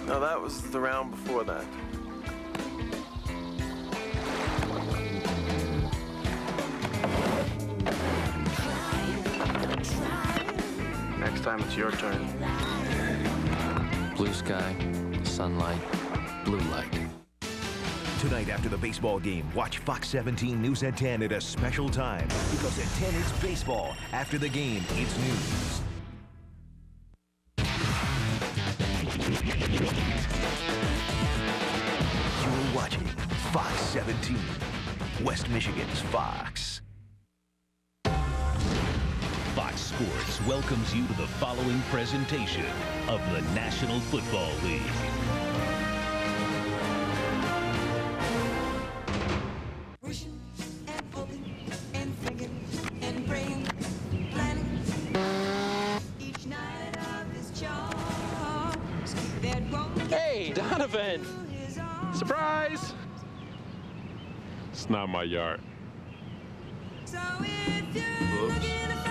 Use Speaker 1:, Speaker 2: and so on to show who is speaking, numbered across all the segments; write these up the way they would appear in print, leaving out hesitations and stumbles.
Speaker 1: No, that was the round before that. Next time it's your turn.
Speaker 2: Blue sky, sunlight, blue light.
Speaker 3: Tonight after the baseball game, watch Fox 17 News at 10 at a special time. Because at 10 it's baseball. After the game, it's news. You're watching Fox 17, West Michigan's Fox.
Speaker 4: Fox Sports welcomes you to the following presentation of the National Football League.
Speaker 5: Hey, Donovan! Surprise!
Speaker 6: It's not my yard.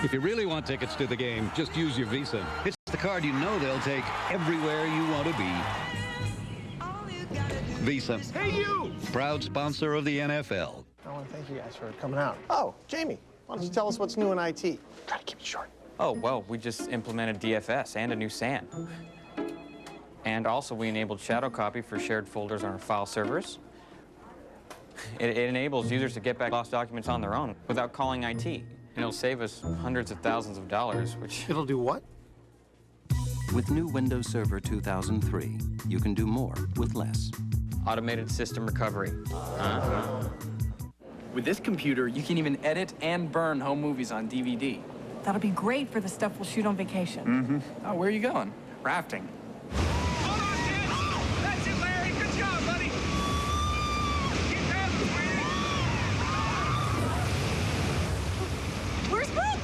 Speaker 7: If you really want tickets to the game, just use your Visa. It's the card you know they'll take everywhere you want to be. Visa.
Speaker 6: Hey, you!
Speaker 7: Proud sponsor of the NFL.
Speaker 8: I want to thank you guys for coming out. Oh, Jamie, why don't you tell us what's new in IT? Try to keep it short.
Speaker 5: Oh, well, we just implemented DFS and a new SAN. And also, we enabled shadow copy for shared folders on our file servers. It enables users to get back lost documents on their own without calling IT. And it'll save us hundreds of thousands of dollars, which...
Speaker 8: It'll do what?
Speaker 2: With new Windows Server 2003, you can do more with less.
Speaker 5: Automated system recovery.
Speaker 9: With this computer, you can even edit and burn home movies on DVD.
Speaker 10: That'll be great for the stuff we'll shoot on vacation.
Speaker 9: Mm-hmm. Oh, where are you going? Rafting.
Speaker 6: Hold on, kid! That's it, Larry! Good job, buddy! Keep going, sweetie!
Speaker 10: Where's Brooke?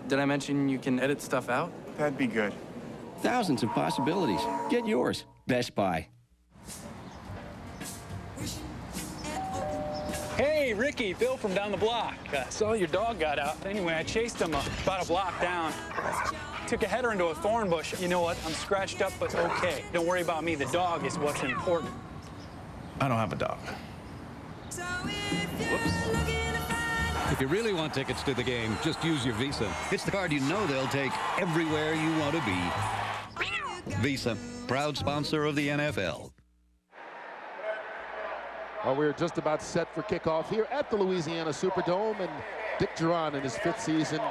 Speaker 9: Did I mention you can edit stuff out?
Speaker 8: That'd be good.
Speaker 11: Thousands of possibilities. Get yours. Best Buy.
Speaker 12: Hey, Ricky, Bill from down the block. Saw your dog got out. Anyway, I chased him about a block down. Took a header into a thorn bush. You know what? I'm scratched up, but okay. Don't worry about me. The dog is what's important.
Speaker 6: I don't have a dog.
Speaker 7: Whoops. If you really want tickets to the game, just use your Visa. It's the card you know they'll take everywhere you want to be. Visa, proud sponsor of the NFL.
Speaker 13: Well, we're just about set for kickoff here at the Louisiana Superdome, and Dick Duran in his 5th season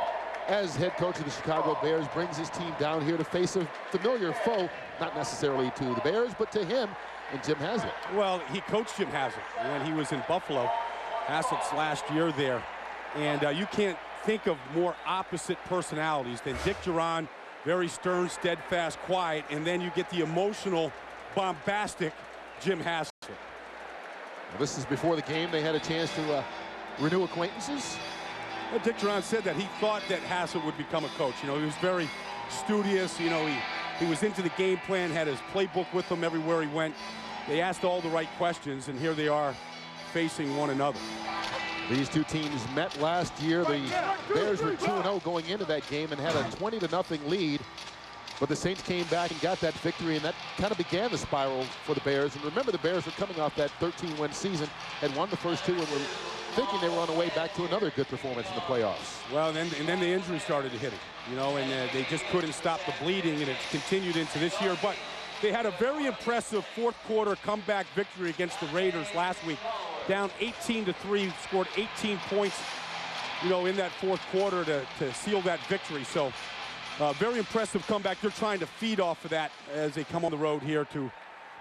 Speaker 13: as head coach of the Chicago Bears brings his team down here to face a familiar foe, not necessarily to the Bears, but to him and Jim Haslett.
Speaker 14: Well, he coached Jim Haslett when he was in Buffalo. Haslett's last year there, and you can't think of more opposite personalities than Dick Duran, very stern, steadfast, quiet, and then you get the emotional, bombastic Jim Haslett.
Speaker 13: Well, this is before the game. They had a chance to renew acquaintances.
Speaker 14: Well, Dick Duran said that he thought that Haslett would become a coach. You know, he was very studious. You know, he was into the game plan, had his playbook with him everywhere he went. They asked all the right questions, and here they are facing one another.
Speaker 13: These two teams met last year. The Bears were 2-0 going into that game and had a 20-0 lead. But the Saints came back and got that victory, and that kind of began the spiral for the Bears. And remember, the Bears were coming off that 13-win season, had won the first 2, and were thinking they were on the way back to another good performance in the playoffs.
Speaker 14: Well, and then the injury started to hit it, you know, and they just couldn't stop the bleeding, and it's continued into this year. But they had a very impressive fourth-quarter comeback victory against the Raiders last week. Down 18-3, scored 18 points, you know, in that fourth quarter to seal that victory. So, very impressive comeback. They're trying to feed off of that as they come on the road here to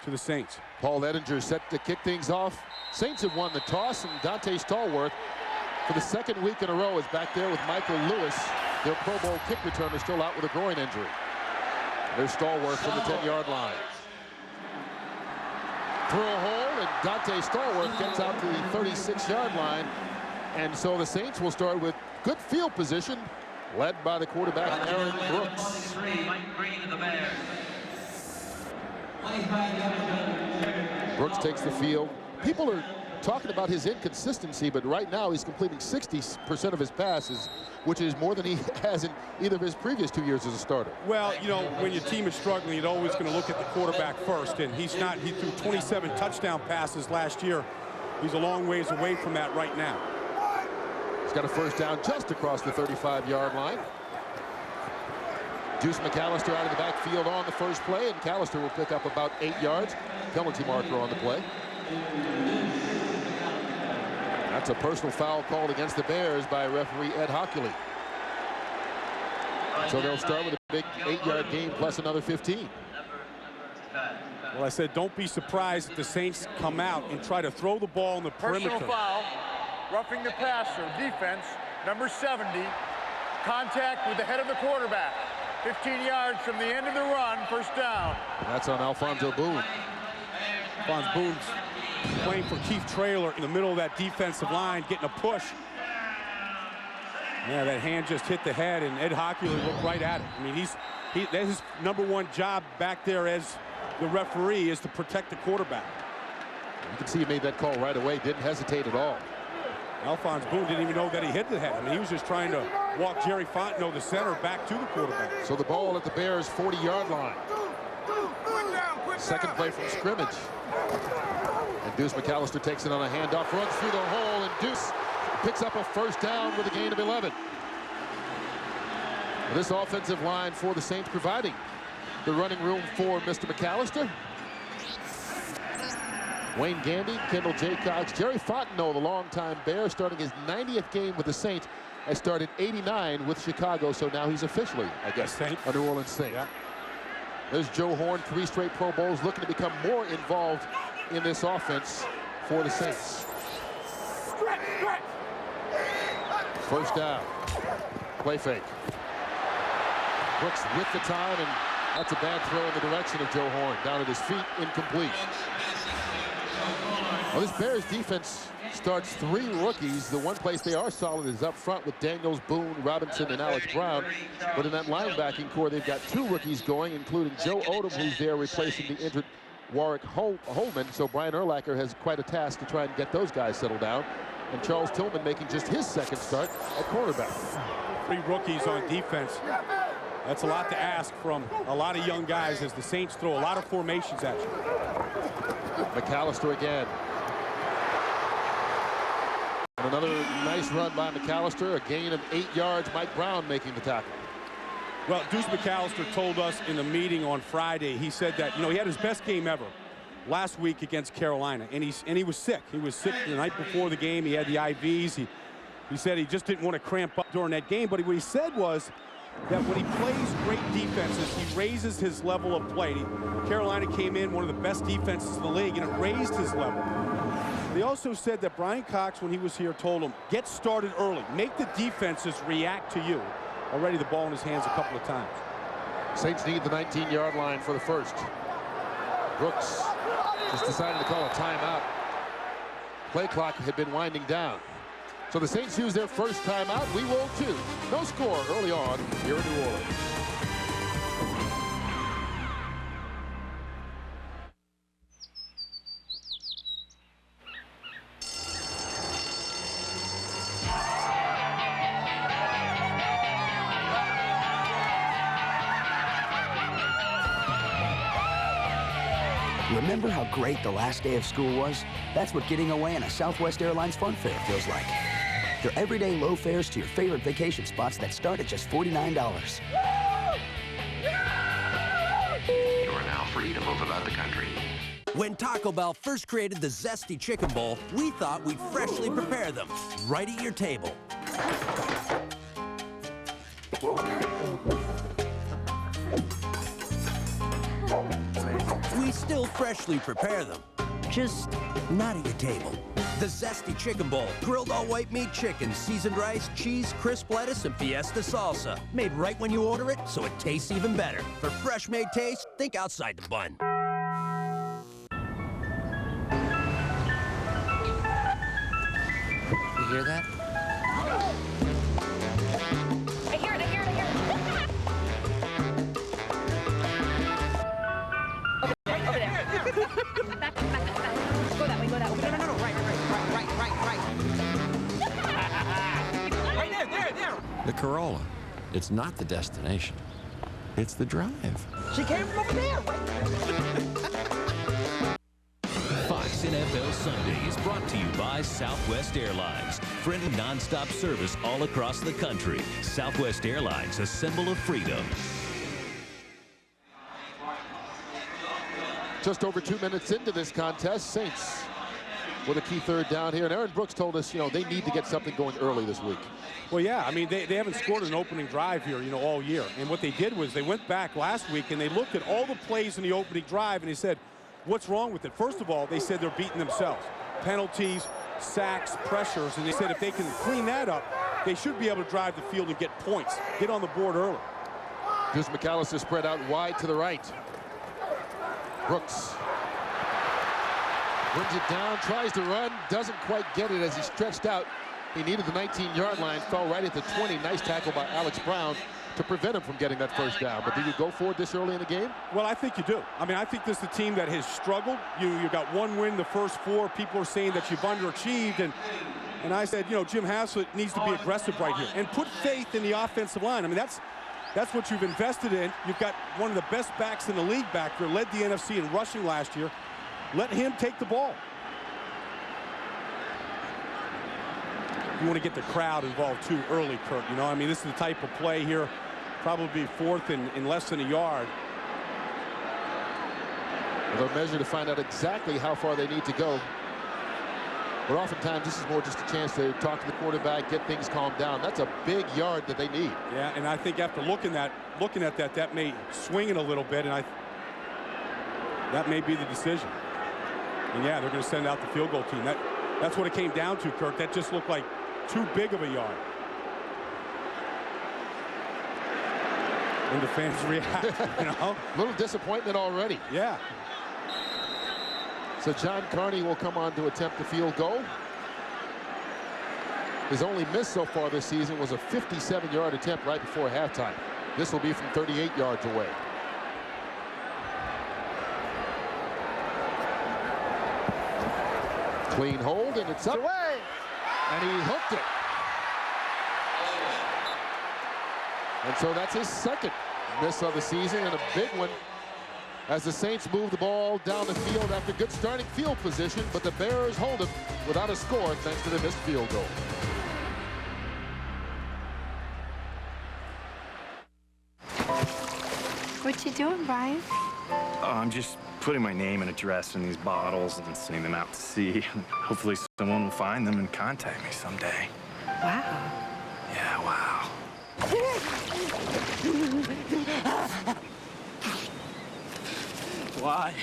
Speaker 14: the Saints.
Speaker 13: Paul Ettinger set to kick things off. Saints have won the toss, and Dante Stallworth, for the 2nd week in a row, is back there with Michael Lewis. Their Pro Bowl kick returner still out with a groin injury. There's Stallworth from the 10-yard line. Through a hole, and Dante Stallworth gets out to the 36-yard line. And so the Saints will start with good field position, led by the quarterback, Aaron Brooks. Brooks takes the field. People are talking about his inconsistency, but right now he's completing 60% of his passes, which is more than he has in either of his previous 2 years as a starter.
Speaker 14: Well, you know, when your team is struggling, you're always going to look at the quarterback first, and he's not. He threw 27 touchdown passes last year. He's a long ways away from that right now.
Speaker 13: He's got a first down just across the 35-yard line. Deuce McAllister out of the backfield on the first play, and McAllister will pick up about 8 yards. Penalty marker on the play. That's a personal foul called against the Bears by referee Ed Hockley. So they'll start with a big 8-yard gain plus another 15.
Speaker 14: Well, I said don't be surprised if the Saints come out and try to throw the ball in the perimeter.
Speaker 15: Personal foul, roughing the passer, defense, number 70, contact with the head of the quarterback. 15 yards from the end of the run, first down.
Speaker 13: That's on Alfonso Boone.
Speaker 14: Alfonso Boone's playing for Keith Traylor in the middle of that defensive line, getting a push. Yeah, that hand just hit the head, and Ed Hockley looked right at it. I mean, that's his #1 job back there as the referee, is to protect the quarterback.
Speaker 13: You can see he made that call right away, didn't hesitate at all.
Speaker 14: Alphonse Boone didn't even know that he hit the head. I mean, he was just trying to walk Jerry Fontenot, the center, back to the quarterback.
Speaker 13: So the ball at the Bears' 40-yard line. Second play from scrimmage. And Deuce McAllister takes it on a handoff, runs through the hole, and Deuce picks up a first down with a gain of 11. This offensive line for the Saints providing the running room for Mr. McAllister. Wayne Gandy, Kendall Jaycox, Jerry Fontenot, the longtime Bear, starting his 90th game with the Saints. I started 89 with Chicago, so now he's officially, I guess, a New Orleans Saint. Yeah. There's Joe Horn, 3 straight Pro Bowls, looking to become more involved in this offense for the Saints. First down. Play fake. Brooks with the time, and that's a bad throw in the direction of Joe Horn. Down at his feet, incomplete. Well, this Bears defense starts 3 rookies. The one place they are solid is up front with Daniels, Boone, Robinson, and Alex Brown. But in that linebacking core, they've got 2 rookies going, including Joe Odom, who's there replacing the injured Warwick Holman. So Brian Urlacher has quite a task to try and get those guys settled down. And Charles Tillman making just his second start at cornerback.
Speaker 14: 3 rookies on defense. That's a lot to ask from a lot of young guys as the Saints throw a lot of formations at you.
Speaker 13: McAllister again. And another nice run by McAllister, a gain of 8 yards. Mike Brown making the tackle.
Speaker 14: Well, Deuce McAllister told us in the meeting on Friday, he said that, he had his best game ever last week against Carolina, and he was sick. He was sick the night before the game. He had the IVs. He said he just didn't want to cramp up during that game, but what he said was that when he plays great defenses, he raises his level of play. Carolina came in one of the best defenses in the league, and it raised his level. They also said that Brian Cox, when he was here, told him, get started early. Make the defenses react to you. Already the ball in his hands a couple of times.
Speaker 13: Saints need the 19-yard line for the first. Brooks just decided to call a timeout. Play clock had been winding down. So the Saints use their first timeout. We will too. No score early on here in New Orleans.
Speaker 16: Remember how great the last day of school was? That's what getting away on a Southwest Airlines Fun Fair feels like. They're everyday low fares to your favorite vacation spots that start at just $49.
Speaker 17: You are now free to move about the country.
Speaker 18: When Taco Bell first created the Zesty Chicken Bowl, we thought we'd freshly prepare them right at your table. We still freshly prepare them, just not at your table. The Zesty Chicken Bowl, grilled all-white meat chicken, seasoned rice, cheese, crisp lettuce, and fiesta salsa. Made right when you order it, so it tastes even better. For fresh-made taste, think outside the bun.
Speaker 19: You hear that?
Speaker 20: I hear it, I hear it, I hear it. Over there. Back. Go that way, go that way. No, right.
Speaker 19: Corolla. It's not the destination. It's the drive.
Speaker 18: She came from over there.
Speaker 4: Fox NFL Sunday is brought to you by Southwest Airlines. Friendly nonstop service all across the country. Southwest Airlines, a symbol of freedom.
Speaker 13: Just over 2 minutes into this contest, Saints with a key third down here. And Aaron Brooks told us, they need to get something going early this week.
Speaker 14: Well, yeah, I mean, they haven't scored an opening drive here, all year. And what they did was they went back last week and they looked at all the plays in the opening drive and they said, what's wrong with it? First of all, they said they're beating themselves. Penalties, sacks, pressures, and they said if they can clean that up, they should be able to drive the field and get points, get on the board early.
Speaker 13: Deuce McAllister spread out wide to the right. Brooks brings it down, tries to run, doesn't quite get it as he stretched out. He needed the 19-yard line, fell right at the 20. Nice tackle by Alex Brown to prevent him from getting that first down. But do you go for it this early in the game?
Speaker 14: Well, I think you do. I mean, I think this is the team that has struggled. You got one win the first 4. People are saying that you've underachieved. And I said, Jim Haslett needs to be aggressive right here and put faith in the offensive line. I mean, that's what you've invested in. You've got one of the best backs in the league back there, led the NFC in rushing last year. Let him take the ball. You want to get the crowd involved too early, Kurt. I mean, this is the type of play here, probably 4th in less than a yard.
Speaker 13: They'll measure to find out exactly how far they need to go. But oftentimes, this is more just a chance to talk to the quarterback, get things calmed down. That's a big yard that they need.
Speaker 14: Yeah, and I think after looking at that may swing it a little bit, and that may be the decision. And yeah, they're going to send out the field goal team. That's what it came down to, Kurt. That just looked like too big of a yard. And the fans react,
Speaker 13: A little disappointment already.
Speaker 14: Yeah.
Speaker 13: So John Carney will come on to attempt the field goal. His only miss so far this season was a 57-yard attempt right before halftime. This will be from 38 yards away. Clean hold, and it's up.
Speaker 8: Away.
Speaker 13: And he hooked it. And so that's his second miss of the season, and a big one as the Saints move the ball down the field after good starting field position, but the Bears hold him without a score thanks to the missed field goal.
Speaker 21: What you doing, Brian?
Speaker 1: Oh, I'm just putting my name and address in these bottles and sending them out to sea. Hopefully someone will find them and contact me someday.
Speaker 21: Wow.
Speaker 1: Yeah, wow.
Speaker 6: Why?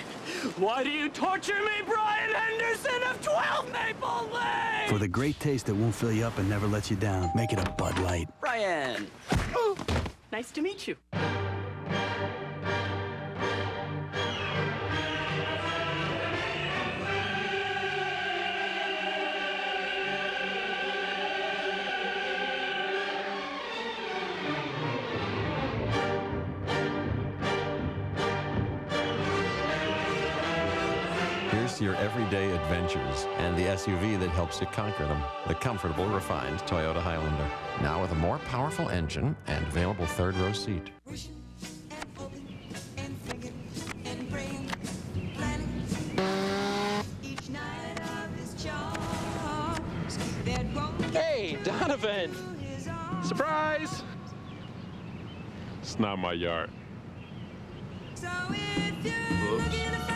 Speaker 6: Why do you torture me, Brian Henderson of 12 Maple Lane?
Speaker 22: For the great taste that won't fill you up and never lets you down, make it a Bud Light.
Speaker 18: Brian.
Speaker 6: Oh, nice to meet you.
Speaker 19: Here's your everyday adventures and the SUV that helps you conquer them. The comfortable, refined Toyota Highlander. Now with a more powerful engine and available third-row seat.
Speaker 23: Hey, Donovan! Surprise!
Speaker 24: It's not my yard.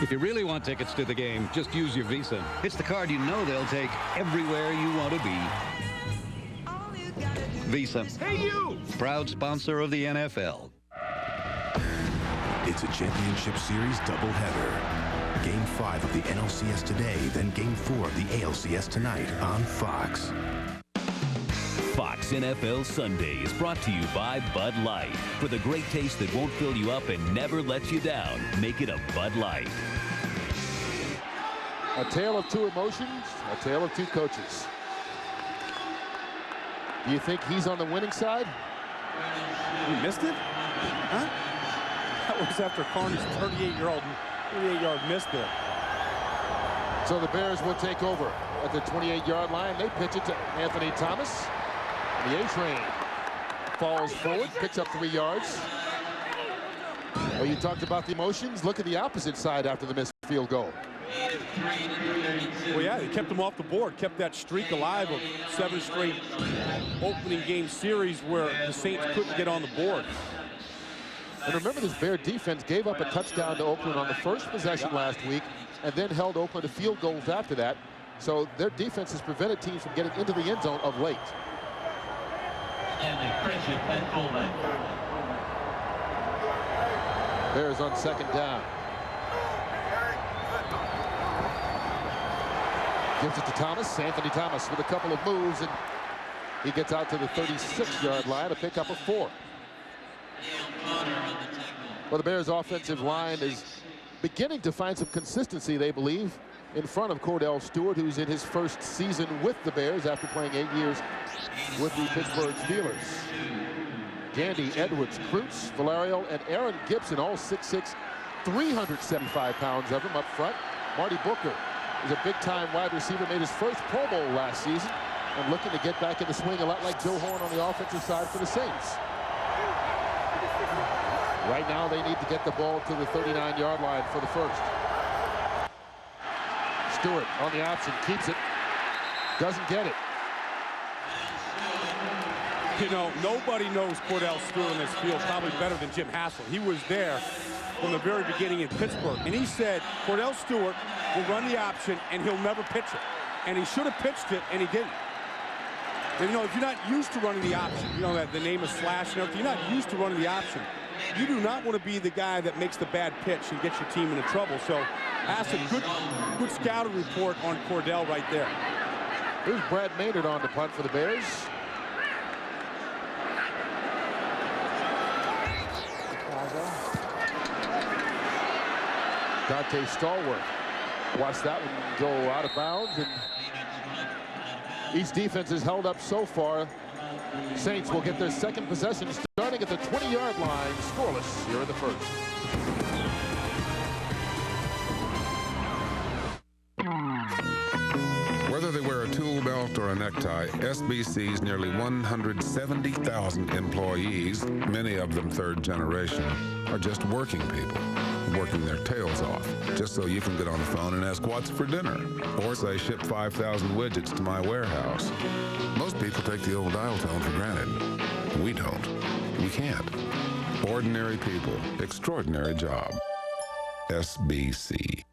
Speaker 7: If you really want tickets to the game, just use your Visa. It's the card you know they'll take everywhere you want to be. Visa.
Speaker 23: Hey, you!
Speaker 7: Proud sponsor of the NFL.
Speaker 3: It's a championship series doubleheader. Game 5 of the NLCS today, then Game 4 of the ALCS tonight on Fox.
Speaker 4: Fox NFL Sunday is brought to you by Bud Light. For the great taste that won't fill you up and never lets you down, make it a Bud Light.
Speaker 13: A tale of two emotions, a tale of two coaches. Do you think he's on the winning side?
Speaker 14: You missed it? Huh? That was after Carney's 38-yard miss there.
Speaker 13: So the Bears will take over at the 28-yard line. They pitch it to Anthony Thomas. The A-train falls forward, picks up 3 yards. Well, you talked about the emotions. Look at the opposite side after the missed field goal.
Speaker 14: Well, yeah, they kept them off the board, kept that streak alive of 7 straight opening game series where the Saints couldn't get on the board.
Speaker 13: And remember, this Bear defense gave up a touchdown to Oakland on the first possession last week and then held Oakland to field goals after that. So their defense has prevented teams from getting into the end zone of late. Bears on 2nd down. Gives it to Thomas. Anthony Thomas with a couple of moves, and he gets out to the 36-yard line to pick up a 4. Well, the Bears' offensive line is beginning to find some consistency, they believe, in front of Cordell Stewart, who's in his first season with the Bears after playing 8 years with the Pittsburgh Steelers. Gandy, Edwards, Krutz, Valerio, and Aaron Gibson, all 6'6", 375 pounds of them up front. Marty Booker is a big-time wide receiver, made his first Pro Bowl last season, and looking to get back in the swing a lot like Joe Horn on the offensive side for the Saints. Right now, they need to get the ball to the 39-yard line for the first. Stewart on the option, keeps it, doesn't get it.
Speaker 14: You know, nobody knows Cordell Stewart on this field probably better than Jim Hassel. He was there from the very beginning in Pittsburgh, and he said Cordell Stewart will run the option and he'll never pitch it. And he should have pitched it, and he didn't. And, you know, if you're not used to running the option, you know that the name is Slash and everything, you're not used to running the option. You do not want to be the guy that makes the bad pitch and gets your team into trouble. So that's a good scouting report on Cordell right there.
Speaker 13: Here's Brad Maynard on the punt for the Bears. Dante Stallworth. Watch that one go out of bounds, and each defense has held up so far. Saints will get their second possession starting at the 20-yard line, scoreless here in the first.
Speaker 2: Whether they wear a tool belt or a necktie, SBC's nearly 170,000 employees, many of them third generation, are just working people, working their tails off, just so you can get on the phone and ask what's for dinner, or say ship 5,000 widgets to my warehouse. Most people take the old dial tone for granted. We don't. We can't. Ordinary people, extraordinary job. SBC.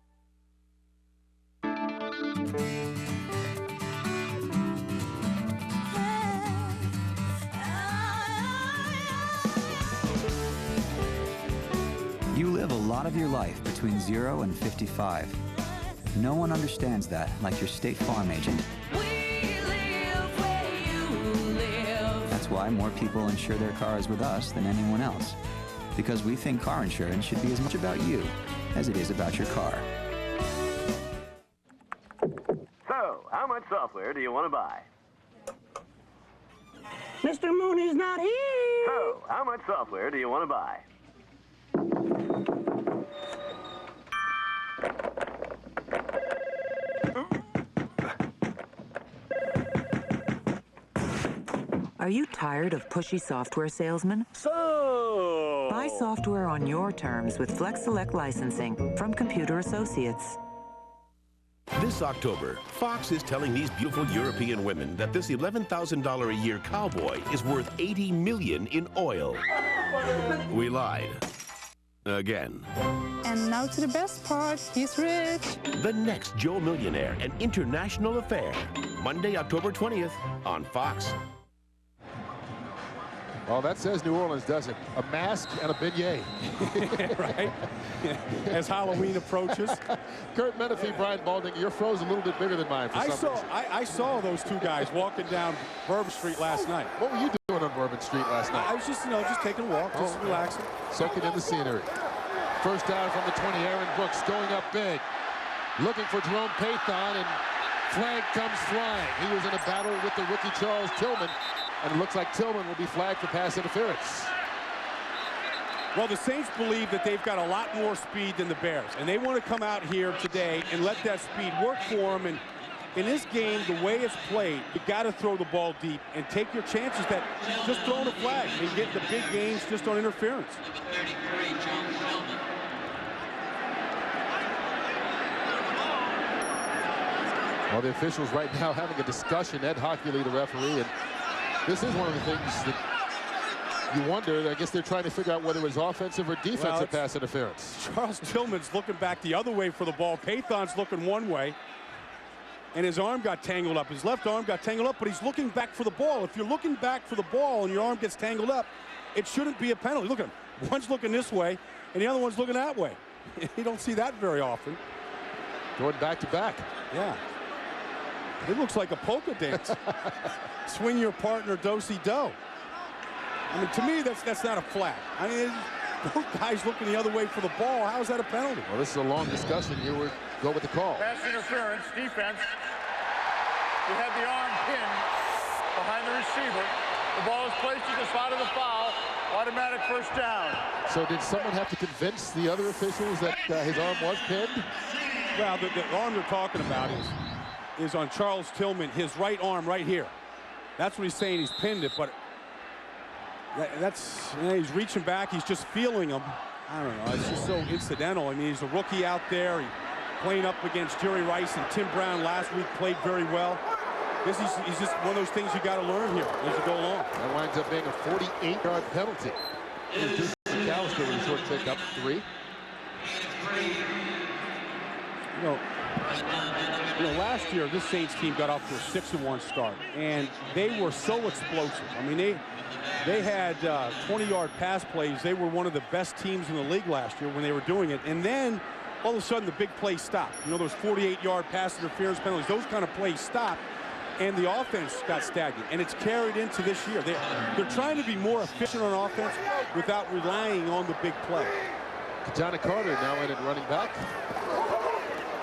Speaker 5: You live a lot of your life between 0 and 55. No one understands that like your State Farm agent. That's why more people insure their cars with us than anyone else. Because we think car insurance should be as much about you as it is about your car.
Speaker 9: So, how much software do you want to buy?
Speaker 10: Mr. Mooney's not here.
Speaker 9: So, how much software do you want to buy?
Speaker 25: Are you tired of pushy software salesmen?
Speaker 9: So...
Speaker 25: Buy software on your terms with Flex Select Licensing from Computer Associates.
Speaker 26: This October, Fox is telling these beautiful European women that this $11,000 a year cowboy is worth $80 million in oil. We lied. Again.
Speaker 10: And now to the best part, he's rich.
Speaker 26: The next Joe Millionaire, an international affair. Monday, October 20th on Fox.
Speaker 13: Well, that says New Orleans, doesn't it? A mask and a beignet.
Speaker 14: Right? As Halloween approaches.
Speaker 13: Kurt Menefee, Brian Balding, your fro's a little bit bigger than mine for some reason.
Speaker 14: I saw those two guys walking down Bourbon Street last night.
Speaker 13: What were you doing on Bourbon Street last night?
Speaker 14: I was just, just taking a walk, just relaxing.
Speaker 13: Soaking in the scenery. First down from the 20, Aaron Brooks going up big. Looking for Jerome Pathon, and flag comes flying. He was in a battle with the rookie Charles Tillman, and it looks like Tillman will be flagged for pass interference.
Speaker 14: Well, the Saints believe that they've got a lot more speed than the Bears, and they want to come out here today and let that speed work for them and in this game, the way it's played, you got to throw the ball deep and take your chances that just throwing a flag and get the big gains just on interference.
Speaker 13: Well, the officials right now having a discussion. Ed Hockley, the referee, and this is one of the things that you wonder. I guess they're trying to figure out whether it was offensive or defensive pass interference.
Speaker 14: Charles Tillman's looking back the other way for the ball. Pathon's looking one way, and his arm got tangled up. His left arm got tangled up, but he's looking back for the ball. If you're looking back for the ball and your arm gets tangled up, it shouldn't be a penalty. Look at him. One's looking this way, and the other one's looking that way. You don't see that very often.
Speaker 13: Going back to back.
Speaker 14: Yeah. It looks like a polka dance. Swing your partner do-si-do. I mean, to me, that's not a flag. I mean, both guys looking the other way for the ball. How is that a penalty?
Speaker 13: Well, this is a long discussion. Here we go with the call.
Speaker 11: Pass interference, defense. You had the arm pinned behind the receiver. The ball is placed at the spot of the foul. Automatic first down.
Speaker 13: So did someone have to convince the other officials that his arm was pinned?
Speaker 14: Well, the arm they're talking about is on Charles Tillman, his right arm right here. That's what he's saying. He's pinned it, but he's reaching back. He's just feeling him. I don't know. It's just so incidental. I mean, he's a rookie out there. He's playing up against Jerry Rice, and Tim Brown last week played very well. He's just one of those things you got to learn here as you go along.
Speaker 13: That winds up being a 48-yard penalty. Here's McAllister with a short pickup, 3.
Speaker 14: You know, last year this Saints team got off to a 6-1 start, and they were so explosive. I mean, they had 20-yard pass plays. They were one of the best teams in the league last year when they were doing it. And then all of a sudden the big plays stopped. You know, those 48-yard pass interference penalties, those kind of plays stopped, and the offense got stagnant. And it's carried into this year. They're trying to be more efficient on offense without relying on the big play.
Speaker 13: Johnny Carter now in at running back.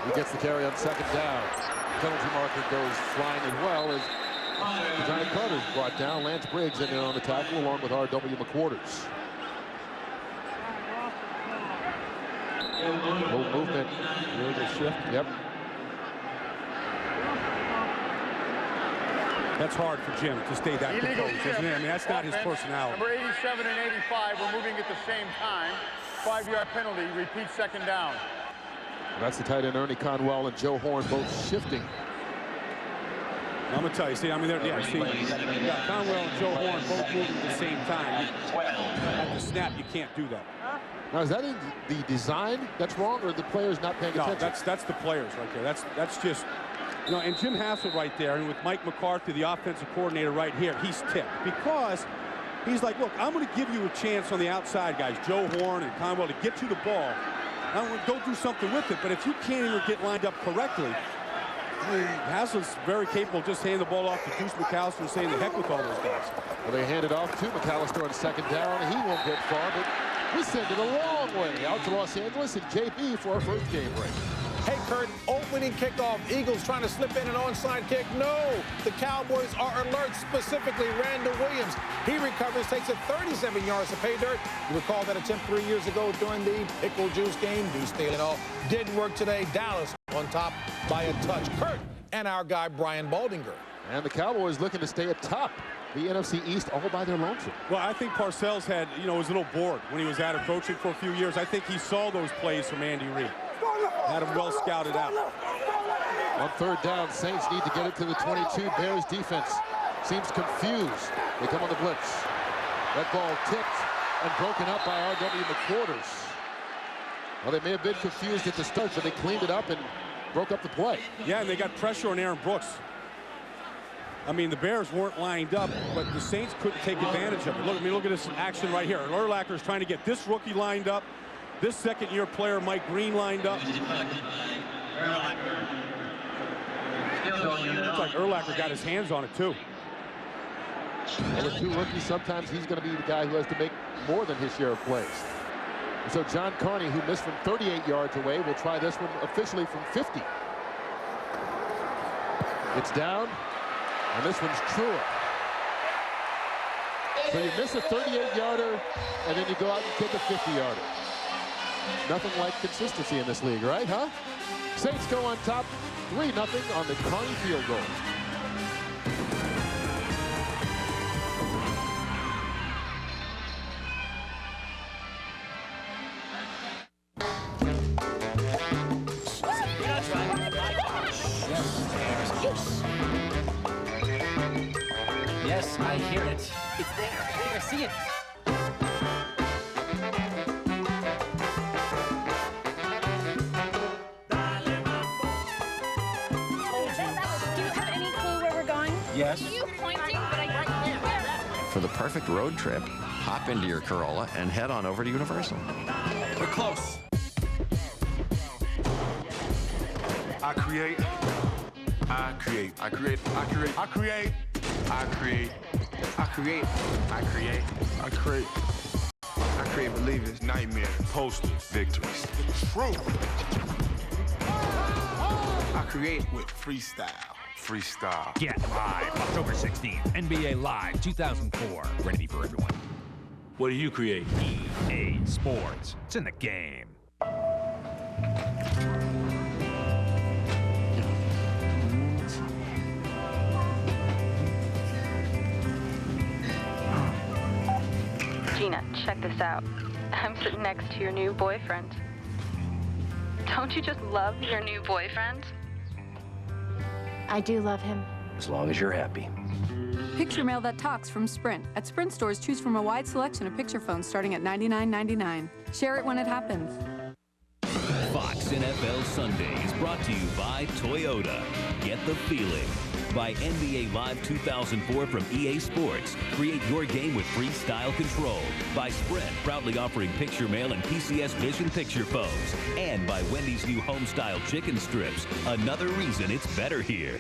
Speaker 13: He gets the carry on second down. Penalty marker goes flying as well as Johnny Carter's brought down. Lance Briggs in there on the tackle along with R.W. McQuarters. Low movement. Here's a shift. Yep.
Speaker 14: That's hard for Jim to stay that composed, isn't it? I mean, that's not his personality.
Speaker 11: Number 87 and 85 were moving at the same time. 5-yard penalty, repeat second down.
Speaker 13: That's the tight end Ernie Conwell and Joe Horn both shifting.
Speaker 14: I'm going to tell you, see, I mean, you got Conwell and Joe Horn both moving at the same time. At the snap, you can't do that.
Speaker 13: Now, is that in the design that's wrong, or the players not paying attention?
Speaker 14: No, that's the players right there. That's just, you know, and Jim Hassel right there, and with Mike McCarthy, the offensive coordinator right here, he's tipped because he's like, look, I'm going to give you a chance on the outside, guys, Joe Horn and Conwell, to get you the ball. I want to go do something with it, but if you can't even get lined up correctly, I mean, Hassel's very capable of just handing the ball off to Deuce McAllister and saying the heck with all those guys.
Speaker 13: Well, they hand it off to McAllister on second down. He won't get far, but we send it a long way out to Los Angeles and JP for our first game break.
Speaker 8: Hey, Kurt, opening kickoff. Eagles trying to slip in an onside kick. No, the Cowboys are alert, specifically Randall Williams. He recovers, takes it 37 yards to pay dirt. You recall that attempt 3 years ago during the Pickle Juice game. Deuce Staley all didn't work today. Dallas on top by a touch. Kurt and our guy, Brian Baldinger.
Speaker 13: And the Cowboys looking to stay atop the NFC East all by their lonesome.
Speaker 14: Well, I think Parcells had, you know, was a little bored when he was out of coaching for a few years. I think he saw those plays from Andy Reid. Had him well scouted out.
Speaker 13: On third down, Saints need to get it to the 22. Bears defense seems confused. They come on the blitz. That ball tipped and broken up by R.W. McQuarters. Well, they may have been confused at the start, but they cleaned it up and broke up the play.
Speaker 14: Yeah, and they got pressure on Aaron Brooks. I mean, the Bears weren't lined up, but the Saints couldn't take advantage of it. Look at this action right here. Urlacher's trying to get this rookie lined up. This second-year player, Mike Green, lined up. Looks like Urlacher got his hands on it, too.
Speaker 13: Well, with two rookies, sometimes he's going to be the guy who has to make more than his share of plays. And so John Carney, who missed from 38 yards away, will try this one officially from 50. It's down, and this one's truer. So you miss a 38-yarder, and then you go out and kick a 50-yarder. Nothing like consistency in this league, right, huh? Saints go on top 3-0 on the Carney field goal.
Speaker 12: Yes, I hear it. It's there. I think I see it.
Speaker 15: Do you have any clue where we're going?
Speaker 19: Yes.
Speaker 15: Are you pointing? But I
Speaker 19: For the perfect road trip, hop into your Corolla and head on over to Universal.
Speaker 12: We're close.
Speaker 16: I create. I create. I create. I create. I create. I create. I create. I create. I create. I create believers, nightmares, posters, victories. True. I create with freestyle. Freestyle.
Speaker 17: Get Live, October 16th. NBA Live 2004. Ready for everyone. What do you create? EA Sports. It's in the game.
Speaker 20: Gina, check this out. I'm sitting next to your new boyfriend. Don't you just love your new boyfriend?
Speaker 21: I do love him.
Speaker 23: As long as you're happy.
Speaker 27: Picture mail that talks from Sprint. At Sprint stores, choose from a wide selection of picture phones starting at $99.99. Share it when it happens.
Speaker 4: Fox NFL Sunday is brought to you by Toyota. Get the feeling. By NBA Live 2004 from EA Sports. Create your game with freestyle control. By Sprint, proudly offering picture mail and PCS Vision picture phones. And by Wendy's new home-style chicken strips. Another reason it's better here.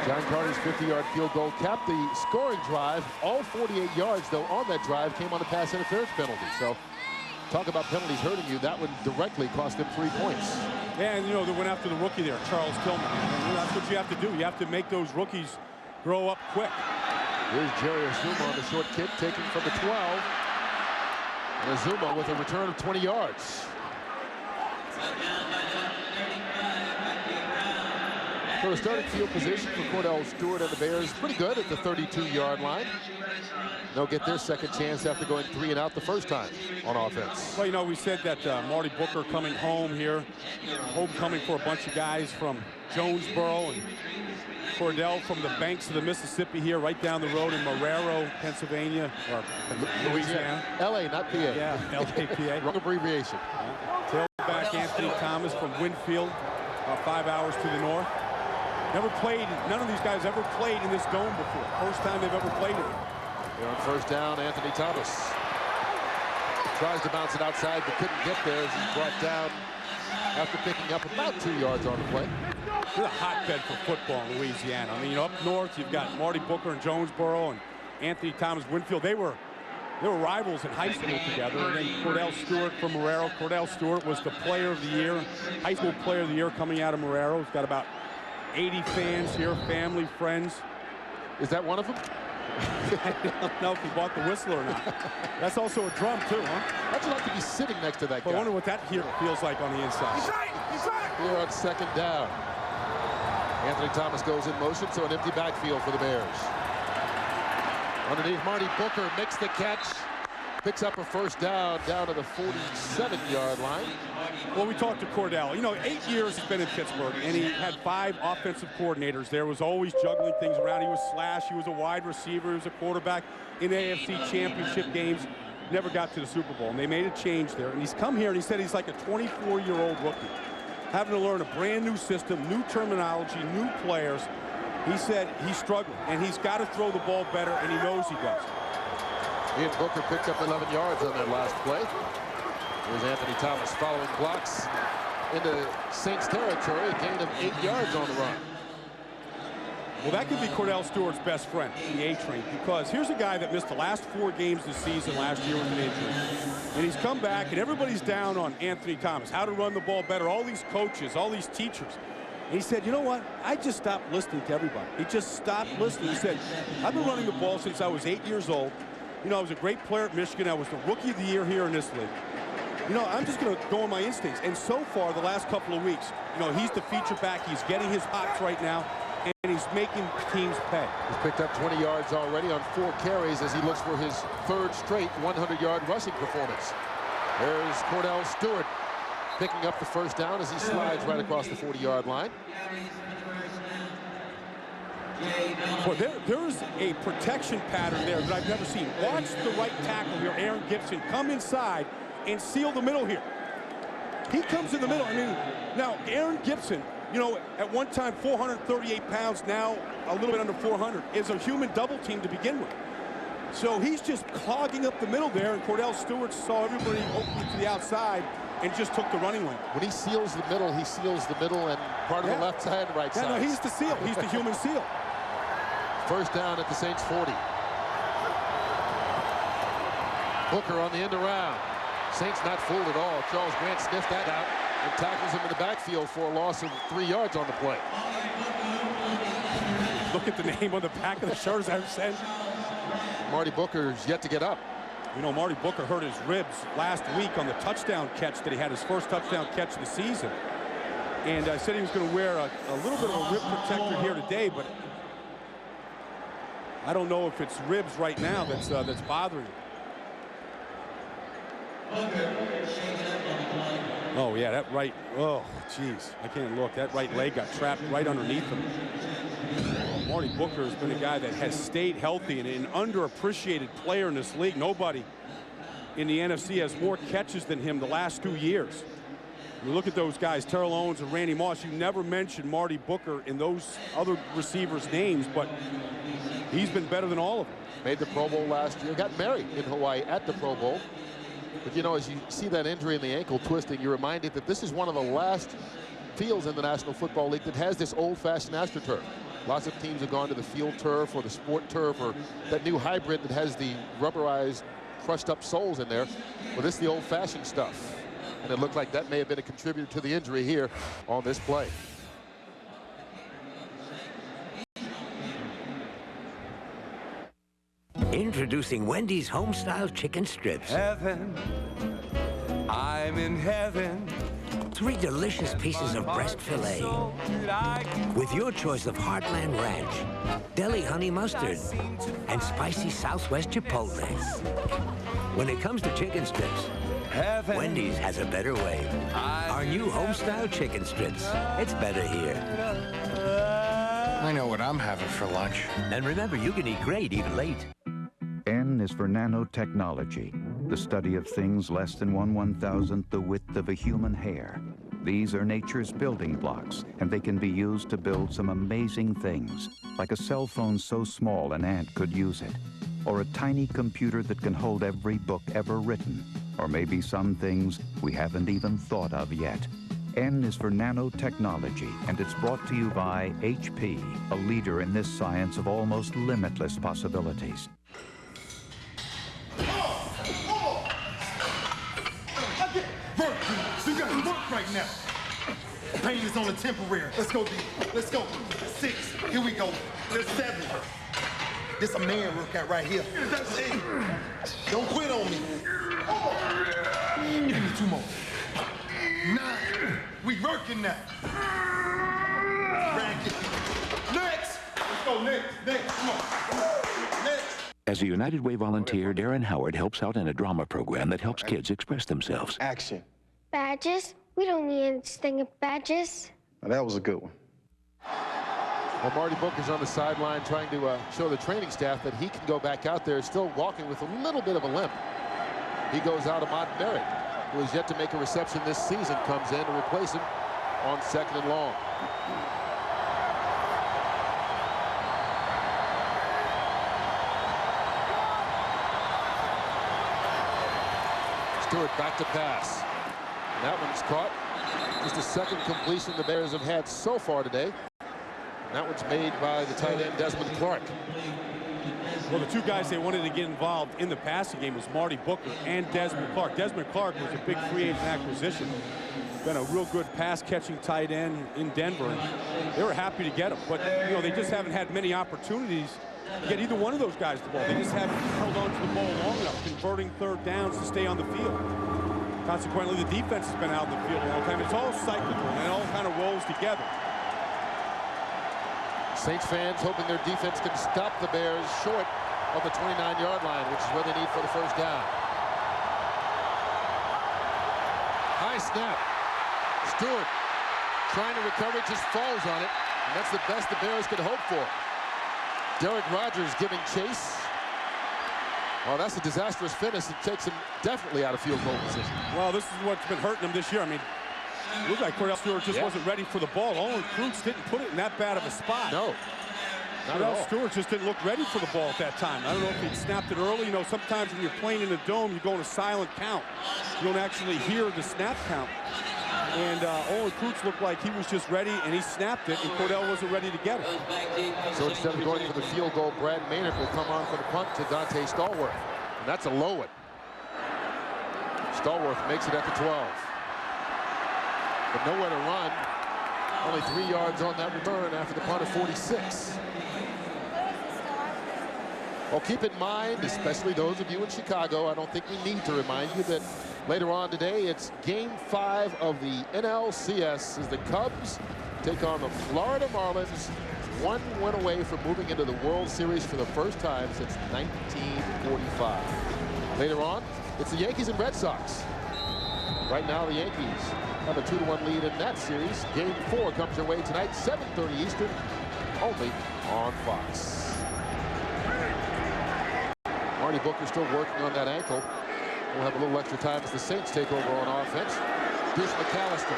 Speaker 13: John Carter's 50-yard field goal capped the scoring drive. All 48 yards, though, on that drive came on a pass interference penalty. So talk about penalties hurting you. That one directly cost them 3 points.
Speaker 14: Yeah, and, you know, they went after the rookie there, Charles Tillman. And that's what you have to do. You have to make those rookies grow up quick.
Speaker 13: Here's Jerry Azuma on the short kick, taken from the 12. And Azuma with a return of 20 yards. So the starting field position for Cordell Stewart and the Bears pretty good at the 32-yard line. They'll get their second chance after going 3 and out the first time on offense.
Speaker 14: Well, you know, we said that Marty Booker coming home here. Homecoming for a bunch of guys from Jonesboro and Cordell from the banks of the Mississippi here, right down the road in Marrero, Pennsylvania, or Louisiana.
Speaker 13: L.A., not PA.
Speaker 14: Yeah, L.A., PA.
Speaker 13: Wrong abbreviation.
Speaker 14: Tailback Anthony Thomas from Winfield, about 5 hours to the north. Never played, none of these guys ever played in this dome before. First time they've ever played it.
Speaker 13: Here on first down, Anthony Thomas tries to bounce it outside, but couldn't get there as he's brought down after picking up about 2 yards on the play.
Speaker 14: It's a hotbed for football in Louisiana. I mean, you know, up north, you've got Marty Booker and Jonesboro and Anthony Thomas Winfield. They were rivals in high school together. And then Cordell Stewart from Marrero. Cordell Stewart was the player of the year, high school player of the year coming out of Marrero. He's got about 80 fans here, family, friends.
Speaker 13: Is that one of them?
Speaker 14: I don't know if he bought the whistle or not. That's also a drum, too, huh?
Speaker 13: How'd you like to be sitting next to that guy?
Speaker 14: I wonder what that hero feels like on the inside.
Speaker 13: He's right! Here on second down. Anthony Thomas goes in motion, so an empty backfield for the Bears. Underneath, Marty Booker makes the catch. Picks up a first down to the 47-yard line.
Speaker 14: Well, we talked to Cordell. You know, 8 years he's been in Pittsburgh, and he had 5 offensive coordinators. There was always juggling things around. He was slash. He was a wide receiver. He was a quarterback in AFC championship games. Never got to the Super Bowl, and they made a change there. And he's come here, and he said he's like a 24-year-old rookie, having to learn a brand-new system, new terminology, new players. He said he's struggling, and he's got to throw the ball better, and he knows he does.
Speaker 13: Ian Booker picked up 11 yards on that last play. Here's Anthony Thomas following blocks into Saints territory, a gain of 8 yards on the run.
Speaker 14: Well, that could be Cordell Stewart's best friend, the A-Train, because here's a guy that missed the last 4 games this season last year with an injury. And he's come back, and everybody's down on Anthony Thomas, how to run the ball better, all these coaches, all these teachers. And he said, you know what? I just stopped listening to everybody. He just stopped listening. He said, I've been running the ball since I was 8 years old. You know, I was a great player at Michigan. I was the rookie of the year here in this league. You know, I'm just going to go on my instincts. And so far, the last couple of weeks, you know, he's the feature back. He's getting his hops right now, and he's making teams pay.
Speaker 13: He's picked up 20 yards already on 4 carries as he looks for his 3rd straight 100-yard rushing performance. There's Cordell Stewart picking up the first down as he slides right across the 40-yard line.
Speaker 14: Well, there's a protection pattern there that I've never seen. Watch the right tackle here, Aaron Gibson, come inside and seal the middle here. He comes in the middle. I mean, now, Aaron Gibson, you know, at one time 438 pounds, now a little bit under 400, is a human double team to begin with. So he's just clogging up the middle there, and Cordell Stewart saw everybody open to the outside and just took the running lane.
Speaker 13: When he seals the middle and part of the left side and right side.
Speaker 14: No, he's the seal. He's the human seal.
Speaker 13: First down at the Saints 40. Booker on the end around. Saints not fooled at all. Charles Grant sniffed that out and tackles him in the backfield for a loss of 3 yards on the play.
Speaker 14: Look at the name on the back of the shirt, as I've said.
Speaker 13: Marty Booker's yet to get up.
Speaker 14: You know, Marty Booker hurt his ribs last week on the touchdown catch that he had, his first touchdown catch of the season. And I said he was going to wear a little bit of a rib protector here today, but I don't know if it's ribs right now that's bothering him. Oh, yeah, that right. Oh, jeez. I can't look. That right leg got trapped right underneath him. Marty Booker has been a guy that has stayed healthy and an underappreciated player in this league. Nobody in the NFC has more catches than him the last 2 years. You look at those guys, Terrell Owens and Randy Moss. You never mention Marty Booker in those other receivers' names, but he's been better than all of them.
Speaker 13: Made the Pro Bowl last year. Got married in Hawaii at the Pro Bowl. But, you know, as you see that injury in the ankle twisting, you're reminded that this is one of the last fields in the National Football League that has this old-fashioned AstroTurf. Lots of teams have gone to the field turf or the sport turf or that new hybrid that has the rubberized, crushed-up soles in there. Well, this is the old-fashioned stuff. And it looked like that may have been a contributor to the injury here on this play.
Speaker 1: Introducing Wendy's home-style chicken strips.
Speaker 3: Heaven, I'm in heaven.
Speaker 1: 3 delicious pieces of breast filet. With your choice of Heartland Ranch, Deli Honey Mustard, and spicy Southwest Chipotle. When it comes to chicken strips,
Speaker 3: Heaven,
Speaker 1: Wendy's has a better way. Our new home-style chicken strips. It's better here.
Speaker 6: I know what I'm having for lunch.
Speaker 1: And remember, you can eat great even late.
Speaker 7: N is for nanotechnology, the study of things less than 1/1000th the width of a human hair. These are nature's building blocks, and they can be used to build some amazing things, like a cell phone so small an ant could use it, or a tiny computer that can hold every book ever written, or maybe some things we haven't even thought of yet. N is for nanotechnology, and it's brought to you by HP, a leader in this science of almost limitless possibilities.
Speaker 18: So you got to work right now. Pain is on the temporary. Let's go, D. Let's go. 6. Here we go. There's 7. This a man workout right here. That's 8. Don't quit on me. Give me 2 more. 9. We working now. Racket. Next. Let's go next. Next. Come on. Next.
Speaker 22: As a United Way volunteer, Darren Howard helps out in a drama program that helps kids express themselves.
Speaker 18: Action.
Speaker 24: Badges? We don't need anything of badges.
Speaker 18: Now, that was a good one.
Speaker 13: Well, Marty Booker's on the sideline trying to show the training staff that he can go back out there, still walking with a little bit of a limp. He goes out. Ahmad Merritt, who has yet to make a reception this season, comes in to replace him on 2nd and long. Stewart back to pass. And that one's caught. Just the 2nd completion the Bears have had so far today. And that one's made by the tight end Desmond Clark.
Speaker 14: Well, the 2 guys they wanted to get involved in the passing game was Marty Booker and Desmond Clark. Desmond Clark was a big free agent acquisition. Been a real good pass-catching tight end in Denver. And they were happy to get him, but you know they just haven't had many opportunities to get either one of those guys the ball. They just haven't held on to the ball long enough, converting 3rd downs to stay on the field. Consequently, the defense has been out in the field a long time. It's all cyclical, and it all kind of rolls together.
Speaker 13: Saints fans hoping their defense can stop the Bears short of the 29-yard line, which is where they need for the first down. High snap. Stewart trying to recover, just falls on it, and that's the best the Bears could hope for. Derek Rogers giving chase. Oh, that's a disastrous finish. It takes him definitely out of field goal position.
Speaker 14: Well, this is what's been hurting him this year. I mean, it looked like Cordell Stewart just wasn't ready for the ball. Olin Kreutz didn't put it in that bad of a spot.
Speaker 13: No, not at all.
Speaker 14: Cordell Stewart just didn't look ready for the ball at that time. I don't know if he'd snapped it early. You know, sometimes when you're playing in a dome, you go in a silent count. You don't actually hear the snap count. And Olin Kreutz looked like he was just ready, and he snapped it, and Cordell wasn't ready to get it.
Speaker 13: So instead of going for the field goal, Brad Maynard will come on for the punt to Dante Stallworth. And that's a low one. Stallworth makes it at the 12. But nowhere to run. Only 3 yards on that return after the punt of 46. Well, keep in mind, especially those of you in Chicago, I don't think we need to remind you that later on today, it's Game 5 of the NLCS as the Cubs take on the Florida Marlins, 1 win away from moving into the World Series for the first time since 1945. Later on, it's the Yankees and Red Sox. Right now, the Yankees have a 2-1 lead in that series. Game 4 comes your way tonight, 7:30 Eastern, only on Fox. Marty Booker still working on that ankle. We'll have a little extra time as the Saints take over on offense. Deuce McAllister.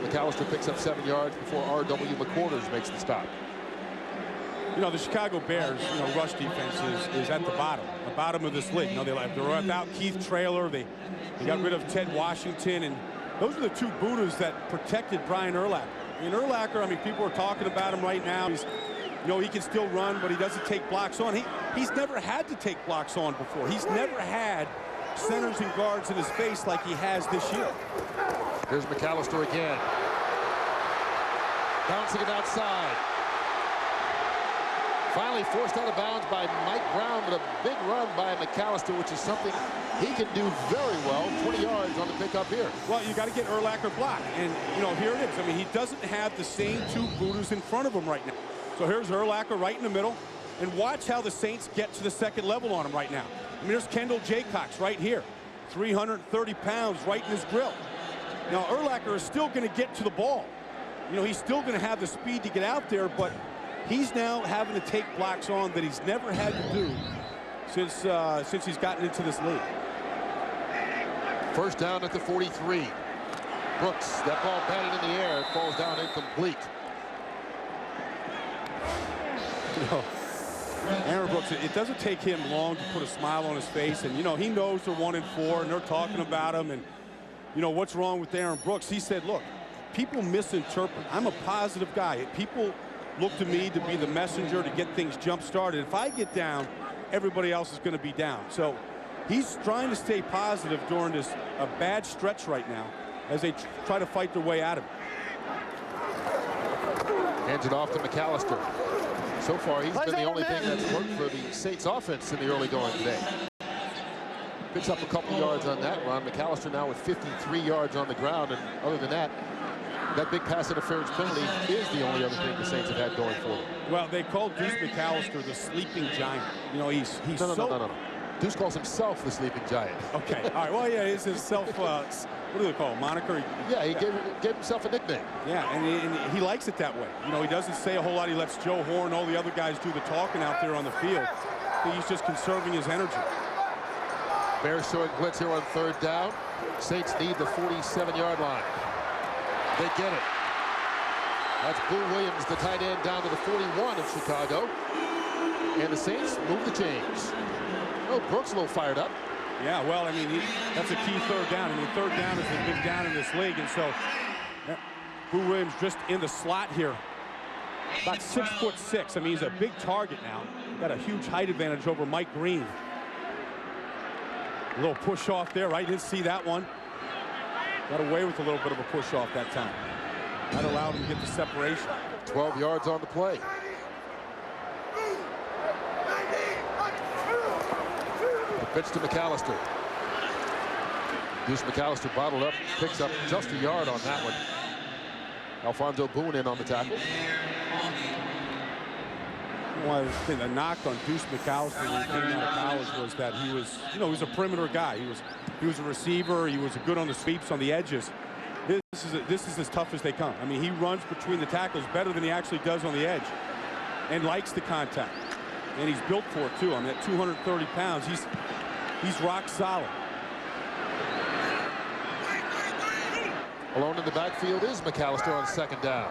Speaker 13: McAllister picks up 7 yards before R.W. McQuarters makes the stop.
Speaker 14: You know, the Chicago Bears, you know, rush defense is at the bottom of this league. You know, they're without Keith Traylor. They got rid of Ted Washington, and those are the two Buddhas that protected Brian Urlacher. I mean, Urlacher, I mean, people are talking about him right now. He's, you know, he can still run, but he doesn't take blocks on. He's never had to take blocks on before. He's never had centers and guards in his face like he has this year.
Speaker 13: Here's McAllister again. Bouncing it outside. Finally forced out of bounds by Mike Brown, but a big run by McAllister, which is something he can do very well. 20 yards on the pickup here.
Speaker 14: Well, you got to get Urlacher blocked, and, you know, here it is. I mean, he doesn't have the same two Buddhas in front of him right now. So here's Urlacher right in the middle. And watch how the Saints get to the second level on him right now. I mean, there's Kendall Jaycox right here. 330 pounds right in his grill. Now, Urlacher is still going to get to the ball. You know, he's still going to have the speed to get out there, but he's now having to take blocks on that he's never had to do since he's gotten into this league.
Speaker 13: First down at the 43. Brooks, that ball batted in the air. It falls down incomplete.
Speaker 14: You know, Aaron Brooks, it doesn't take him long to put a smile on his face, and, you know, he knows they're 1-4 and they're talking about him, and, you know, what's wrong with Aaron Brooks? He said, look, people misinterpret. I'm a positive guy. People look to me to be the messenger to get things jump started. If I get down, everybody else is going to be down. So he's trying to stay positive during this bad stretch right now as they try to fight their way out of it.
Speaker 13: Hands it off to McAllister. So far, he's been the only thing that's worked for the Saints offense in the early going today. Picks up a couple yards on that run. McAllister now with 53 yards on the ground, and other than that, that big pass interference penalty is the only other thing the Saints have had going for them.
Speaker 14: Well, they called Deuce McAllister the sleeping giant. You know, he's
Speaker 13: no. Deuce calls himself the sleeping giant.
Speaker 14: Okay, all right. Well, yeah, it's his self. What do they call it? Moniker?
Speaker 13: Yeah, he gave himself a nickname.
Speaker 14: Yeah, and he likes it that way. You know, he doesn't say a whole lot. He lets Joe Horn and all the other guys do the talking out there on the field. I think he's just conserving his energy.
Speaker 13: Bears showing blitz here on third down. Saints need the 47-yard line. They get it. That's Boo Williams, the tight end, down to the 41 of Chicago. And the Saints move the chains. Oh, Brooks a little fired up.
Speaker 14: Yeah, well, I mean, that's a key third down. I mean, third down is a big down in this league. And so, Boo Williams just in the slot here. About 6'6". I mean, he's a big target now. Got a huge height advantage over Mike Green. A little push off there, right? Didn't see that one. Got away with a little bit of a push off that time. That allowed him to get the separation.
Speaker 13: 12 yards on the play. The pitch to McAllister. Deuce McAllister bottled up, picks up just a yard on that one. Alfonso Boone in on the tackle.
Speaker 14: Well, the knock on Deuce McAllister when he came out of college was that he was, he was a perimeter guy. He was a receiver. He was good on the sweeps, on the edges. This is as tough as they come. I mean, he runs between the tackles better than he actually does on the edge, and likes the contact. And he's built for it too. I mean, at 230 pounds, he's rock solid.
Speaker 13: Alone in the backfield is McAllister on second down.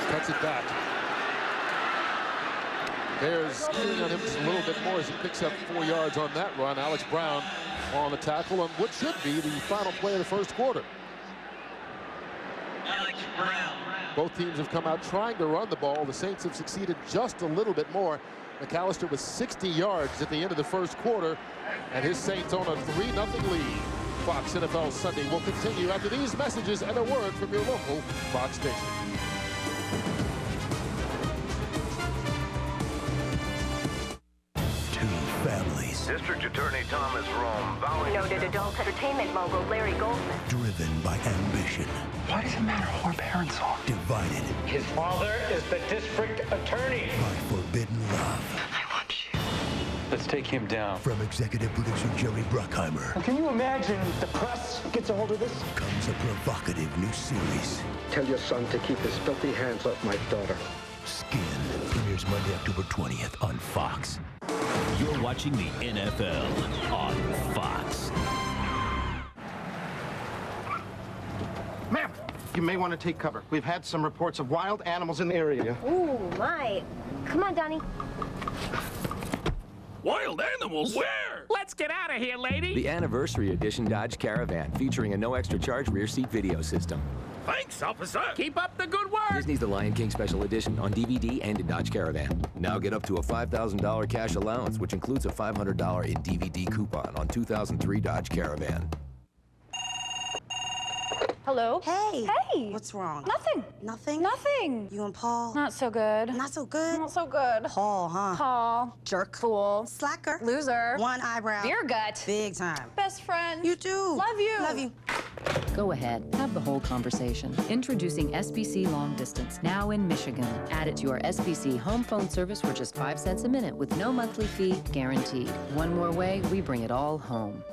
Speaker 13: Cuts it back. Bears keying on him just a little bit more as he picks up 4 yards on that run. Alex Brown on the tackle on what should be the final play of the first quarter.
Speaker 2: Alex Brown.
Speaker 13: Both teams have come out trying to run the ball. The Saints have succeeded just a little bit more. McAllister with 60 yards at the end of the first quarter, and his Saints on a 3-0 lead. Fox NFL Sunday will continue after these messages and a word from your local Fox station.
Speaker 5: Families.
Speaker 9: District Attorney Thomas Rome.
Speaker 10: Noted adult entertainment mogul Larry Goldman.
Speaker 5: Driven by ambition.
Speaker 12: Why does it matter who our parents are?
Speaker 5: Divided.
Speaker 12: His father is the district attorney.
Speaker 5: By forbidden love.
Speaker 12: I want you. Let's take him down.
Speaker 5: From executive producer Jerry Bruckheimer.
Speaker 12: Can you imagine the press gets a hold of this?
Speaker 5: Comes a provocative new series.
Speaker 11: Tell your son to keep his filthy hands off my daughter.
Speaker 5: Skin premieres Monday, October 20th on Fox.
Speaker 4: You're watching the NFL on Fox.
Speaker 11: Ma'am, you may want to take cover. We've had some reports of wild animals in the area.
Speaker 24: Ooh, my. Come on, Donnie.
Speaker 17: Wild animals? Where?
Speaker 25: Let's get out of here, lady.
Speaker 26: The anniversary edition Dodge Caravan featuring a no extra charge rear seat video system.
Speaker 17: Thanks, officer.
Speaker 25: Keep up the good work.
Speaker 26: Disney's The Lion King Special Edition on DVD and in Dodge Caravan. Now get up to a $5,000 cash allowance, which includes a $500 in DVD coupon on 2003 Dodge Caravan.
Speaker 15: Hello?
Speaker 28: Hey.
Speaker 15: Hey.
Speaker 28: What's wrong?
Speaker 15: Nothing.
Speaker 28: Nothing?
Speaker 15: Nothing.
Speaker 28: You and Paul?
Speaker 15: Not so good.
Speaker 28: Not so good?
Speaker 15: Not so good.
Speaker 28: Paul, huh?
Speaker 15: Paul.
Speaker 28: Jerk.
Speaker 15: Fool.
Speaker 28: Slacker.
Speaker 15: Loser.
Speaker 28: One eyebrow.
Speaker 15: Beer gut.
Speaker 28: Big time.
Speaker 15: Best friend.
Speaker 28: You too.
Speaker 15: Love you.
Speaker 28: Love you.
Speaker 29: Go ahead, have the whole conversation. Introducing SBC Long Distance, now in Michigan. Add it to your SBC home phone service for just 5 cents a minute with no monthly fee, guaranteed. One more way, we bring it all home.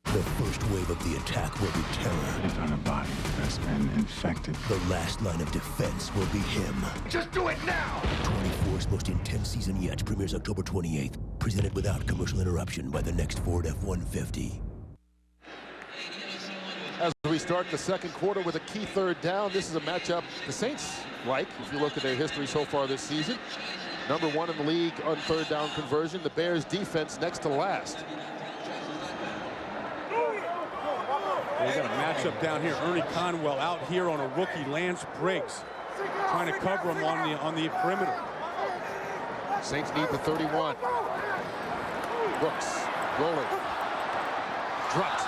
Speaker 5: The first wave of the attack will be terror.
Speaker 6: It's on a body that's been infected.
Speaker 5: The last line of defense will be him.
Speaker 9: Just do it now!
Speaker 5: 24's most intense season yet premieres October 28th. Presented without commercial interruption by the next Ford F-150.
Speaker 13: As we start the second quarter with a key third down, this is a matchup the Saints like, if you look at their history so far this season. Number 1 in the league on third down conversion. The Bears defense next to last.
Speaker 14: They got a matchup down here. Ernie Conwell out here on a rookie, Lance Briggs, trying to cover him on the perimeter.
Speaker 13: Saints need the 31. Brooks rolling. Dropped.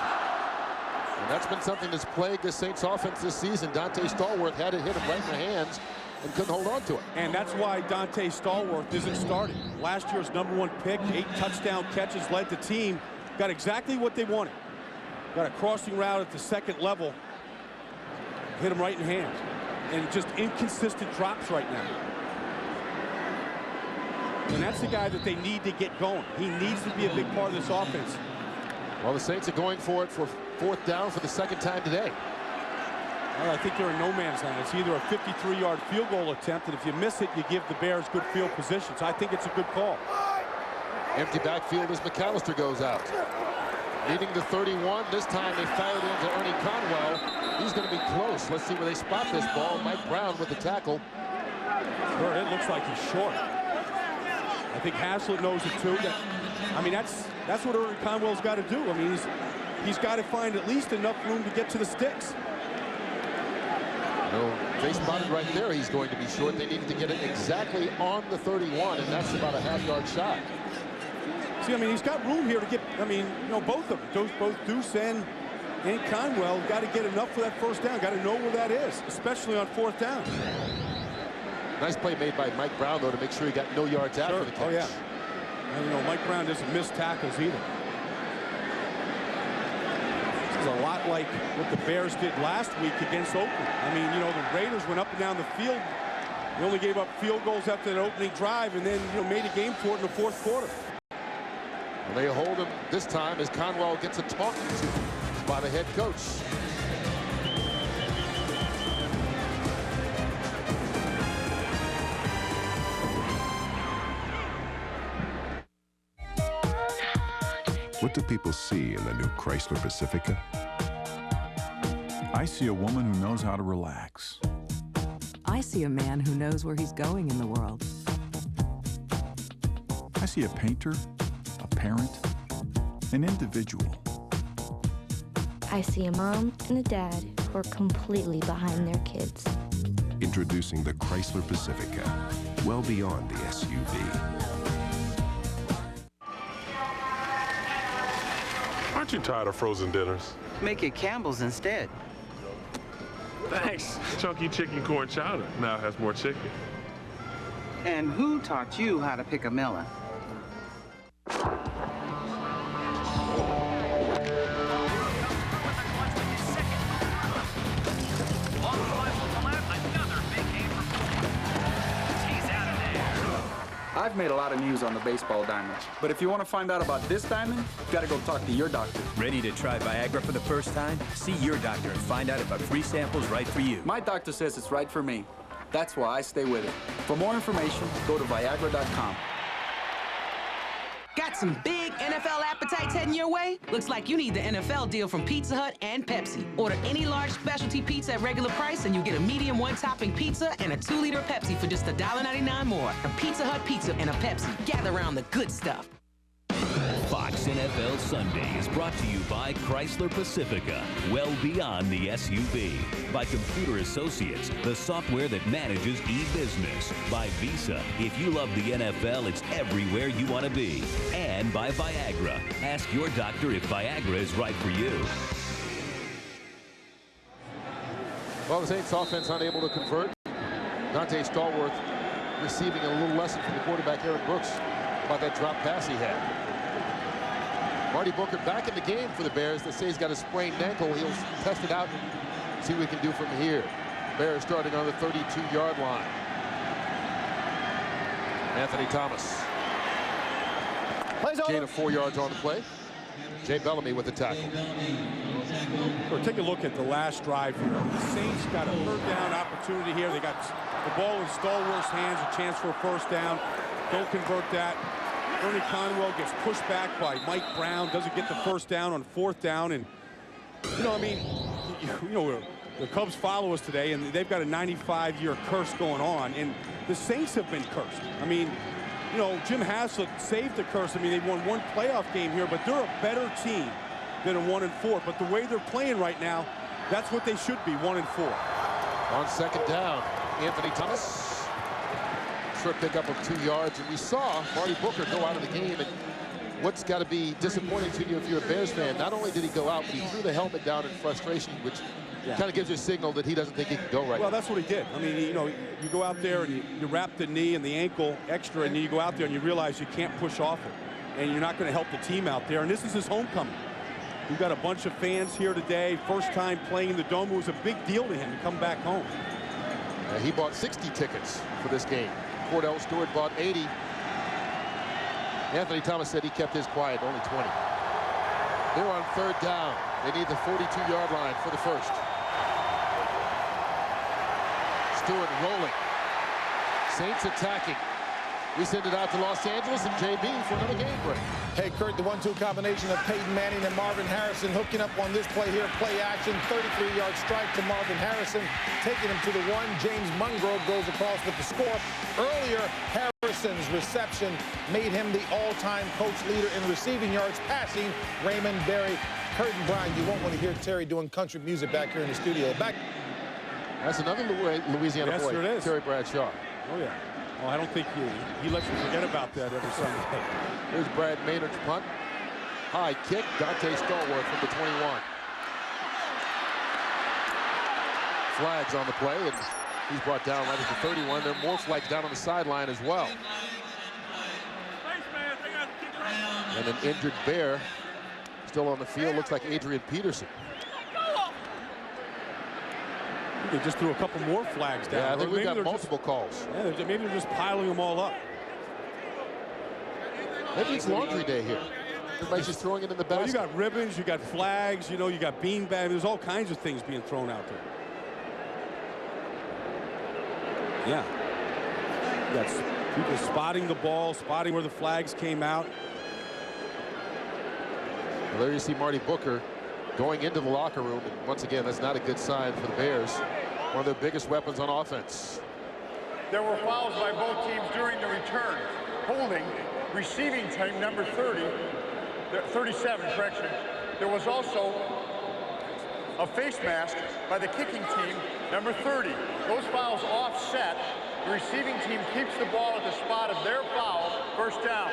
Speaker 13: And that's been something that's plagued the Saints offense this season. Dante Stallworth had it hit him right in the hands and couldn't hold on to it.
Speaker 14: And that's why Dante Stallworth isn't starting. Last year's #1 pick, 8 touchdown catches, led the team, got exactly what they wanted. Got a crossing route at the second level, hit him right in the hands. And just inconsistent drops right now. And that's the guy that they need to get going. He needs to be a big part of this offense.
Speaker 13: Well, the Saints are going for it for fourth down for the second time today.
Speaker 14: Well, I think they're in no man's land. It's either a 53-yard field goal attempt, and if you miss it, you give the Bears good field position. So I think it's a good call.
Speaker 13: Empty backfield as McAllister goes out. Leading the 31. This time they fired into Ernie Conwell. He's going to be close. Let's see where they spot this ball. Mike Brown with the tackle.
Speaker 14: Sure, it looks like he's short. I think Haslett knows it too. I mean, that's what Ernie Conwell's got to do. I mean, he's got to find at least enough room to get to the sticks.
Speaker 13: No, they spotted right there. He's going to be short. They needed to get it exactly on the 31, and that's about a half-yard shot.
Speaker 14: See, I mean, he's got room here to get, I mean, you know, both of them, both Deuce and Conwell got to get enough for that first down. Got to know where that is, especially on fourth down.
Speaker 13: Nice play made by Mike Brown, though, to make sure he got no yards after the catch.
Speaker 14: Oh, yeah. And, you know, Mike Brown doesn't miss tackles either. This is a lot like what the Bears did last week against Oakland. I mean, you know, the Raiders went up and down the field. They only gave up field goals after that opening drive and then, you know, made a game for it in the fourth quarter.
Speaker 13: Well, they hold him this time as Conwell gets a talking to by the head coach.
Speaker 2: What do people see in the new Chrysler Pacifica?
Speaker 8: I see a woman who knows how to relax.
Speaker 16: I see a man who knows where he's going in the world.
Speaker 8: I see a painter, a parent, an individual.
Speaker 24: I see a mom and a dad who are completely behind their kids.
Speaker 2: Introducing the Chrysler Pacifica, well beyond the SUV.
Speaker 19: Aren't you tired of frozen dinners?
Speaker 20: Make it Campbell's instead.
Speaker 19: Thanks. Chunky chicken corn chowder now has more chicken.
Speaker 20: And who taught you how to pick a melon?
Speaker 21: I've made a lot of news on the baseball diamond, but if you want to find out about this diamond, you've got to go talk to your doctor.
Speaker 23: Ready to try Viagra for the first time? See your doctor and find out if a free sample's right for you.
Speaker 21: My doctor says it's right for me. That's why I stay with it. For more information, go to Viagra.com.
Speaker 27: Got some big NFL appetites heading your way? Looks like you need the NFL deal from Pizza Hut and Pepsi. Order any large specialty pizza at regular price and you get a medium one-topping pizza and a 2-liter Pepsi for just $1.99 more. A Pizza Hut pizza and a Pepsi. Gather around the good stuff.
Speaker 4: Fox NFL Sunday is brought to you by Chrysler Pacifica, well beyond the SUV. By Computer Associates, the software that manages e-business. By Visa, if you love the NFL, it's everywhere you want to be. And by Viagra. Ask your doctor if Viagra is right for you.
Speaker 13: Well, the Saints offense unable to convert. Dante Stallworth receiving a little lesson from the quarterback, Aaron Brooks, about that drop pass he had. Marty Booker back in the game for the Bears. They say he's got a sprained ankle. He'll test it out and see what we can do from here. Bears starting on the 32-yard line. Anthony Thomas. Gain of 4 yards on the play. Jay Bellamy with the tackle.
Speaker 14: Or take a look at the last drive here. The Saints got a third down opportunity here. They got the ball in Stallworth's hands, a chance for a first down. Don't convert that. Ernie Conwell gets pushed back by Mike Brown, doesn't get the first down on fourth down. And, you know, I mean, you know, the Cubs follow us today, and they've got a 95-year curse going on. And the Saints have been cursed. I mean, you know, Jim Haslett saved the curse. I mean, they've won one playoff game here, but they're a better team than a 1-4. But the way they're playing right now, that's what they should be, 1-4.
Speaker 13: On second down, Anthony Thomas. Short pickup of 2 yards, and we saw Marty Booker go out of the game. And what's got to be disappointing to you if you're a Bears fan, not only did he go out, but he threw the helmet down in frustration, which kind of gives you a signal that he doesn't think he can go right now.
Speaker 14: Well, that's what he did. I mean, you know, you go out there and you wrap the knee and the ankle extra, and you go out there and you realize you can't push off it, and you're not going to help the team out there. And this is his homecoming. We've got a bunch of fans here today. First time playing in the Dome. It was a big deal to him to come back home.
Speaker 13: He bought 60 tickets for this game. Cordell Stewart bought 80. Anthony Thomas said he kept his quiet, only 20. They're on third down. They need the 42-yard line for the first. Stewart rolling. Saints attacking. We send it out to Los Angeles and JB for another game break.
Speaker 28: Hey, Kurt, the 1-2 combination of Peyton Manning and Marvin Harrison hooking up on this play here, play action, 33-yard strike to Marvin Harrison, taking him to the one. James Mungrove goes across with the score. Earlier, Harrison's reception made him the all-time coach leader in receiving yards, passing Raymond Berry. Kurt and Brian, you won't want to hear Terry doing country music back here in the studio.
Speaker 13: That's another Louisiana boy,
Speaker 14: sir, it is.
Speaker 13: Terry Bradshaw.
Speaker 14: Oh, yeah. Well, I don't think he lets you forget about that every Sunday.
Speaker 13: Here's Brad Maynard's punt. High kick, Dante Stallworth from the 21. Flags on the play, and he's brought down right at the 31. There are more flags down on the sideline as well. And an injured Bear still on the field. Looks like Adrian Peterson.
Speaker 14: They just threw a couple more flags down.
Speaker 13: Yeah, I think we've got multiple calls.
Speaker 14: Yeah, maybe they're just piling them all up.
Speaker 13: Maybe it's laundry day here. Everybody's just throwing it in the basket.
Speaker 14: Well, you got ribbons, you got flags, you know, you got bean bags. There's all kinds of things being thrown out there. Yeah. You got people spotting the ball, spotting where the flags came out.
Speaker 13: Well, there you see Marty Booker going into the locker room. And once again, that's not a good sign for the Bears. One of their biggest weapons on offense.
Speaker 1: There were fouls by both teams during the return. Holding, receiving team number 37, correction. There was also a face mask by the kicking team, number 30. Those fouls offset. The receiving team keeps the ball at the spot of their foul, first down.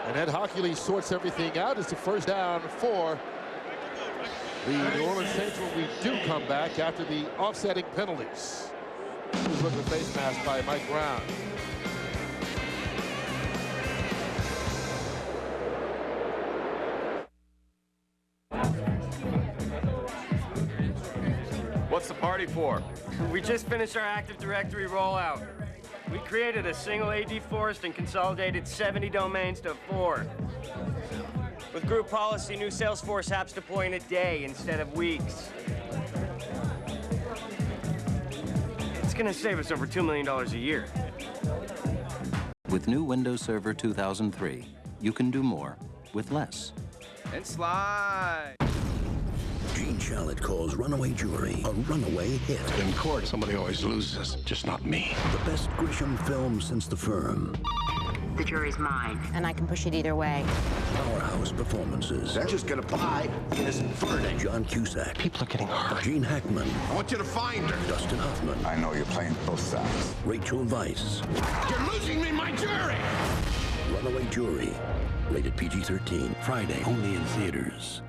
Speaker 13: And Ed Hockley sorts everything out. It's a first down for the New Orleans Saints when we do come back after the offsetting penalties. Here's looking at the face mask by Mike Brown.
Speaker 3: What's the party for?
Speaker 7: We just finished our Active Directory rollout. We created a single AD forest and consolidated 70 domains to 4. With group policy, new Salesforce apps deploy in a day instead of weeks. It's gonna save us over $2 million a year.
Speaker 10: With new Windows Server 2003, you can do more with less.
Speaker 3: And slide.
Speaker 5: Gene Shalit calls Runaway Jury a runaway hit.
Speaker 2: In court, somebody always loses, just not me.
Speaker 5: The best Grisham film since The Firm.
Speaker 11: The jury's mine, and I can push it either way.
Speaker 5: Powerhouse performances.
Speaker 9: They're just gonna buy his verdict.
Speaker 5: John Cusack.
Speaker 2: People are getting hurt.
Speaker 5: Gene Hackman.
Speaker 9: I want you to find her.
Speaker 5: Dustin Hoffman.
Speaker 9: I know you're playing both sides.
Speaker 5: Rachel Weisz.
Speaker 9: You're losing me my jury!
Speaker 5: Runaway Jury. Rated PG-13. Friday, only in theaters.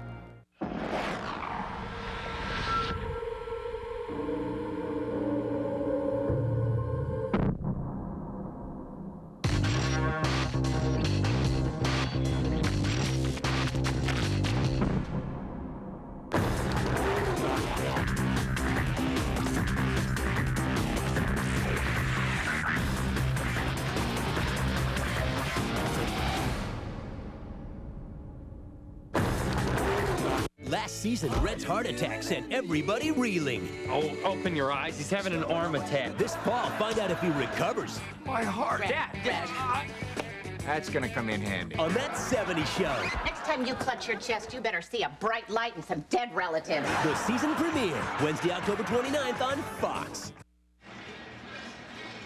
Speaker 12: Last season, Red's heart attack sent everybody reeling.
Speaker 3: Oh, open your eyes. He's having an arm attack.
Speaker 12: This fall, find out if he recovers.
Speaker 3: My heart.
Speaker 11: Red.
Speaker 3: That's gonna come in handy.
Speaker 12: On That 70s Show.
Speaker 11: Next time you clutch your chest, you better see a bright light and some dead relatives.
Speaker 12: The season premiere, Wednesday, October 29th on Fox.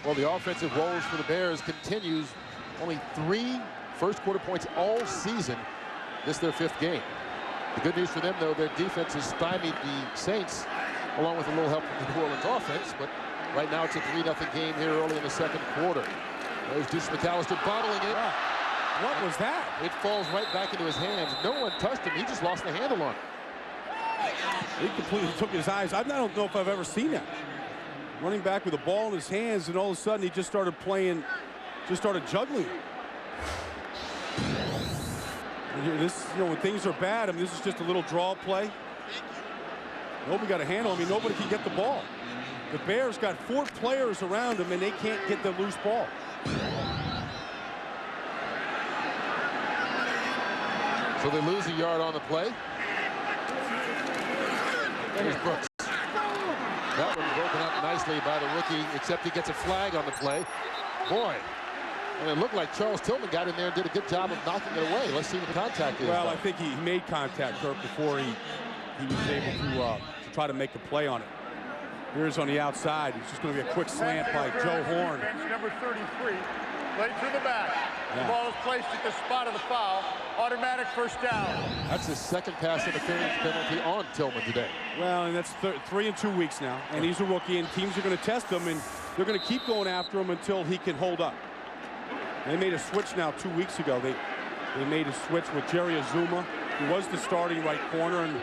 Speaker 13: Well, the offensive woes for the Bears continues. Only 3 first-quarter points all season. This is their 5th game. The good news for them, though, their defense has stymied the Saints, along with a little help from the New Orleans offense. But right now, it's a 3-0 game here early in the 2nd quarter. There's Deuce McAllister bottling it.
Speaker 14: What was that?
Speaker 13: It falls right back into his hands. No one touched him. He just lost the handle on it.
Speaker 14: He completely took his eyes. I don't know if I've ever seen that. Running back with the ball in his hands, and all of a sudden he just started playing, just started juggling. This, you know, when things are bad, I mean, this is just a little draw play. Nobody got a handle. I mean, nobody can get the ball. The Bears got 4 players around them, and they can't get the loose ball.
Speaker 13: So they lose a yard on the play. There's Brooks. That one broken up nicely by the rookie, except he gets a flag on the play. Boy. And it looked like Charles Tillman got in there and did a good job of knocking it away. Let's see what the contact is.
Speaker 14: Well, I think he made contact, Kirk, before he was able to try to make the play on it. Here's on the outside. It's just going to be a quick slant by Joe Horn.
Speaker 1: Number 33, late to the back. The ball is placed at the spot of the foul. Automatic first down.
Speaker 13: That's his 2nd pass interference penalty on Tillman today.
Speaker 14: Well, and that's 3 in 2 weeks now. And he's a rookie, and teams are going to test him, and they're going to keep going after him until he can hold up. They made a switch now 2 weeks ago. They made a switch with Jerry Azuma, who was the starting right corner, and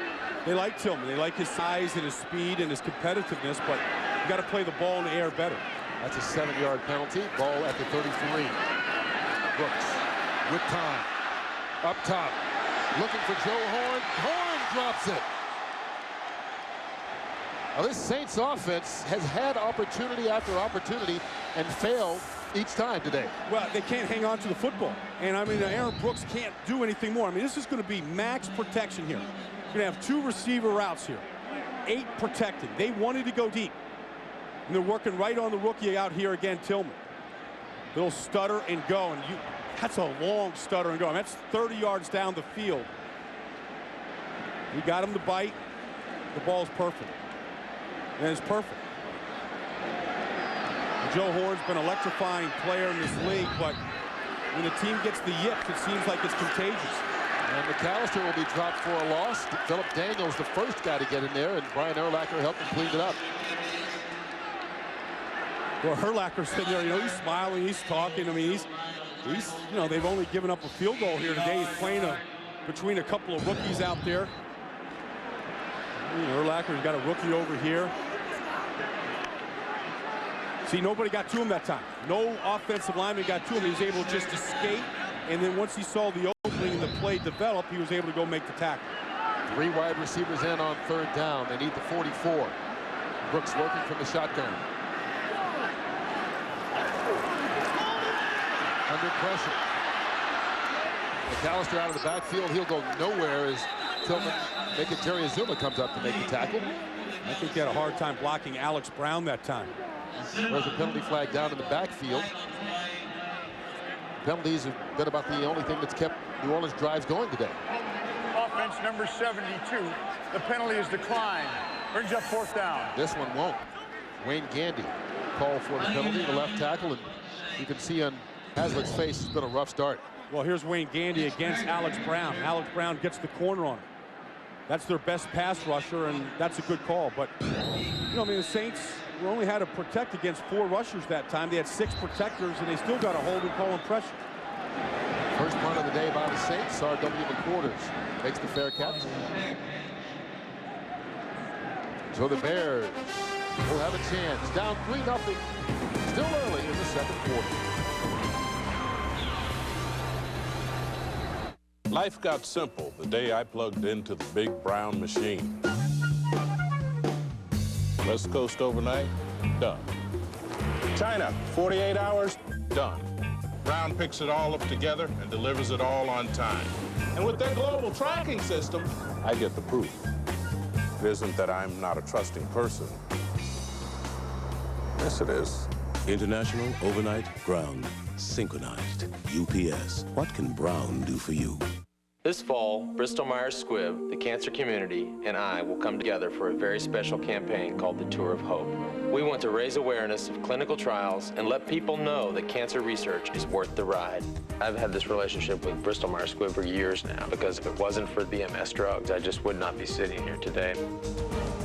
Speaker 14: they like Tillman. They like his size and his speed and his competitiveness, but you got to play the ball in the air better.
Speaker 13: That's a 7-yard penalty. Ball at the 33. Brooks with time. Up top, looking for Joe Horn. Horn drops it. Now, this Saints offense has had opportunity after opportunity and failed each time today.
Speaker 14: Well, they can't hang on to the football. And, I mean, Aaron Brooks can't do anything more. I mean, this is going to be max protection here. You're going to have 2 receiver routes here. 8 protected. They wanted to go deep. And they're working right on the rookie out here again, Tillman. Little stutter and go. And that's a long stutter and go. I mean, that's 30 yards down the field. You got him to bite. The ball's perfect. And it's perfect. Joe Horn's been an electrifying player in this league, but when the team gets the yips, it seems like it's contagious.
Speaker 13: And McAllister will be dropped for a loss. Philip Daniels, the first guy to get in there, and Brian Urlacher helped him clean it up.
Speaker 14: Well, Urlacher's sitting there, you know, he's smiling, he's talking. I mean, he's you know, they've only given up a field goal here today. He's playing between a couple of rookies out there. Urlacher's got a rookie over here. See, nobody got to him that time. No offensive lineman got to him. He was able to just escape, and then once he saw the opening and the play develop, he was able to go make the tackle.
Speaker 13: 3 wide receivers in on 3rd down. They need the 44. Brooks working from the shotgun. Under pressure. McAllister out of the backfield. He'll go nowhere as Tillman, Terry Azuma comes up to make the tackle.
Speaker 14: I think he had a hard time blocking Alex Brown that time.
Speaker 13: There's a penalty flag down in the backfield. Penalties have been about the only thing that's kept New Orleans drives going today.
Speaker 1: Offense number 72. The penalty is declined. Brings up 4th down.
Speaker 13: This one won't. Wayne Gandy called for the penalty, the left tackle, and you can see on Hazlitt's face it's been a rough start.
Speaker 14: Well, here's Wayne Gandy against Alex Brown. Alex Brown gets the corner on him. That's their best pass rusher, and that's a good call. But, you know, I mean, the Saints only had to protect against 4 rushers that time. They had 6 protectors, and they still got a hold and call and pressure.
Speaker 13: First punt of the day by the Saints. R.W. McQuarters makes the fair catch. So the Bears will have a chance. Down 3-0. Still early in the 2nd quarter.
Speaker 19: Life got simple the day I plugged into the big brown machine. West Coast overnight, done. China, 48 hours, done. Brown picks it all up together and delivers it all on time. And with their global tracking system, I get the proof. It isn't that I'm not a trusting person. Yes, it is.
Speaker 5: International Overnight Ground. Synchronized. UPS. What can Brown do for you?
Speaker 6: This fall, Bristol-Myers Squibb, the cancer community, and I will come together for a very special campaign called the Tour of Hope. We want to raise awareness of clinical trials and let people know that cancer research is worth the ride. I've had this relationship with Bristol-Myers Squibb for years now, because if it wasn't for BMS drugs, I just would not be sitting here today.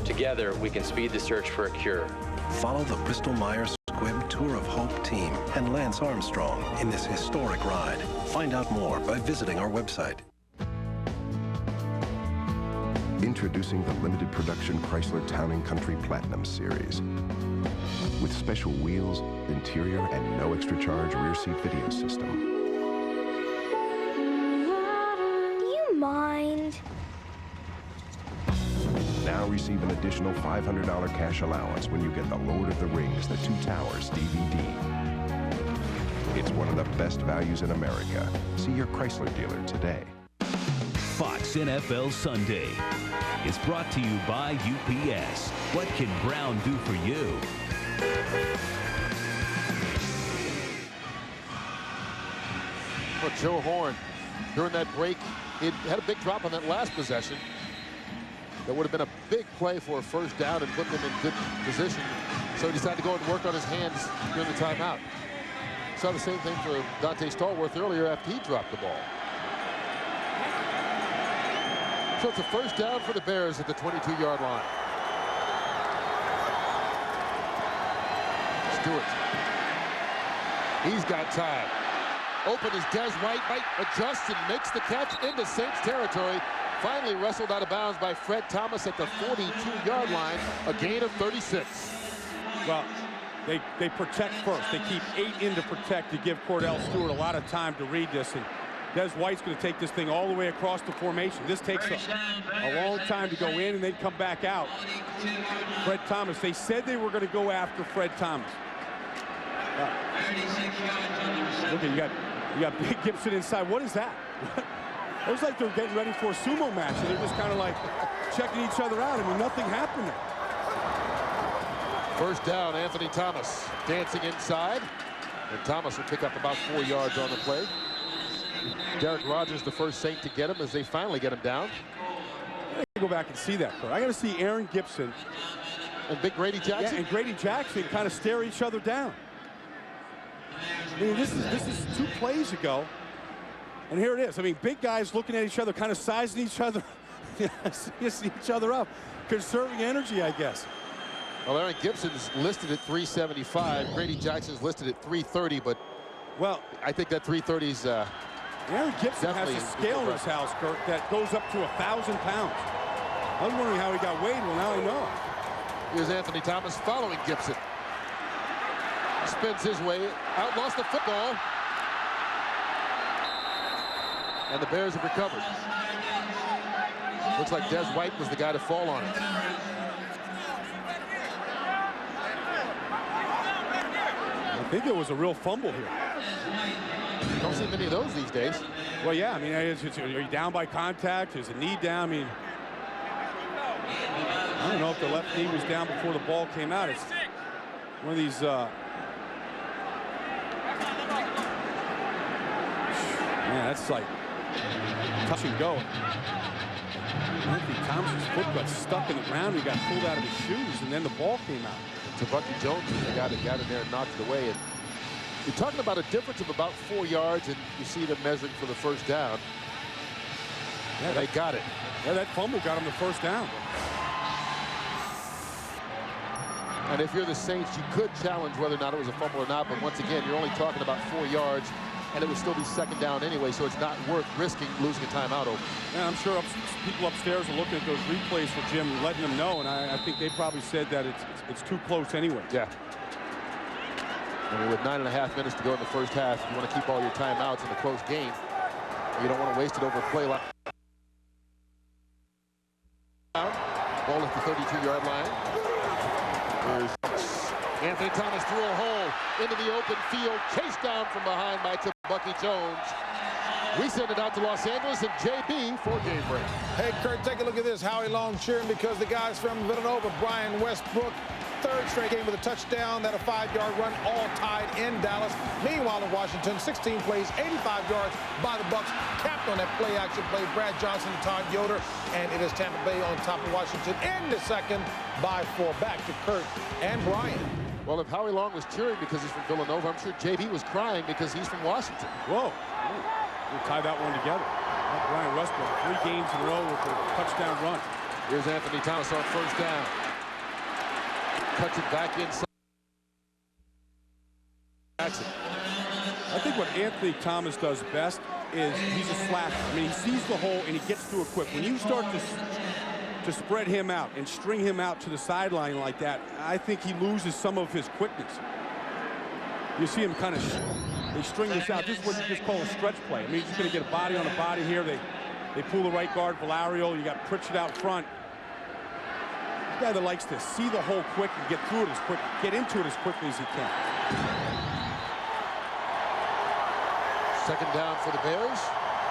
Speaker 6: Together, we can speed the search for a cure.
Speaker 2: Follow the Bristol-Myers Squibb Tour of Hope team and Lance Armstrong in this historic ride. Find out more by visiting our website. Introducing the limited production Chrysler Town & Country Platinum Series. With special wheels, interior, and no extra charge rear seat video system.
Speaker 24: Do you mind?
Speaker 2: Now receive an additional $500 cash allowance when you get the Lord of the Rings, The Two Towers DVD. It's one of the best values in America. See your Chrysler dealer today.
Speaker 4: Fox NFL Sunday is brought to you by UPS. What can Brown do for you?
Speaker 13: Well, Joe Horn, during that break, he had a big drop on that last possession. That would have been a big play for a 1st down and put them in good position. So he decided to go and work on his hands during the timeout. Saw the same thing for Dante Stallworth earlier after he dropped the ball. So it's a 1st down for the Bears at the 22-yard line. Stewart. He's got time. Open is Des White, might adjust and makes the catch into Saints territory. Finally wrestled out of bounds by Fred Thomas at the 42-yard line, a gain of 36.
Speaker 14: Well, they protect first. They keep 8 in to protect to give Cordell Stewart a lot of time to read this. And Des White's going to take this thing all the way across the formation. This takes a long time to go in, and they'd come back out. Fred Thomas, they said they were going to go after Fred Thomas. Look, you got Big Gibson inside. What is that? It was like they're getting ready for a sumo match, and they're just kind of like checking each other out. I mean, nothing happened there.
Speaker 13: First down, Anthony Thomas dancing inside, and Thomas will pick up about 4 yards on the play. Derek Rogers, the first Saint to get him as they finally get him down.
Speaker 14: I gotta go back and see that, Kurt. I got to see Aaron Gibson
Speaker 13: and Big Grady Jackson.
Speaker 14: Yeah, and Grady Jackson kind of stare each other down. I mean, this is 2 plays ago, and here it is. I mean, big guys looking at each other, kind of sizing each other, sizing each other up, conserving energy, I guess.
Speaker 13: Well, Aaron Gibson's listed at 375. Grady Jackson's listed at 330, but
Speaker 14: well,
Speaker 13: I think that 330's
Speaker 14: Aaron Gibson has a scale in his house, Kurt, that goes up to 1,000 pounds. I was wondering how he got weighed. Well, now I know.
Speaker 13: Here's Anthony Thomas following Gibson. Spins his way out, lost the football, and the Bears have recovered. Looks like Des White was the guy to fall on it.
Speaker 14: I think it was a real fumble here.
Speaker 13: Don't see many of those these days.
Speaker 14: Well, yeah, I mean, are you down by contact? Is the knee down? I mean, I don't know if the left knee was down before the ball came out. It's one of these. Man, that's like touch and go. Anthony Thomas's foot got stuck in the ground. He got pulled out of his shoes, and then the ball came out.
Speaker 13: So Bucky Jones was the guy that got in there and knocked it away. And you're talking about a difference of about 4 yards, and you see them measuring for the first down. Yeah, they got it.
Speaker 14: Yeah, that fumble got him the first down.
Speaker 13: And if you're the Saints, you could challenge whether or not it was a fumble or not. But once again, you're only talking about 4 yards, and it would still be second down anyway, so it's not worth risking losing a timeout over.
Speaker 14: Yeah, I'm sure people upstairs are looking at those replays for Jim and letting them know, and I think they probably said that it's too close anyway.
Speaker 13: Yeah. I mean, with 9.5 minutes to go in the first half, you want to keep all your timeouts in a close game. You don't want to waste it over a play like ball at the 32-yard line. There's Anthony Thomas threw a hole into the open field, chased down from behind by Bucky Jones. We send it out to Los Angeles and JB for game break.
Speaker 28: Hey, Kurt, take a look at this. Howie Long cheering because the guys from Villanova, Brian Westbrook, third straight game with a touchdown, that a 5-yard run, all tied in Dallas. Meanwhile, in Washington, 16 plays, 85 yards by the Bucs. Capped on that play-action play, Brad Johnson and Todd Yoder, and it is Tampa Bay on top of Washington in the second by 4. Back to Kurt and Brian.
Speaker 13: Well, if Howie Long was cheering because he's from Villanova, I'm sure JB was crying because he's from Washington.
Speaker 14: Whoa. We'll tie that one together. Brian Westbrook, 3 games in a row with a touchdown run.
Speaker 13: Here's Anthony Thomas on first down. Cuts it back inside. Jackson.
Speaker 14: I think what Anthony Thomas does best is he's a slasher. I mean, he sees the hole and he gets through it quick. When you start to spread him out and string him out to the sideline like that, I think he loses some of his quickness. You see him kind of, they string this out. This is what you just call a stretch play. I mean, he's just going to get a body on a body here. They pull the right guard, Valario. You got Pritchett out front. A guy that likes to see the hole quick and get through it as quick, get into it as quickly as he can.
Speaker 13: Second down for the Bears.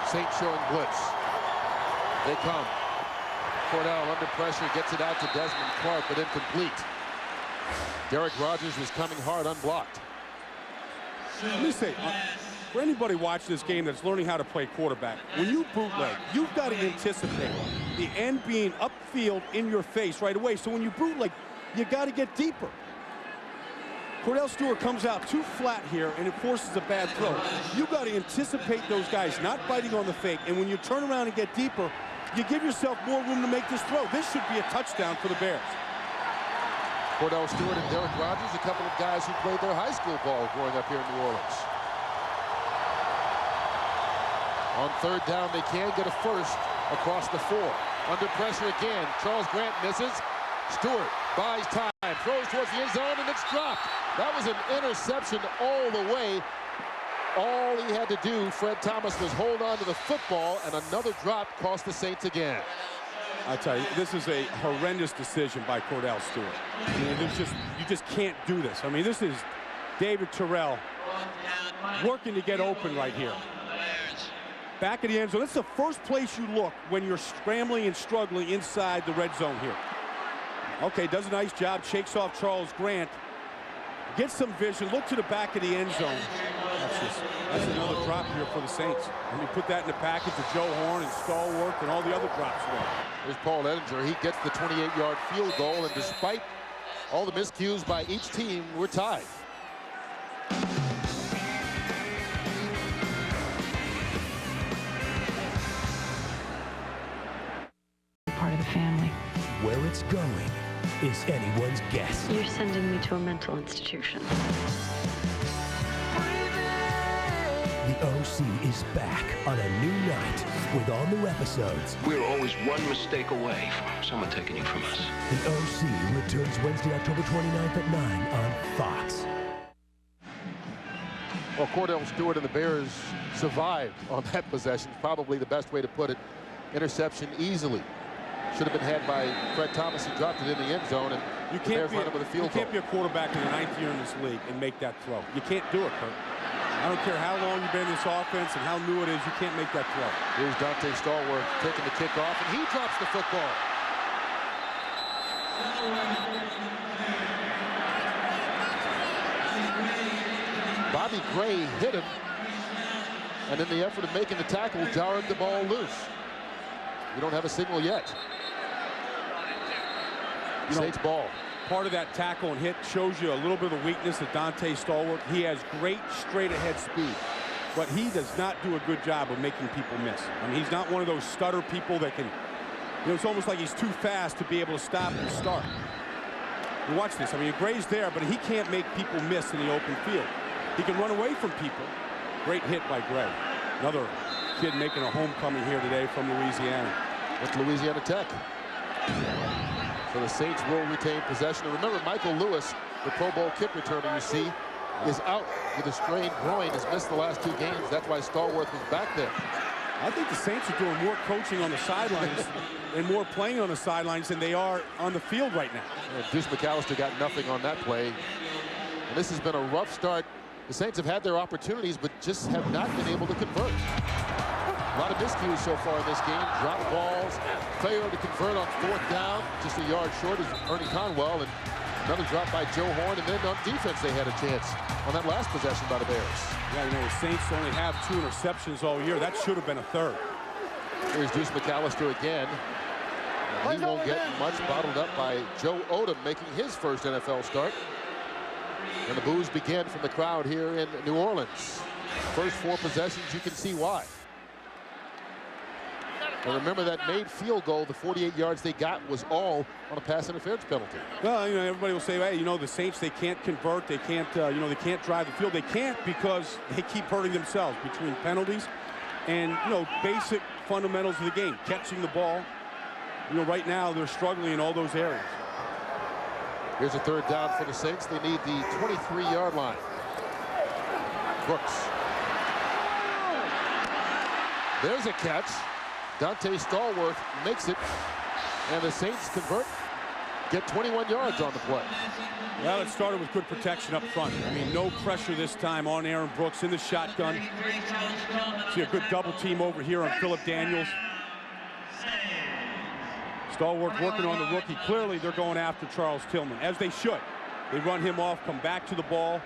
Speaker 13: Saints showing blitz. They come. Cordell under pressure, gets it out to Desmond Clark, but incomplete. Derek Rogers was coming hard unblocked.
Speaker 14: Let me say, for anybody watching this game that's learning how to play quarterback, when you bootleg, you've got to anticipate the end being upfield in your face right away. So when you bootleg, you got to get deeper. Cordell Stewart comes out too flat here, and it forces a bad throw. You've got to anticipate those guys not biting on the fake, and when you turn around and get deeper, you give yourself more room to make this throw. This should be a touchdown for the Bears.
Speaker 13: Cordell Stewart and Derek Rogers, a couple of guys who played their high school ball growing up here in New Orleans. On third down, they can get a first across the 4. Under pressure again. Charles Grant misses. Stewart buys time, throws towards the end zone, and it's dropped. That was an interception all the way. all he had to do, Fred Thomas, was hold on to the football, and another drop cost the Saints again.
Speaker 14: I tell you, this is a horrendous decision by Cordell Stewart. I mean, you just can't do this. I mean, this is David Terrell working to get open right here. Back of the end zone. That's the first place you look when you're scrambling and struggling inside the red zone here. Okay, does a nice job, shakes off Charles Grant. Gets some vision, look to the back of the end zone. That's another drop here for the Saints. And you put that in the package of Joe Horn and Stallworth and all the other drops.
Speaker 13: There's Paul Edinger. He gets the 28-yard field goal, and despite all the miscues by each team, we're tied.
Speaker 8: Part of the family.
Speaker 5: Where it's going is anyone's guess.
Speaker 8: You're sending me to a mental institution.
Speaker 5: The OC is back on a new night with all new episodes.
Speaker 15: We're always one mistake away from someone taking you from us.
Speaker 5: The OC returns Wednesday, October 29th at 9 on Fox.
Speaker 13: Well, Cordell Stewart and the Bears survived on that possession. Probably the best way to put it. Interception easily. Should have been had by Fred Thomas. He dropped it in the end zone, and
Speaker 14: you can't be a quarterback in the 9th year in this league and make that throw. You can't do it, Kurt. I don't care how long you've been in this offense and how new it is, you can't make that throw.
Speaker 13: Here's Dante Stallworth taking the kickoff, and he drops the football. Bobby Gray hit him, and in the effort of making the tackle, jarred the ball loose. We don't have a signal yet. Saints ball.
Speaker 14: Part of that tackle and hit shows you a little bit of the weakness of Dante Stallworth. He has great straight-ahead speed, but he does not do a good job of making people miss. I mean, he's not one of those stutter people that can, you know, it's almost like he's too fast to be able to stop and start. You watch this. I mean, Gray's there, but he can't make people miss in the open field. He can run away from people. Great hit by Gray. Another kid making a homecoming here today from Louisiana.
Speaker 13: With Louisiana Tech. So the Saints will retain possession. And remember, Michael Lewis, the Pro Bowl kick returner you see, is out with a strained groin. Has missed the last 2 games. That's why Stallworth was back there.
Speaker 14: I think the Saints are doing more coaching on the sidelines and more playing on the sidelines than they are on the field right now.
Speaker 13: And Deuce McAllister got nothing on that play. And this has been a rough start. The Saints have had their opportunities, but just have not been able to convert. A lot of miscues so far in this game. Drop balls, failure to convert on 4th down. Just a yard short is Ernie Conwell, and another drop by Joe Horn. And then on defense, they had a chance on that last possession by the Bears.
Speaker 14: Yeah, you know, the Saints only have 2 interceptions all year. That should have been a 3rd.
Speaker 13: Here's Deuce McAllister again. And he won't get much, bottled up by Joe Odom, making his first NFL start. And the boos begin from the crowd here in New Orleans. First 4 possessions, you can see why. And remember that made field goal, the 48 yards they got was all on a pass interference penalty.
Speaker 14: Well, you know, everybody will say, hey, you know, the Saints, they can't convert, they can't, you know, they can't drive the field. They can't because they keep hurting themselves between penalties and, you know, basic fundamentals of the game, catching the ball. You know, right now they're struggling in all those areas.
Speaker 13: Here's a 3rd down for the Saints. They need the 23-yard line. Brooks. There's a catch. Dante Stallworth makes it, and the Saints convert, get 21 yards on the play.
Speaker 14: Well, it started with good protection up front. I mean, no pressure this time on Aaron Brooks in the shotgun. See a good double team over here on Phillip Daniels. Stallworth working on the rookie. Clearly, they're going after Charles Tillman, as they should. They run him off, come back to the ball.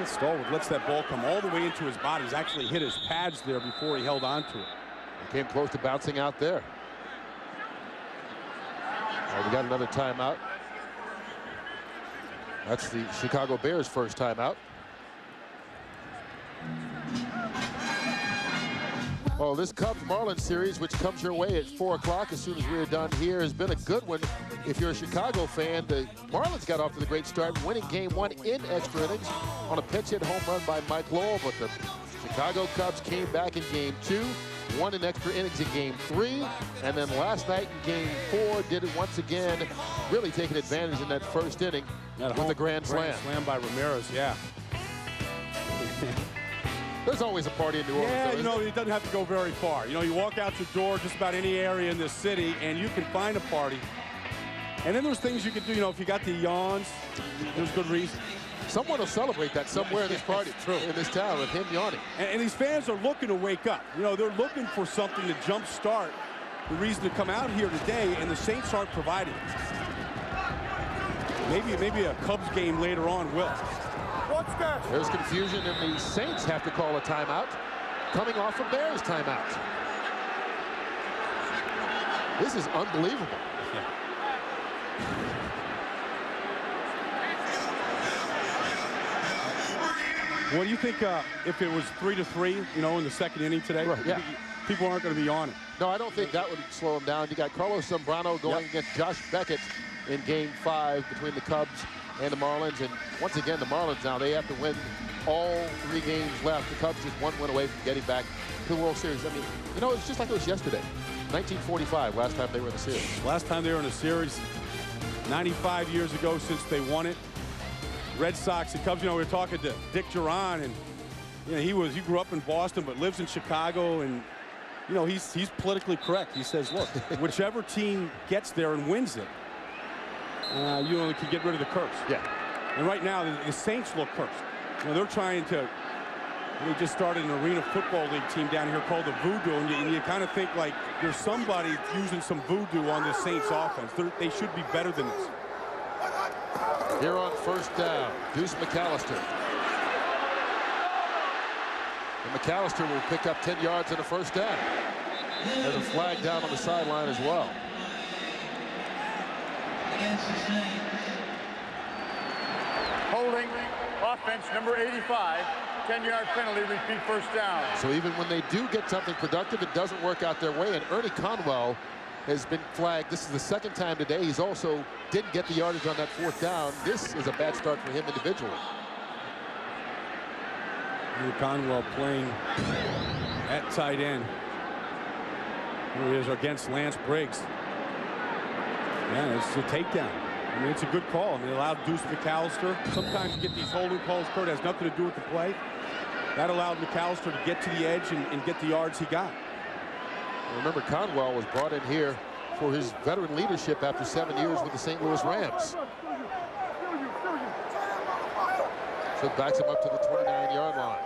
Speaker 14: Stallworth lets that ball come all the way into his body. He's actually hit his pads there before he held on to it.
Speaker 13: He came close to bouncing out there. We got another timeout. That's the Chicago Bears' first timeout. Well, this Cubs-Marlins series, which comes your way at 4 o'clock as soon as we're done here, has been a good one. If you're a Chicago fan, the Marlins got off to the great start, winning game 1 in extra innings on a pinch hit home run by Mike Lowell, but the Chicago Cubs came back in game 2. won in extra innings in Game 3, and then last night in Game 4 did it once again, really taking advantage in that first inning with the grand slam.
Speaker 14: Slam by Ramirez, yeah.
Speaker 13: There's always a party in New Orleans.
Speaker 14: Yeah,
Speaker 13: though,
Speaker 14: you know, it doesn't have to go very far. You know, you walk out your door, just about any area in this city, and you can find a party. And then there's things you can do, you know, if you got the yawns, there's good reason.
Speaker 13: Someone will celebrate that somewhere in this party, in this town, with him yawning.
Speaker 14: And these fans are looking to wake up. You know, they're looking for something to jumpstart the reason to come out here today, and the Saints aren't providing it. Maybe a Cubs game later on will.
Speaker 13: There's confusion, and the Saints have to call a timeout, coming off a Bears timeout. This is unbelievable.
Speaker 14: What do you think if it was 3-3, you know, in the second inning today?
Speaker 13: Right, yeah.
Speaker 14: People aren't going to be on it.
Speaker 13: No, I don't think that would slow him down. You got Carlos Zambrano going against Josh Beckett in Game 5 between the Cubs and the Marlins. And once again, the Marlins now, they have to win all 3 games left. The Cubs just 1 win away from getting back to the World Series. I mean, you know, it's just like it was yesterday. 1945, last time they were in the series.
Speaker 14: Last time they were in the series, 95 years ago since they won it. Red Sox and Cubs, you know, we were talking to Dick Duran, and you know, he grew up in Boston but lives in Chicago, and you know, he's politically correct. He says, look, whichever team gets there and wins it, you only can get rid of the curse.
Speaker 13: Yeah.
Speaker 14: And right now the Saints look cursed. You know, they're trying to. They just started an arena football league team down here called the Voodoo, and you kind of think like there's somebody using some voodoo on the Saints offense. They should be better than this.
Speaker 13: Here on first down, Deuce McAllister. And McAllister will pick up 10 yards in the first down. There's a flag down on the sideline as well.
Speaker 1: Holding, offense number 85. 10-yard penalty, repeat first down.
Speaker 13: So even when they do get something productive, it doesn't work out their way. And Ernie Conwell has been flagged. This is the second time today. He's also didn't get the yardage on that 4th down. This is a bad start for him individually.
Speaker 14: Ernie Conwell playing at tight end. Here he is against Lance Briggs. Yeah, it's a takedown. I mean, it's a good call. I mean, it allowed Deuce McAllister. Sometimes you get these holding calls, Kurt, has nothing to do with the play. That allowed McAllister to get to the edge and get the yards he got.
Speaker 13: Remember, Conwell was brought in here for his veteran leadership after 7 years with the St. Louis Rams. So it backs him up to the 29-yard line.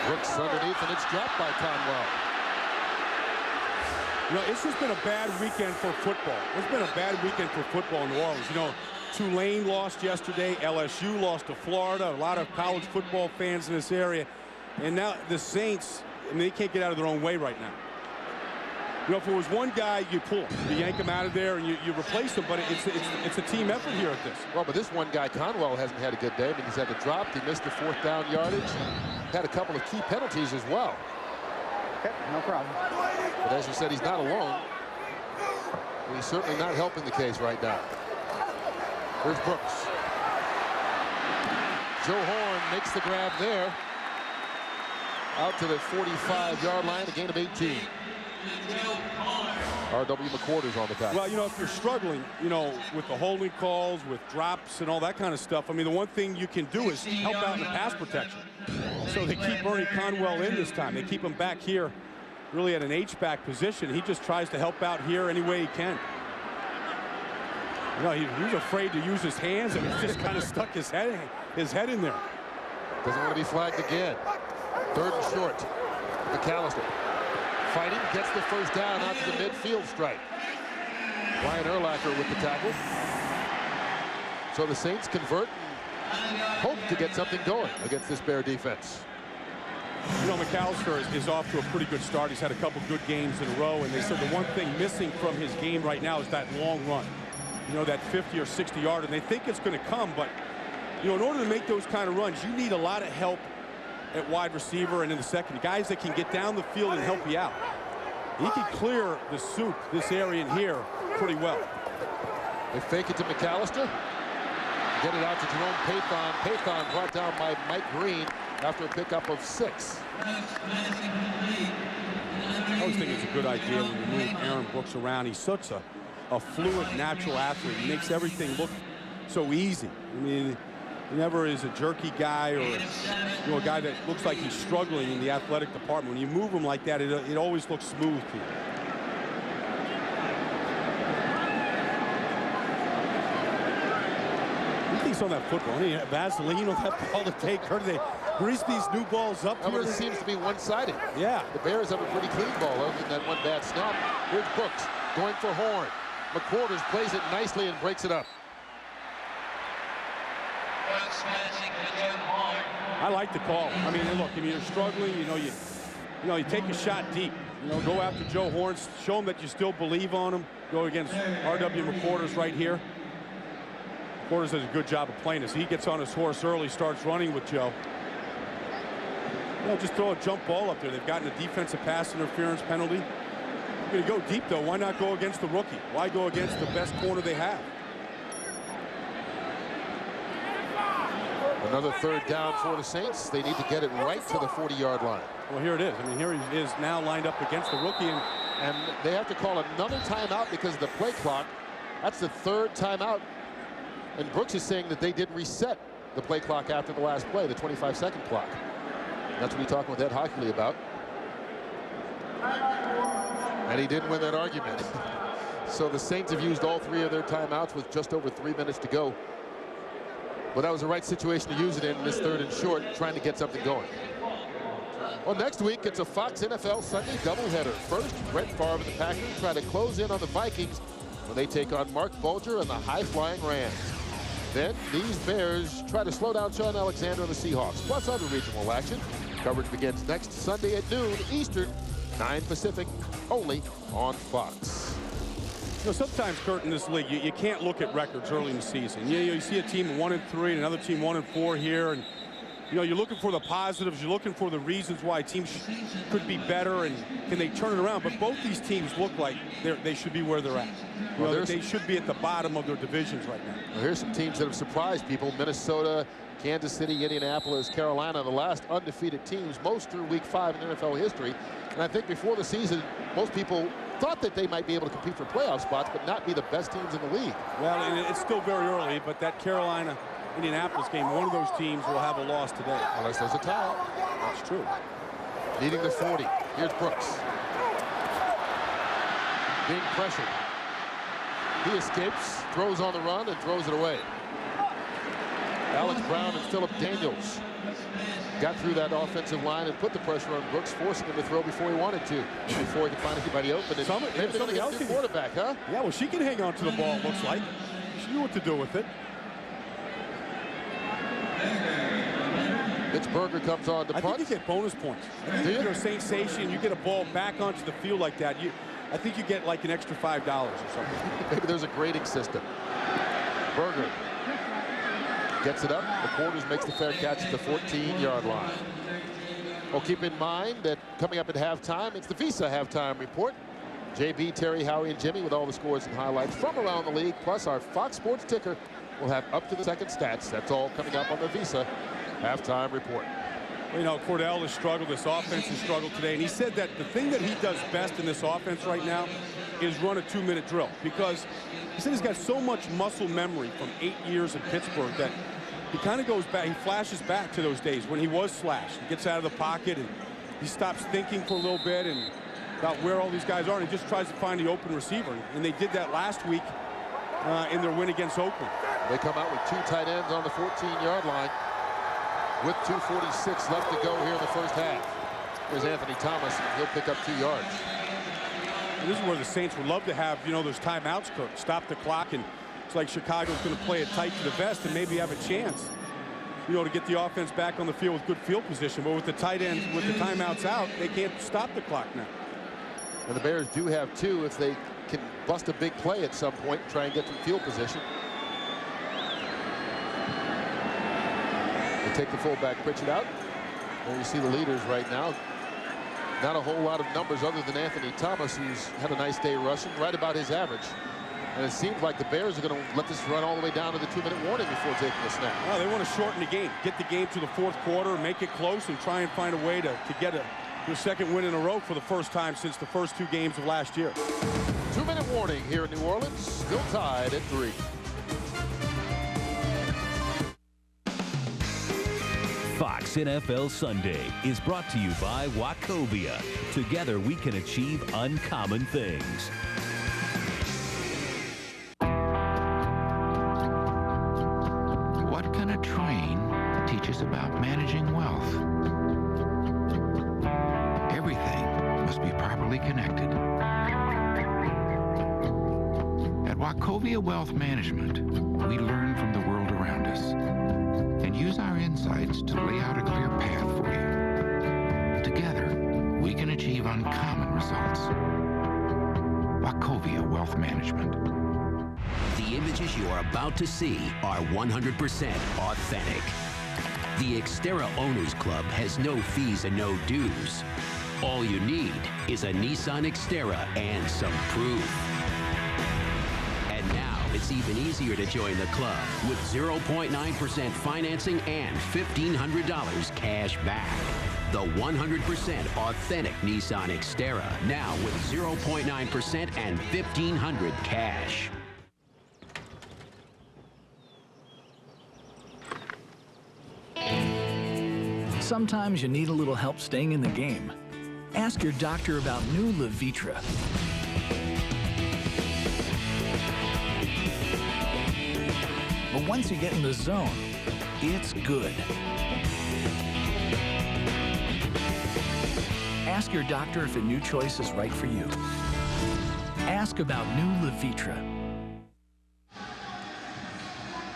Speaker 13: Brooks underneath, and it's dropped by Conwell.
Speaker 14: You know, it's just been a bad weekend for football. It's been a bad weekend for football in New Orleans. You know, Tulane lost yesterday. LSU lost to Florida. A lot of college football fans in this area. And now the Saints, I mean, they can't get out of their own way right now. You know, if it was one guy, you pull him. You yank him out of there and you replace him, but it's a team effort here at this.
Speaker 13: Well, but this one guy, Conwell, hasn't had a good day. I mean, he's had the drop. He missed the 4th down yardage. Had a couple of key penalties as well.
Speaker 16: Okay, no problem.
Speaker 13: But as you said, he's not alone. And he's certainly not helping the case right now. Here's Brooks. Joe Horn makes the grab there. Out to the 45-yard line, a gain of 18. R.W. McQuarters on the tackle.
Speaker 14: Well, you know, if you're struggling, you know, with the holding calls, with drops and all that kind of stuff, I mean, the one thing you can do is help out in the pass protection. So they keep Ernie Conwell in this time. They keep him back here really at an H-back position. He just tries to help out here any way he can. You know, he's afraid to use his hands, and he's just kind of stuck his head in there.
Speaker 13: Doesn't want to be flagged again. 3rd and short. McAllister fighting, gets the first down out to the midfield stripe. Ryan Urlacher with the tackle. So the Saints convert and hope to get something going against this Bear defense.
Speaker 14: You know, McAllister is off to a pretty good start. He's had a couple good games in a row, and they said the one thing missing from his game right now is that long run. You know, that 50 or 60 yard, and they think it's going to come, but you know, in order to make those kind of runs, you need a lot of help at wide receiver and in the second. Guys that can get down the field and help you out. He can clear the soup, this area in here, pretty well.
Speaker 13: They fake it to McAllister. Get it out to Jerome Pathon. Pathon brought down by Mike Green after a pickup of 6.
Speaker 14: I always think it's a good idea when you move Aaron Brooks around. He's such a fluid, natural athlete. He makes everything look so easy. I mean, he never is a jerky guy or a guy that looks like he's struggling in the athletic department. When you move him like that, it always looks smooth to you. On that football, Vaseline on that ball to take her. They grease these new balls up.
Speaker 13: But it seems to be one-sided.
Speaker 14: Yeah.
Speaker 13: The Bears have a pretty clean ball other than that one bad snap. Here's Brooks going for Horn. McQuarters plays it nicely and breaks it up.
Speaker 14: I like the call. I mean, look, you're struggling. You take a shot deep. Go after Joe Horn. Show him that you still believe on him. Go against R.W. McQuarters right here. McQuarters does a good job of playing this. He gets on his horse early, starts running with Joe. Just throw a jump ball up there. They've gotten a defensive pass interference penalty. You're going to go deep, though. Why not go against the rookie? Why go against the best corner they have?
Speaker 13: Another 3rd down for the Saints. They need to get it right to the 40-yard line.
Speaker 14: Well, here it is. I mean, here he is now lined up against the rookie.
Speaker 13: And they have to call another timeout because of the play clock. That's the 3rd timeout. And Brooks is saying that they did reset the play clock after the last play, the 25-second clock. That's what he's talking with Ed Hockley about. And he didn't win that argument. So the Saints have used all 3 of their timeouts with just over 3 minutes to go. But that was the right situation to use it in this 3rd and short, trying to get something going. Well, next week, it's a Fox NFL Sunday doubleheader. First, Brett Favre and the Packers try to close in on the Vikings when they take on Mark Bulger and the high-flying Rams. Then these Bears try to slow down Sean Alexander and the Seahawks, plus other regional action. Coverage begins next Sunday at noon Eastern, 9 Pacific, only on Fox.
Speaker 14: Sometimes, Kurt, in this league, you can't look at records early in the season. You see a team 1-3 and another team 1-4 here, and you're looking for the positives. You're looking for the reasons why teams could be better and can they turn it around. But both these teams look like they should be where they're at. They should be at the bottom of their divisions right now.
Speaker 13: Well, here's some teams that have surprised people. Minnesota, Kansas City, Indianapolis, Carolina, the last undefeated teams, most through Week 5 in NFL history. And I think before the season, most people thought that they might be able to compete for playoff spots, but not be the best teams in the league.
Speaker 14: Well, and it's still very early, but that Carolina-Indianapolis game, one of those teams will have a loss today.
Speaker 13: Unless there's a tie.
Speaker 14: That's true.
Speaker 13: Leading the 40. Here's Brooks. Being pressured. He escapes, throws on the run, and throws it away. Alex Brown and Philip Daniels got through that offensive line and put the pressure on Brooks, forcing him to throw before he wanted to, before he could find anybody open. Maybe they're going to get a new quarterback, huh?
Speaker 14: Yeah, well, she can hang on to the ball, it looks like. She knew what to do with it.
Speaker 13: Pittsburgher comes on to punt.
Speaker 14: I think you get bonus points. If you're a Saint Station, you get a ball back onto the field like that, I think you get like an extra $5 or something.
Speaker 13: Maybe there's a grading system. Berger gets it up. McQuarters makes the fair catch at the 14-yard line. Well, keep in mind that coming up at halftime, it's the Visa halftime report. JB, Terry, Howie, and Jimmy with all the scores and highlights from around the league, plus our Fox Sports ticker will have up-to-the-second stats. That's all coming up on the Visa halftime report.
Speaker 14: Well, Cordell has struggled. This offense has struggled today. And he said that the thing that he does best in this offense right now is run a 2-minute drill. Because he said he's got so much muscle memory from 8 years in Pittsburgh that he kind of goes back, he flashes back to those days when he was slashed. He gets out of the pocket and he stops thinking for a little bit and about where all these guys are, and he just tries to find the open receiver. And they did that last week in their win against Oakland.
Speaker 13: They come out with 2 tight ends on the 14-yard line with 2:46 left to go here in the first half. Here's Anthony Thomas. He'll pick up 2 yards.
Speaker 14: And this is where the Saints would love to have, those timeouts, Kirk. Stop the clock, and it's like Chicago's going to play it tight to the vest and maybe have a chance, to get the offense back on the field with good field position. But with the tight ends, with the timeouts out, they can't stop the clock now.
Speaker 13: And the Bears do have 2 if they can bust a big play at some point and try and get some field position. They take the fullback Pritchett out. There you see the leaders right now. Not a whole lot of numbers other than Anthony Thomas, who's had a nice day rushing, right about his average. And it seems like the Bears are going to let this run all the way down to the 2-minute warning before taking a snap.
Speaker 14: Well, they want to shorten the game, get the game to the fourth quarter, make it close, and try and find a way to get a second win in a row for the first time since the first 2 games of last year.
Speaker 13: 2-minute warning here in New Orleans, still tied at 3.
Speaker 4: Fox NFL Sunday is brought to you by Wachovia. Together we can achieve uncommon things.
Speaker 15: What can a train teach us about managing wealth? Everything must be properly connected. At Wachovia Wealth Management, we learn from the world around us and use our insights to lay out a clear path for you. Together, we can achieve uncommon results. Wachovia Wealth Management.
Speaker 5: The images you are about to see are 100% authentic. The Xterra Owners Club has no fees and no dues. All you need is a Nissan Xterra and some proof. And now it's even easier to join the club with 0.9% financing and $1,500 cash back. The 100% authentic Nissan Xterra, now with 0.9% and $1,500 cash.
Speaker 17: Sometimes you need a little help staying in the game. Ask your doctor about new Levitra. But once you get in the zone, it's good. Ask your doctor if a new choice is right for you. Ask about new Levitra.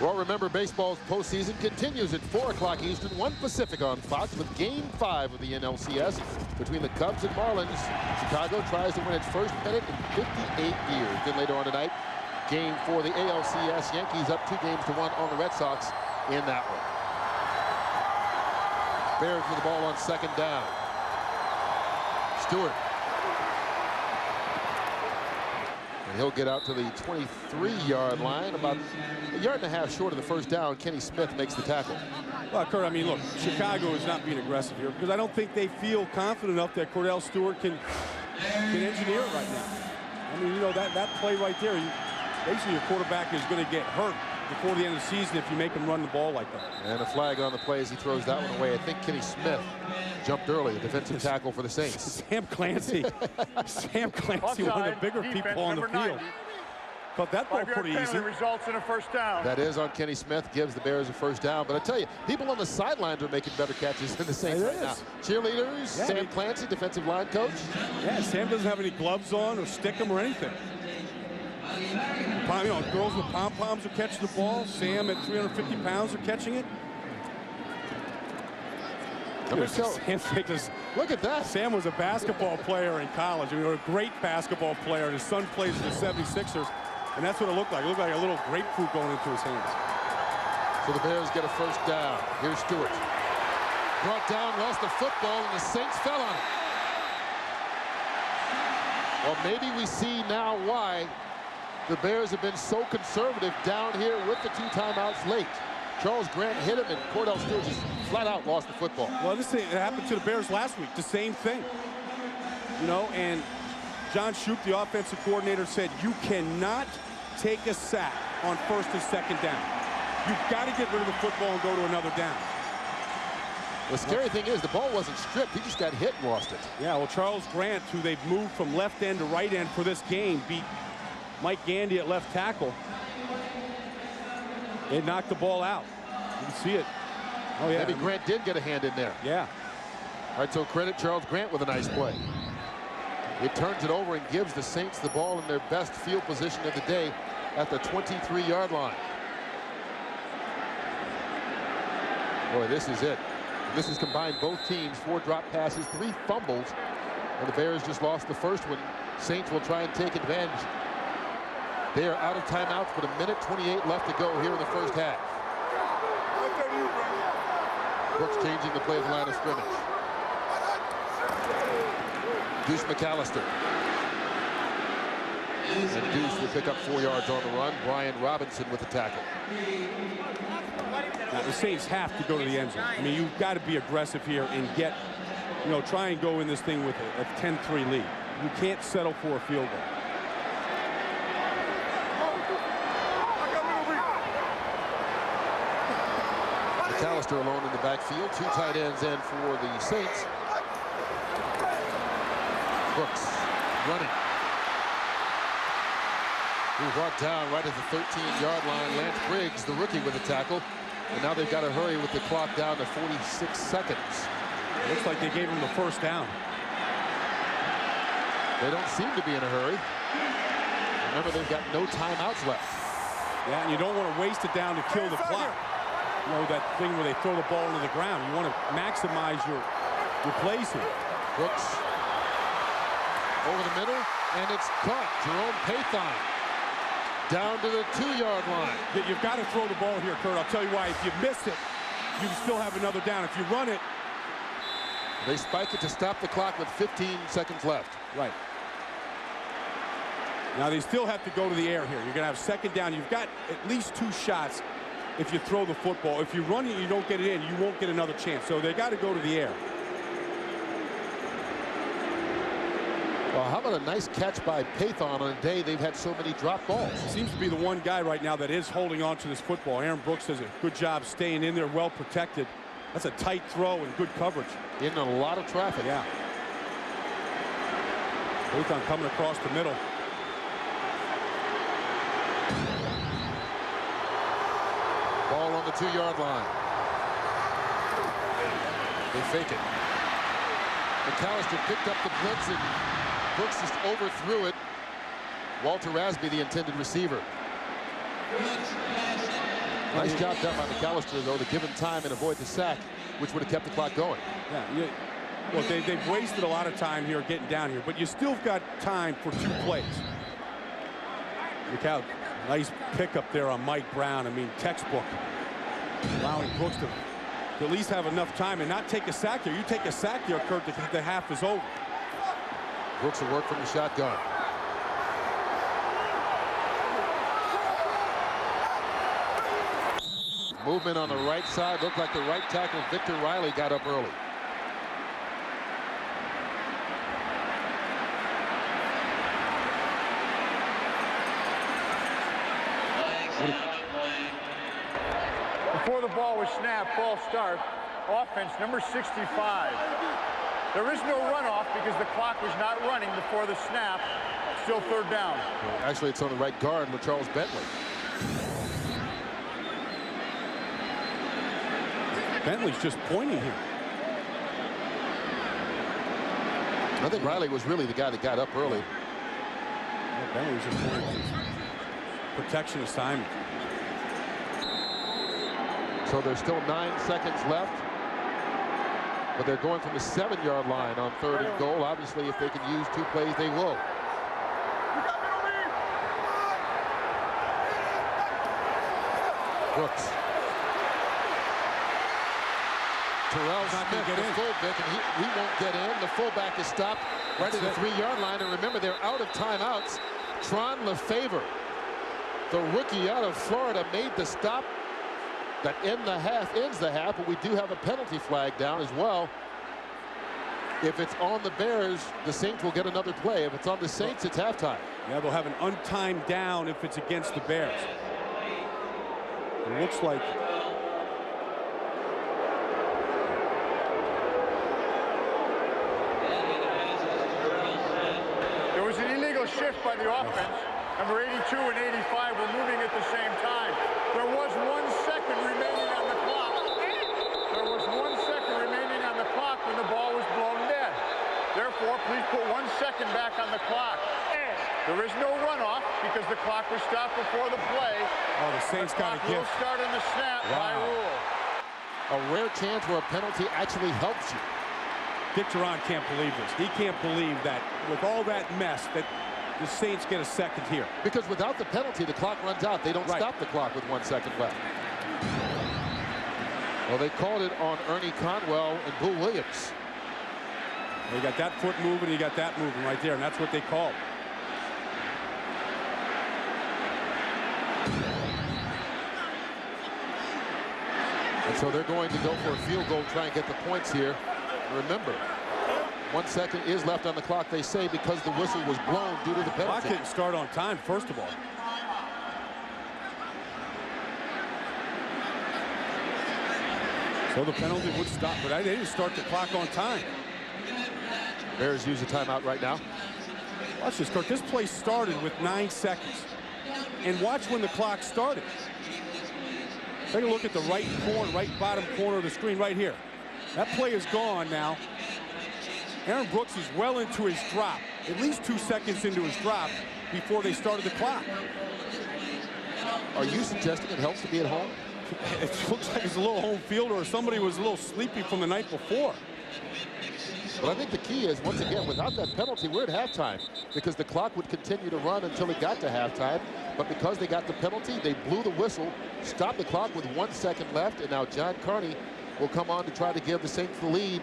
Speaker 13: Well, remember, baseball's postseason continues at 4 o'clock Eastern, 1 Pacific on Fox with Game 5 of the NLCS between the Cubs and Marlins. Chicago tries to win its first pennant in 58 years. Then later on tonight, Game 4 of the ALCS. Yankees up 2-1 on the Red Sox in that one. Bears with the ball on second down. Stewart. And he'll get out to the 23-yard line, about a yard and a half short of the first down. Kenny Smith makes the tackle.
Speaker 14: Well, Kurt, I mean, look, Chicago is not being aggressive here because I don't think they feel confident enough that Cordell Stewart can engineer it right now. I mean, you know, that play right there, basically your quarterback is going to get hurt before the end of the season if you make him run the ball like that.
Speaker 13: And a flag on the play as he throws that one away. I think Kenny Smith jumped early, the defensive tackle for the Saints.
Speaker 14: Sam Clancy. Sam Clancy, one of the bigger people on the field. But that ball pretty easy.
Speaker 1: Results in a first down.
Speaker 13: That is on Kenny Smith, gives the Bears a first down. But I tell you, people on the sidelines are making better catches than the Saints right now. Cheerleaders, yeah, Sam Clancy, defensive line coach.
Speaker 14: Yeah, Sam doesn't have any gloves on or stick 'em or anything. You know, girls with pom-poms are catching the ball. Sam at 350 pounds are catching it.
Speaker 13: Look at that.
Speaker 14: Sam was a basketball player in college. I mean, a great basketball player. His son plays for the 76ers, and that's what it looked like. It looked like a little grapefruit going into his hands.
Speaker 13: So the Bears get a first down. Here's Stewart. Brought down, lost the football, and the Saints fell on it. Well, maybe we see now why the Bears have been so conservative down here with the 2 timeouts late. Charles Grant hit him, and Cordell Stewart just flat out lost the football.
Speaker 14: Well, this thing happened to the Bears last week, the same thing. You know, and John Shoup, the offensive coordinator, said you cannot take a sack on first and second down. You've got to get rid of the football and go to another down.
Speaker 13: The scary thing is the ball wasn't stripped. He just got hit and lost it.
Speaker 14: Yeah, well, Charles Grant, who they've moved from left end to right end for this game, beat Mike Gandy at left tackle. They knocked the ball out. You can see it. Oh, yeah.
Speaker 13: Maybe Grant did get a hand in there.
Speaker 14: Yeah.
Speaker 13: All right, so credit Charles Grant with a nice play. It turns it over and gives the Saints the ball in their best field position of the day at the 23-yard line. Boy, this is it. This has combined both teams, 4 drop passes, 3 fumbles, and the Bears just lost the first one. Saints will try and take advantage. They are out of timeouts, but 1:28 left to go here in the first half. Brooks changing the play of the line of scrimmage. Deuce McAllister. And Deuce will pick up 4 yards on the run. Brian Robinson with the tackle.
Speaker 14: Now, the Saints have to go to the end zone. I mean, you've got to be aggressive here and get, try and go in this thing with a 10-3 lead. You can't settle for a field goal.
Speaker 13: McAllister alone in the backfield. 2 tight ends in for the Saints. Brooks running. He brought down right at the 13-yard line. Lance Briggs, the rookie, with a tackle. And now they've got to hurry with the clock down to 46 seconds.
Speaker 14: Looks like they gave him the first down.
Speaker 13: They don't seem to be in a hurry. Remember, they've got no timeouts left.
Speaker 14: Yeah, and you don't want to waste it down to kill the clock. That thing where they throw the ball into the ground. You want to maximize your plays here.
Speaker 13: Brooks over the middle, and it's caught. Jerome Pathon down to the 2-yard line.
Speaker 14: You've got to throw the ball here, Kurt. I'll tell you why. If you miss it, you can still have another down. If you run it,
Speaker 13: they spike it to stop the clock with 15 seconds left.
Speaker 14: Right. Now they still have to go to the air here. You're going to have second down. You've got at least 2 shots if you throw the football. If you run it, you don't get it in, you won't get another chance. So they got to go to the air.
Speaker 13: Well, how about a nice catch by Pathon on a day they've had so many drop balls?
Speaker 14: Seems to be the one guy right now that is holding on to this football. Aaron Brooks does a good job staying in there, well protected. That's a tight throw and good coverage.
Speaker 13: In a lot of traffic.
Speaker 14: Yeah. Pathon coming across the middle.
Speaker 13: Ball on the 2-yard line. They fake it. McAllister picked up the blitz and Brooks just overthrew it. Walter Rasby, the intended receiver. Nice job done by McAllister, though, to give him time and avoid the sack, which would have kept the clock going.
Speaker 14: Yeah, well, they've wasted a lot of time here getting down here, but you still got time for 2 plays. Look out. Nice pickup there on Mike Brown. I mean, textbook. Allowing Brooks to at least have enough time and not take a sack here. You take a sack here, Kurt, the half is over.
Speaker 13: Brooks will work from the shotgun. Movement on the right side. Looked like the right tackle, Victor Riley, got up early.
Speaker 1: Before the ball was snapped, false start, offense number 65. There is no runoff because the clock was not running before the snap. Still 3rd down.
Speaker 13: Well, actually, it's on the right guard, LaCharles Bentley.
Speaker 14: Bentley's just pointing here.
Speaker 13: I think Riley was really the guy that got up early.
Speaker 14: Yeah, Bentley was just pointing. Protection assignment.
Speaker 13: So there's still 9 seconds left. But they're going from the 7-yard line on 3rd and goal. Obviously, if they can use 2 plays, they will. Brooks. Terrell Smith, the fullback, and he won't get in. The fullback is stopped right at the 3-yard line. And remember, they're out of timeouts. Tron Lefevre, the rookie out of Florida, made the stop that ends the half, but we do have a penalty flag down as well. If it's on the Bears, the Saints will get another play. If it's on the Saints, it's halftime.
Speaker 14: Yeah, they'll have an untimed down if it's against the Bears. It looks like
Speaker 1: there was an illegal shift by the offense. Number 82 and 85 were moving at the same time. There was 1 second remaining on the clock. There was 1 second remaining on the clock when the ball was blown dead. Therefore, please put 1 second back on the clock. There is no runoff because the clock was stopped before the play.
Speaker 14: Oh, the Saints got a gift.
Speaker 1: Will start on the snap by rule.
Speaker 13: A rare chance where a penalty actually helps you.
Speaker 14: Dick Duran can't believe this. He can't believe that with all that mess that the Saints get a second here.
Speaker 13: Because without the penalty, the clock runs out. They don't stop the clock with 1 second left. Well, they called it on Ernie Conwell and Boo Williams.
Speaker 14: You got that foot moving, you got that moving right there, and that's what they called.
Speaker 13: And so they're going to go for a field goal, try and get the points here. And remember, 1 second is left on the clock, they say, because the whistle was blown due to the penalty.
Speaker 14: Clock didn't start on time, first of all. So the penalty would stop, but they didn't start the clock on time.
Speaker 13: Bears use a timeout right now.
Speaker 14: Watch this, Kirk. This play started with 9 seconds. And watch when the clock started. Take a look at the right bottom corner of the screen right here. That play is gone now. Aaron Brooks is well into his drop, at least 2 seconds into his drop before they started the clock.
Speaker 13: Are you suggesting it helps to be at home?
Speaker 14: It looks like it's a little home field, or somebody was a little sleepy from the night before.
Speaker 13: But I think the key is, once again, without that penalty, we're at halftime, because the clock would continue to run until it got to halftime. But because they got the penalty, they blew the whistle, stopped the clock with 1 second left, and now John Carney will come on to try to give the Saints the lead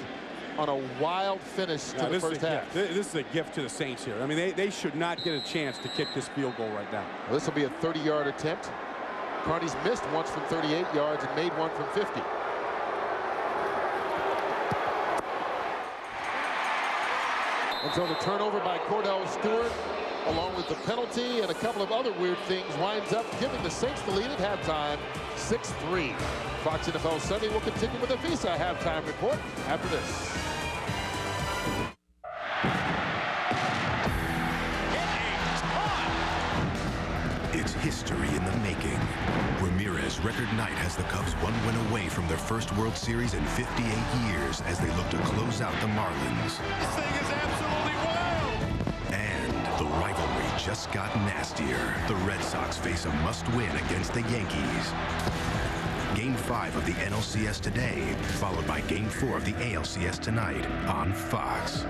Speaker 13: on a wild finish to the first half.
Speaker 14: This is a gift to the Saints here. I mean, they should not get a chance to kick this field goal right now.
Speaker 13: Well, this will be a 30-yard attempt. Carney's missed once from 38 yards and made one from 50. And so the turnover by Cordell Stewart, along with the penalty and a couple of other weird things, winds up giving the Saints the lead at halftime, 6-3. Fox NFL Sunday will continue with a Visa halftime report after this.
Speaker 2: It's history in the making. Ramirez record night has the Cubs one win away from their first World Series in 58 years as they look to close out the Marlins.
Speaker 9: This thing is absolutely wild!
Speaker 2: And the rivalry just got nastier. The Red Sox face a must-win against the Yankees. Game 5 of the NLCS today, followed by Game 4 of the ALCS tonight on Fox.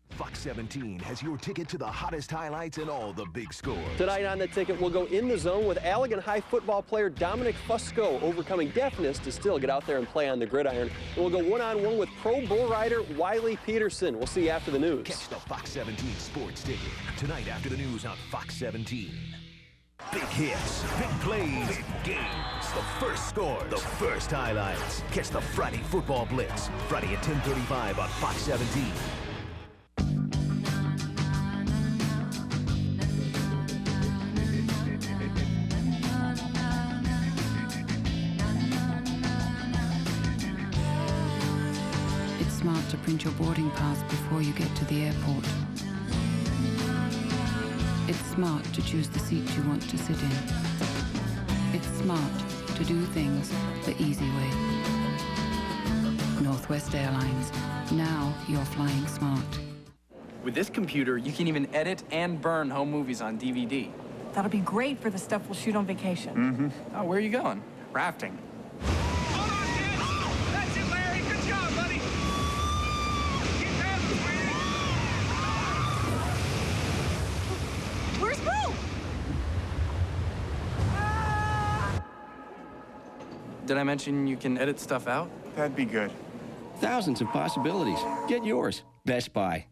Speaker 18: Fox 17 has your ticket to the hottest highlights and all the big scores.
Speaker 20: Tonight on the ticket, we'll go in the zone with Allegan High football player Dominic Fusco overcoming deafness to still get out there and play on the gridiron. And we'll go one-on-one with pro bull rider Wiley Peterson. We'll see you after the news.
Speaker 18: Catch the Fox 17 sports ticket tonight after the news on Fox 17. Big hits, big plays, big games. The first scores, the first highlights. Catch the Friday Football Blitz, Friday at 10:35 on Fox 17.
Speaker 21: It's smart to print your boarding pass before you get to the airport. It's smart to choose the seat you want to sit in. It's smart to do things the easy way. Northwest Airlines. Now you're flying smart.
Speaker 22: With this computer, you can even edit and burn home movies on DVD.
Speaker 23: That'll be great for the stuff we'll shoot on vacation.
Speaker 22: Mm-hmm. Oh, where are you going? Rafting.
Speaker 9: That's it, Larry. Good job, buddy. Keep going, sweetie.
Speaker 23: Where's Boo?
Speaker 22: Did I mention you can edit stuff out?
Speaker 25: That'd be good.
Speaker 26: Thousands of possibilities. Get yours. Best Buy.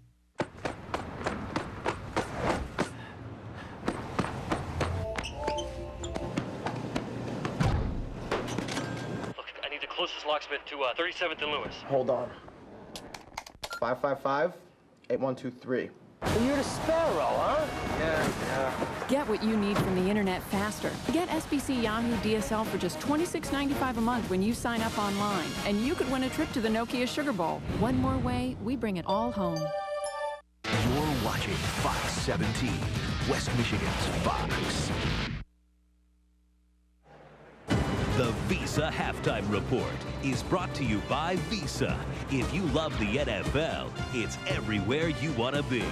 Speaker 27: I need the closest locksmith to 37th and Lewis.
Speaker 29: Hold on. 555-8123.
Speaker 7: You're the Sparrow, huh? Yeah.
Speaker 8: Get what you need from the internet faster. Get SBC Yahoo DSL for just $26.95 a month when you sign up online. And you could win a trip to the Nokia Sugar Bowl. One more way, we bring it all home.
Speaker 18: You're watching Fox 17, West Michigan's Fox.
Speaker 4: The Visa Halftime Report is brought to you by Visa. If you love the NFL, it's everywhere you want to be.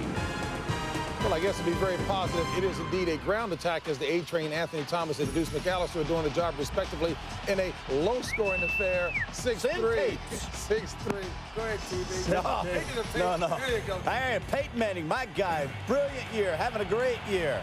Speaker 28: Well, I guess to be very positive, it is indeed a ground attack as the A-Train, Anthony Thomas, and Deuce McAllister are doing the job respectively in a low-scoring affair, 6-3. 6-3. Go ahead, TV.
Speaker 30: No. Hey, Peyton Manning, my guy, brilliant year, having a great year.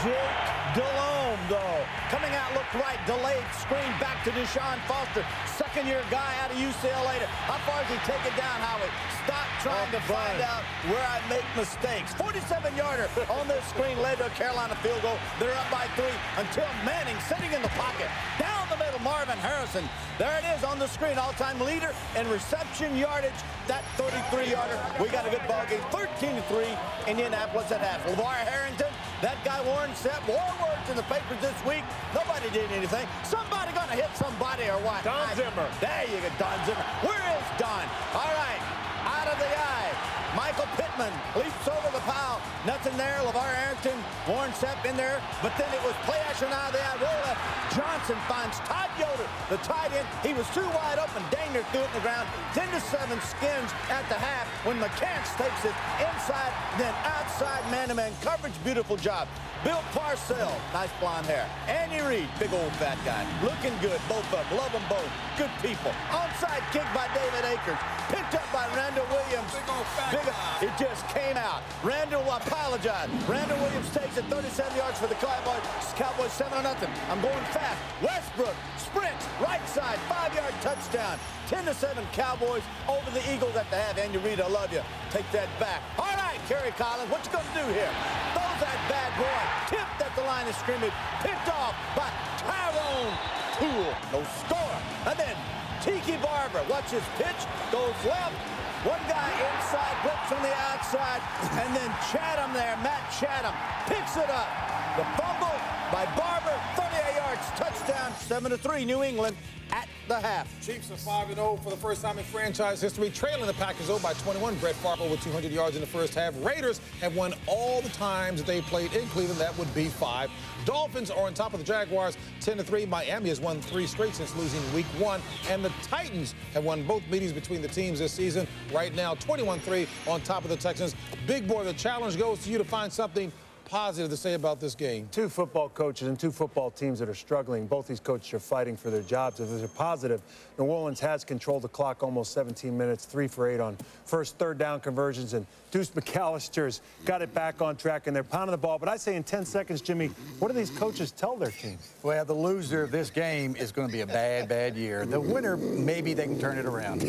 Speaker 3: Jake Delhomme, though. Coming out, looked right, delayed, screen back to Deshaun Foster. Second-year guy out of UCLA. How far does he take it down, Howie? Stop trying to find out where I make mistakes. 47-yarder on this screen led to a Carolina field goal. They're up by 3 until Manning sitting in the pocket. Down the middle, Marvin Harrison. There it is on the screen, all-time leader in reception yardage. That 33-yarder. We got a good ball game. 13-3, Indianapolis at half. LeVar Harrington, that guy Warren Sapp. More words in the papers this week. Nobody did anything. Somebody gonna hit somebody or what?
Speaker 28: Don Zimmer.
Speaker 3: There you go, Don Zimmer. Where is Don? All right, out of the eye. Michael Pittman leaps over the pile. Nothing there. LeVar Harrington, Warren Sapp in there. But then it was play action out of the eye. Roll left. Johnson finds Todd Yoder, the tight end. He was too wide open. Dang near threw it in the ground. 10-7 Skins at the half when McCants takes it inside, then outside man-to-man coverage. Beautiful job. Bill Parcells, nice blonde hair. Andy Reid, big old fat guy. Looking good, both of them. Love them both. Good people. Onside kick by David Akers. Picked up by Randall Williams.
Speaker 28: Big old fat guy.
Speaker 3: It just came out. Randall, I apologize. Randall Williams takes it 37 yards for the Cowboys. Cowboys 7-0. I'm going fast. Westbrook sprints right side, 5-yard touchdown. 10-7 Cowboys over the Eagles at the half. Andy Reid, I love you. Take that back. All right, Kerry Collins, what you gonna do here? Throws that bad boy. Tipped at the line of scrimmage. Picked off by Tyrone Toole. No score. And then Tiki Barber, watch his pitch. Goes left. One guy inside, blips from the outside, and then Chatham there, Matt Chatham, picks it up. The fumble by Barber, 38 yards, touchdown, 7-3, New England at the half.
Speaker 28: Chiefs are 5-0 for the first time in franchise history, trailing the Packers by 21. Brett Favre over 200 yards in the first half. Raiders have won all the times that they played in Cleveland. That would be 5. Dolphins are on top of the Jaguars, 10-3. Miami has won 3 straight since losing week 1. And the Titans have won both meetings between the teams this season. Right now, 21-3 on top of the Texans. Big boy, the challenge goes to you to find something positive to say about this game.
Speaker 6: 2 football coaches and 2 football teams that are struggling. Both these coaches are fighting for their jobs. If there's a positive, New Orleans has controlled the clock almost 17 minutes, 3 for 8 on first third down conversions, and Deuce McAllister's got it back on track, and they're pounding the ball. But I say in 10 seconds, Jimmy, what do these coaches tell their team?
Speaker 10: Well, the loser of this game is going to be a bad, bad year. The winner, maybe they can turn it around.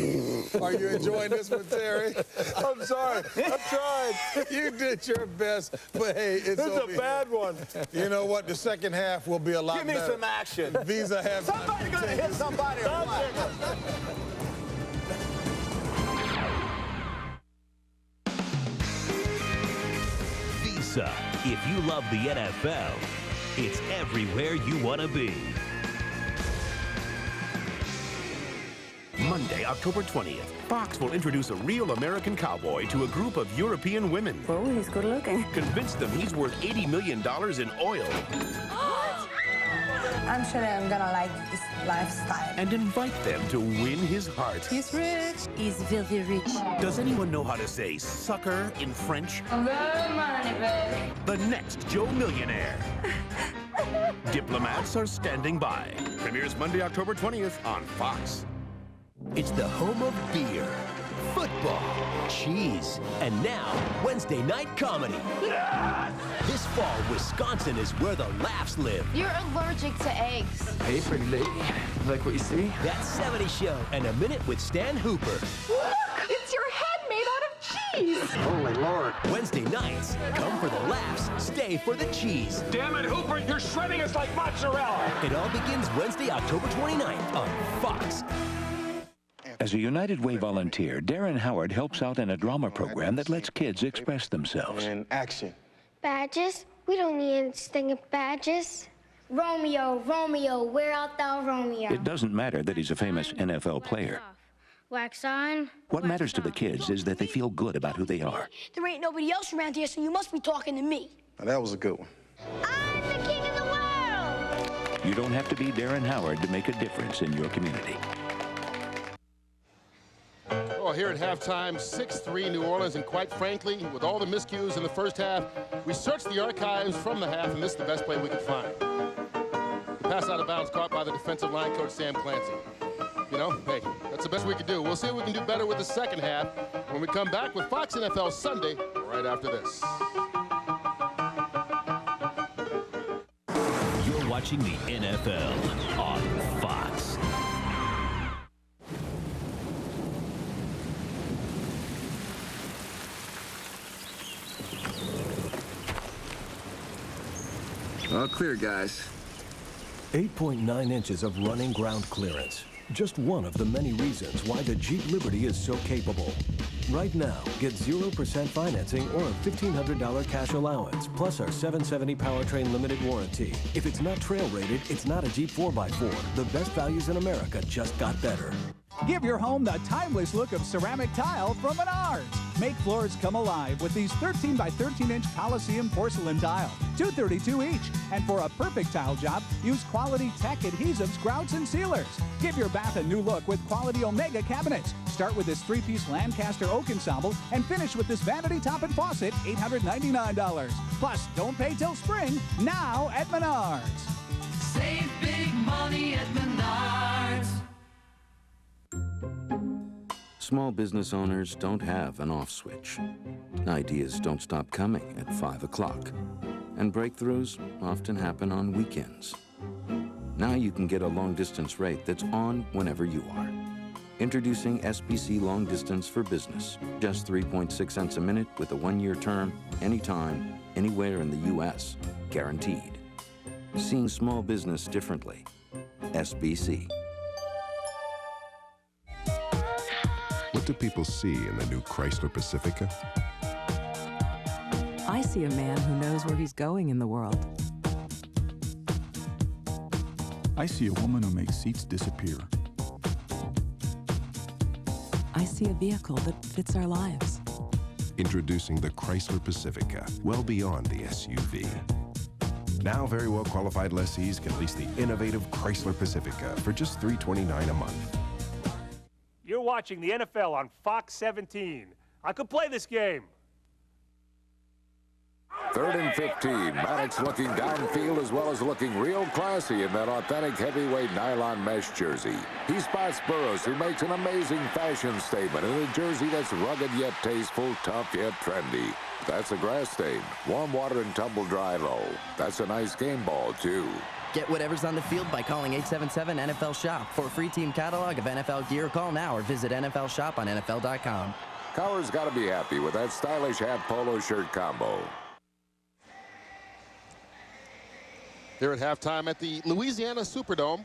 Speaker 28: Are you enjoying this one, Terry? I'm sorry. I tried. You did your best, but hey, it's a bad one. You know what? The second half will be a lot better.
Speaker 3: Give me some action.
Speaker 28: Visa have
Speaker 3: somebody gonna hit somebody or what?
Speaker 4: Visa. If you love the NFL, it's everywhere you want to be.
Speaker 11: Monday, October 20th, Fox will introduce a real American cowboy to a group of European women.
Speaker 23: Oh, he's good looking.
Speaker 11: Convince them he's worth $80 million in oil.
Speaker 23: I'm sure I'm gonna like this lifestyle.
Speaker 11: And invite them to win his heart.
Speaker 23: He's rich. He's very rich.
Speaker 11: Does anyone know how to say sucker in French?
Speaker 23: The money, baby.
Speaker 11: The next Joe Millionaire. Diplomats are standing by. Premieres Monday, October 20th on Fox.
Speaker 4: It's the home of beer, football, cheese, and now Wednesday night comedy. This fall, Wisconsin is where the laughs live.
Speaker 12: You're allergic to eggs.
Speaker 22: Hey, pretty lady. Like what you see?
Speaker 4: That 70s show and a minute with Stan Hooper.
Speaker 12: Look! It's your head made out of cheese!
Speaker 10: Holy Lord.
Speaker 4: Wednesday nights, come for the laughs, stay for the cheese.
Speaker 9: Damn it, Hooper, you're shredding us like mozzarella!
Speaker 4: It all begins Wednesday, October 29th on Fox.
Speaker 16: As a United Way volunteer, Darren Howard helps out in a drama program that lets kids express themselves.
Speaker 19: And action.
Speaker 24: Badges? We don't need any stinking badges. Romeo, Romeo, where art thou, Romeo?
Speaker 16: It doesn't matter that he's a famous NFL player.
Speaker 24: Wax on.
Speaker 16: What matters to the kids is that they feel good about who they are.
Speaker 24: There ain't nobody else around here, so you must be talking to me.
Speaker 19: Now, that was a good one.
Speaker 24: I'm the king of the world!
Speaker 16: You don't have to be Darren Howard to make a difference in your community.
Speaker 13: Well, here at halftime, 6-3 New Orleans, and quite frankly, with all the miscues in the first half, we searched the archives from the half, and this is the best play we could find. The pass out of bounds caught by the defensive line coach, Sam Clancy. You know, hey, that's the best we could do. We'll see if we can do better with the second half when we come back with Fox NFL Sunday right after this.
Speaker 4: watching the NFL on Fox.
Speaker 1: All clear, guys.
Speaker 2: 8.9 inches of running ground clearance. Just one of the many reasons why the Jeep Liberty is so capable. Right now, get 0% financing or a $1,500 cash allowance, plus our 770 powertrain limited warranty. If it's not trail rated, it's not a Jeep 4x4. The best values in America just got better.
Speaker 5: Give your home the timeless look of ceramic tile from Menards. Make floors come alive with these 13 by 13 inch Coliseum porcelain tile, $232 each. And for a perfect tile job, use quality Tech adhesives, grouts, and sealers. Give your bath a new look with quality Omega cabinets. Start with this 3-piece Lancaster oak ensemble and finish with this vanity top and faucet, $899. Plus, don't pay till spring, now at Menards.
Speaker 14: Save big money at Menards.
Speaker 15: Small business owners don't have an off switch. Ideas don't stop coming at 5 o'clock. And breakthroughs often happen on weekends. Now you can get a long-distance rate that's on whenever you are. Introducing SBC Long Distance for Business. Just 3.6 cents a minute with a 1-year term, anytime, anywhere in the U.S. Guaranteed. Seeing small business differently. SBC.
Speaker 17: What do people see in the new Chrysler Pacifica?
Speaker 19: I see a man who knows where he's going in the world.
Speaker 20: I see a woman who makes seats disappear.
Speaker 19: I see a vehicle that fits our lives.
Speaker 17: Introducing the Chrysler Pacifica, well beyond the SUV. Now very well qualified lessees can lease the innovative Chrysler Pacifica for just $329 a month.
Speaker 25: You're watching the NFL on Fox 17. I could play this game.
Speaker 30: 3rd and 15. Maddox looking downfield as well as looking real classy in that authentic heavyweight nylon mesh jersey. He spots Burrows, who makes an amazing fashion statement in a jersey that's rugged yet tasteful, tough yet trendy. That's a grass stain. Warm water and tumble dry low. That's a nice game ball, too.
Speaker 31: Get whatever's on the field by calling 877-NFL-SHOP. For a free team catalog of NFL gear, call now or visit NFL Shop on NFL.com.
Speaker 30: Cowher's got to be happy with that stylish hat polo shirt combo.
Speaker 13: Here at halftime at the Louisiana Superdome.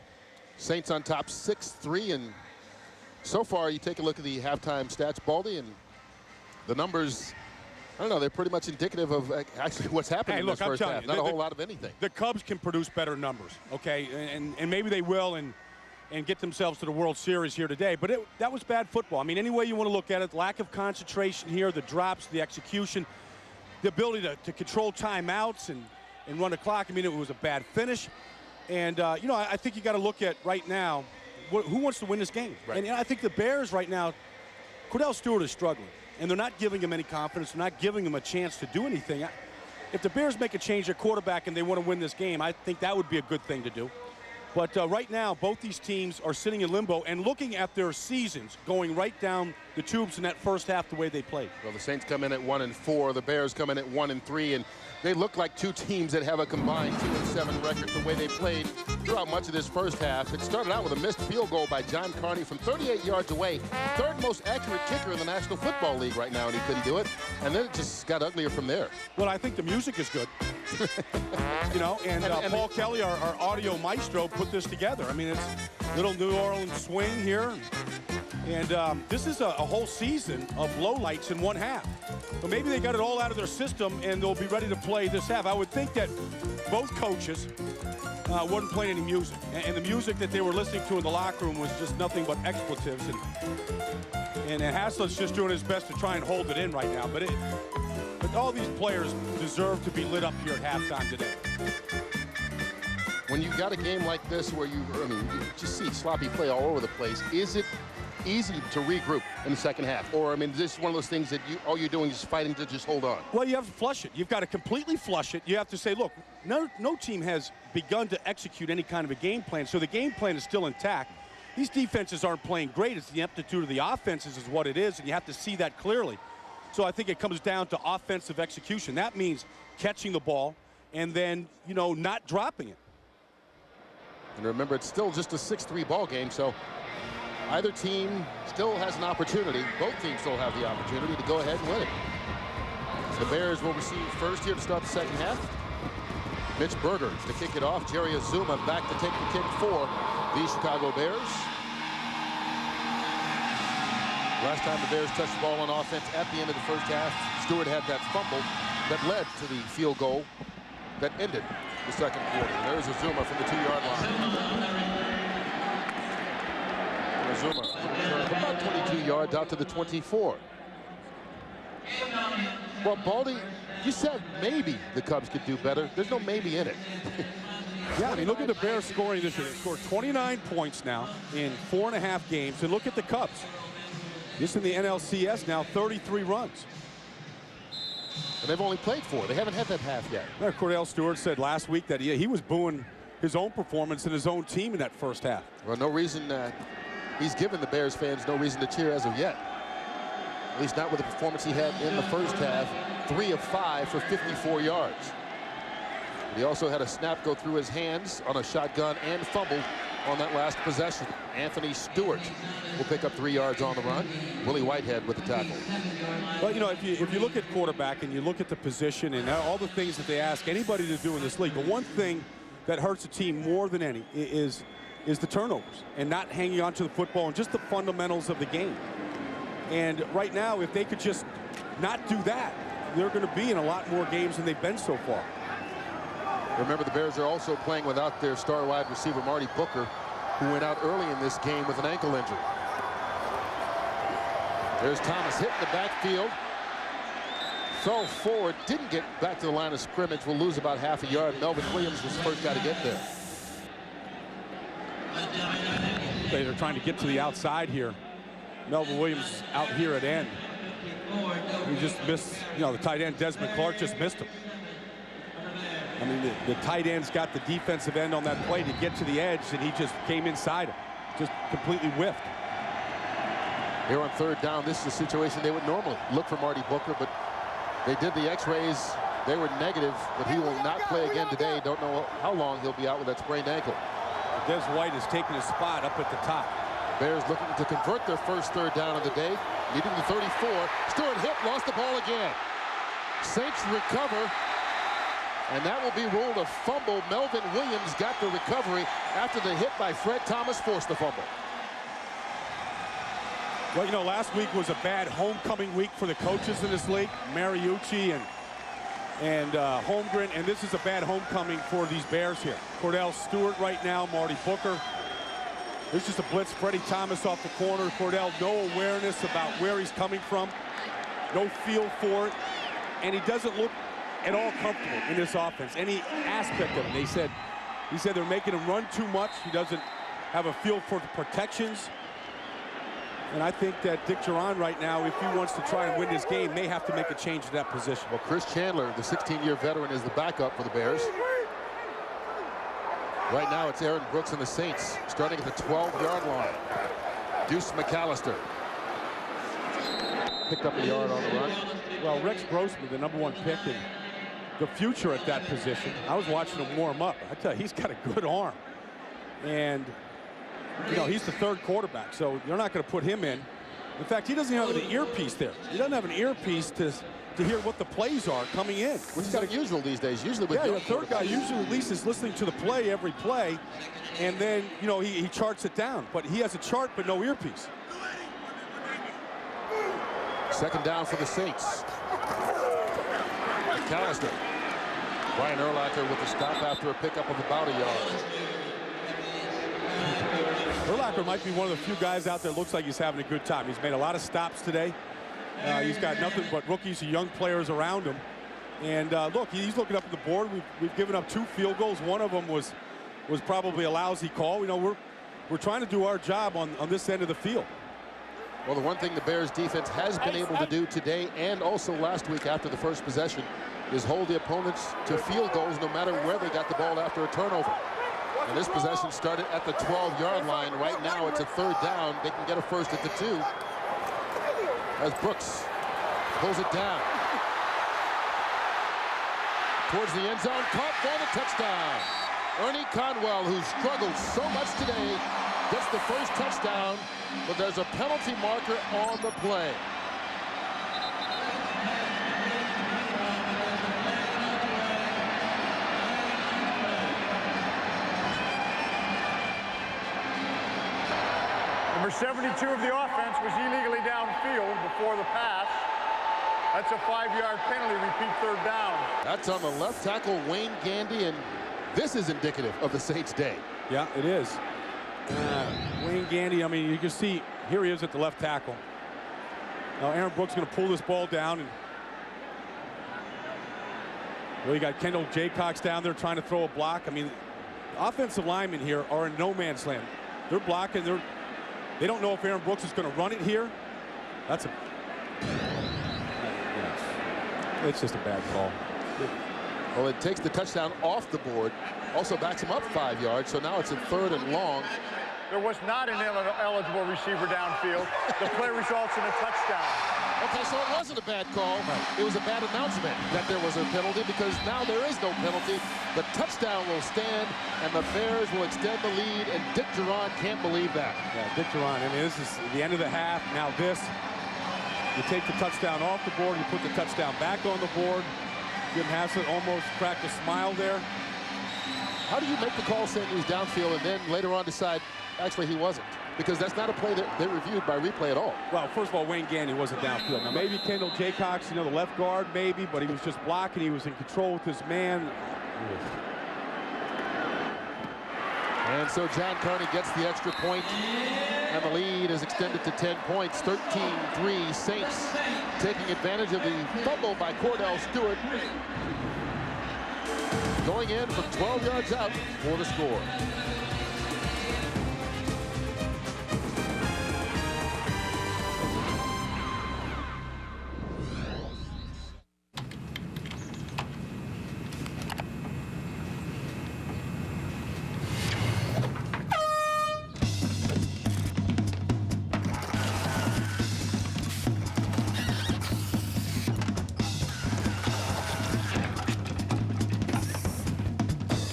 Speaker 13: Saints on top 6-3, and so far you take a look at the halftime stats, Baldy, and the numbers, I don't know, they're pretty much indicative of actually what's happening in this first half. Not a whole lot of anything.
Speaker 20: The Cubs can produce better numbers, okay? And maybe they will and get themselves to the World Series here today. But that was bad football. I mean, any way you want to look at it, lack of concentration here, the drops, the execution, the ability to control timeouts and run the clock. I mean, it was a bad finish. And, you know, I think you got to look at right now, who wants to win this game? Right. And I think the Bears right now, Cordell Stewart is struggling. And they're not giving him any confidence. They're not giving him a chance to do anything. If the Bears make a change at quarterback and they want to win this game, I think that would be a good thing to do. But right now, both these teams are sitting in limbo and looking at their seasons going right down the tubes in that first half the way they played.
Speaker 13: Well, the Saints come in at 1-4. The Bears come in at 1-3. And they look like two teams that have a combined 2-7 record the way they played throughout much of this first half. It started out with a missed field goal by John Carney from 38 yards away. Third most accurate kicker in the National Football League right now, and he couldn't do it. And then it just got uglier from there.
Speaker 20: Well, I think the music is good. You know, and Paul Kelly, our audio maestro, put this together. I mean, it's little New Orleans swing here. And this is a whole season of lowlights in one half. So maybe they got it all out of their system and they'll be ready to play this half. I would think that both coaches wouldn't play any music. And the music that they were listening to in the locker room was just nothing but expletives. And Haslett's just doing his best to try and hold it in right now. But all these players deserve to be lit up here at halftime today.
Speaker 13: When you've got a game like this where you just see sloppy play all over the place, is it easy to regroup in the second half? Or, I mean, this is one of those things that all you're doing is fighting to just hold on?
Speaker 20: Well, you have to flush it. You've got to completely flush it. You have to say, look, no team has begun to execute any kind of a game plan, so the game plan is still intact. These defenses aren't playing great. It's the aptitude of the offenses is what it is, and you have to see that clearly. So I think it comes down to offensive execution. That means catching the ball and then, you know, not dropping it.
Speaker 13: And remember, it's still just a 6-3 ball game, so either team still has an opportunity. Both teams still have the opportunity to go ahead and win it. The Bears will receive first here to start the second half. Mitch Berger to kick it off. Jerry Azuma back to take the kick for the Chicago Bears. Last time the Bears touched the ball on offense at the end of the first half, Stewart had that fumble that led to the field goal that ended the second quarter. And there's Azuma from the 2-yard line. And Azuma returned about 22 yards out to the 24. Well, Baldy, you said maybe the Cubs could do better. There's no maybe in it.
Speaker 20: Yeah, I mean, look at the Bears scoring this year. They scored 29 points now in 4.5 games. And look at the Cubs. Just in the NLCS now, 33 runs.
Speaker 13: And they've only played 4. They haven't had that half yet.
Speaker 20: Yeah, Cordell Stewart said last week that he was booing his own performance and his own team in that first half.
Speaker 13: Well, no reason, he's given the Bears fans no reason to cheer as of yet. At least not with the performance he had in the first half. 3 of 5 for 54 yards. But he also had a snap go through his hands on a shotgun and fumbled on that last possession. Anthony Stewart will pick up 3 yards on the run. Willie Whitehead with the tackle.
Speaker 20: Well, you know, if you look at quarterback and you look at the position and all the things that they ask anybody to do in this league, the one thing that hurts a team more than any is the turnovers and not hanging on to the football and just the fundamentals of the game. And right now, if they could just not do that, they're going to be in a lot more games than they've been so far.
Speaker 13: Remember, the Bears are also playing without their star wide receiver, Marty Booker, who went out early in this game with an ankle injury. There's Thomas hit in the backfield. Fell forward, didn't get back to the line of scrimmage. Will lose about half a yard. Melvin Williams was the first guy to get there.
Speaker 20: They're trying to get to the outside here. Melvin Williams out here at end. He just missed, you know, the tight end Desmond Clark just missed him. I mean, the tight end's got the defensive end on that play to get to the edge, and he just came inside him. Just completely whiffed.
Speaker 13: Here on third down, this is a situation they would normally look for Marty Booker, but they did the x-rays. They were negative, but he will not play again today. Don't know how long he'll be out with that sprained ankle.
Speaker 20: Des White is taking his spot up at the top.
Speaker 13: Bears looking to convert their first third down of the day. Leading the 34. Stewart hit, lost the ball again. Saints recover, and that will be ruled a fumble. Melvin Williams got the recovery after the hit by Fred Thomas forced the fumble.
Speaker 20: Well, you know, last week was a bad homecoming week for the coaches in this league, Mariucci and Holmgren, and this is a bad homecoming for these Bears here. Cordell Stewart right now, Marty Booker. There's just a blitz. Freddie Thomas off the corner. Cordell, no awareness about where he's coming from, no feel for it, and he doesn't look at all comfortable in this offense, any aspect of it. He said they're making him run too much. He doesn't have a feel for the protections. And I think that Dick Duran right now, if he wants to try and win this game, may have to make a change to that position.
Speaker 13: Well, Chris Chandler, the 16-year veteran, is the backup for the Bears. Right now, it's Aaron Brooks and the Saints starting at the 12-yard line. Deuce McAllister picked up a yard on the run.
Speaker 20: Well, Rex Grossman, the #1 pick, and the future at that position. I was watching him warm up. I tell you, he's got a good arm. And, you know, he's the third quarterback, so you're not going to put him in. In fact, he doesn't have an earpiece there. He doesn't have an earpiece to hear what the plays are coming in.
Speaker 13: Which is unusual these days. Usually with
Speaker 20: the third guy usually at least is listening to the play every play, and then, you know, he charts it down. But he has a chart but no earpiece.
Speaker 13: Second down for the Saints. McAllister. Brian Urlacher with the stop after a pickup of about a yard.
Speaker 20: Urlacher might be one of the few guys out there that looks like he's having a good time. He's made a lot of stops today. He's got nothing but rookies and young players around him. And look, he's looking up at the board. We've given up 2 field goals. One of them was probably a lousy call. You know, we're trying to do our job on this end of the field.
Speaker 13: Well, the one thing the Bears defense has been able to do today and also last week after the first possession is hold the opponents to field goals no matter where they got the ball after a turnover. And this possession started at the 12-yard line. Right now it's a third down. They can get a first at the 2. As Brooks pulls it down. Towards the end zone, caught for the touchdown. Ernie Conwell, who struggled so much today, gets the first touchdown, but there's a penalty marker on the play.
Speaker 9: Number 72 of the offense was illegally downfield before the pass. That's a 5-yard penalty, repeat third down.
Speaker 13: That's on the left tackle, Wayne Gandy, and this is indicative of the Saints' day.
Speaker 20: Yeah, it is. Wayne Gandy, I mean, you can see, here he is at the left tackle. Now Aaron Brooks going to pull this ball down. And well, you got Kendall Jaycox down there trying to throw a block. I mean, offensive linemen here are in no man's land. They're blocking. They don't know if Aaron Brooks is going to run it here. That's a... It's just a bad call.
Speaker 13: Well, it takes the touchdown off the board. Also backs him up 5 yards, so now it's in 3rd and long.
Speaker 9: There was not an eligible receiver downfield. The play results in a touchdown.
Speaker 13: Okay, so it wasn't a bad call. It was a bad announcement that there was a penalty, because now there is no penalty. The touchdown will stand, and the Bears will extend the lead, and Dick Duran can't believe that.
Speaker 20: Yeah, Dick Duran, I mean, this is the end of the half. Now this, you take the touchdown off the board, you put the touchdown back on the board. Jim Haslett almost cracked a smile there.
Speaker 13: How do you make the call saying he was downfield and then later on decide actually he wasn't? Because that's not a play that they reviewed by replay at all.
Speaker 20: Well, first of all, Wayne Gandy wasn't downfield. Now, maybe Kendall Jaycox, you know, the left guard, maybe, but he was just blocking. He was in control with his man.
Speaker 13: And so John Carney gets the extra point, and the lead is extended to 10 points, 13-3 Saints, taking advantage of the fumble by Cordell Stewart, going in from 12 yards out for the score.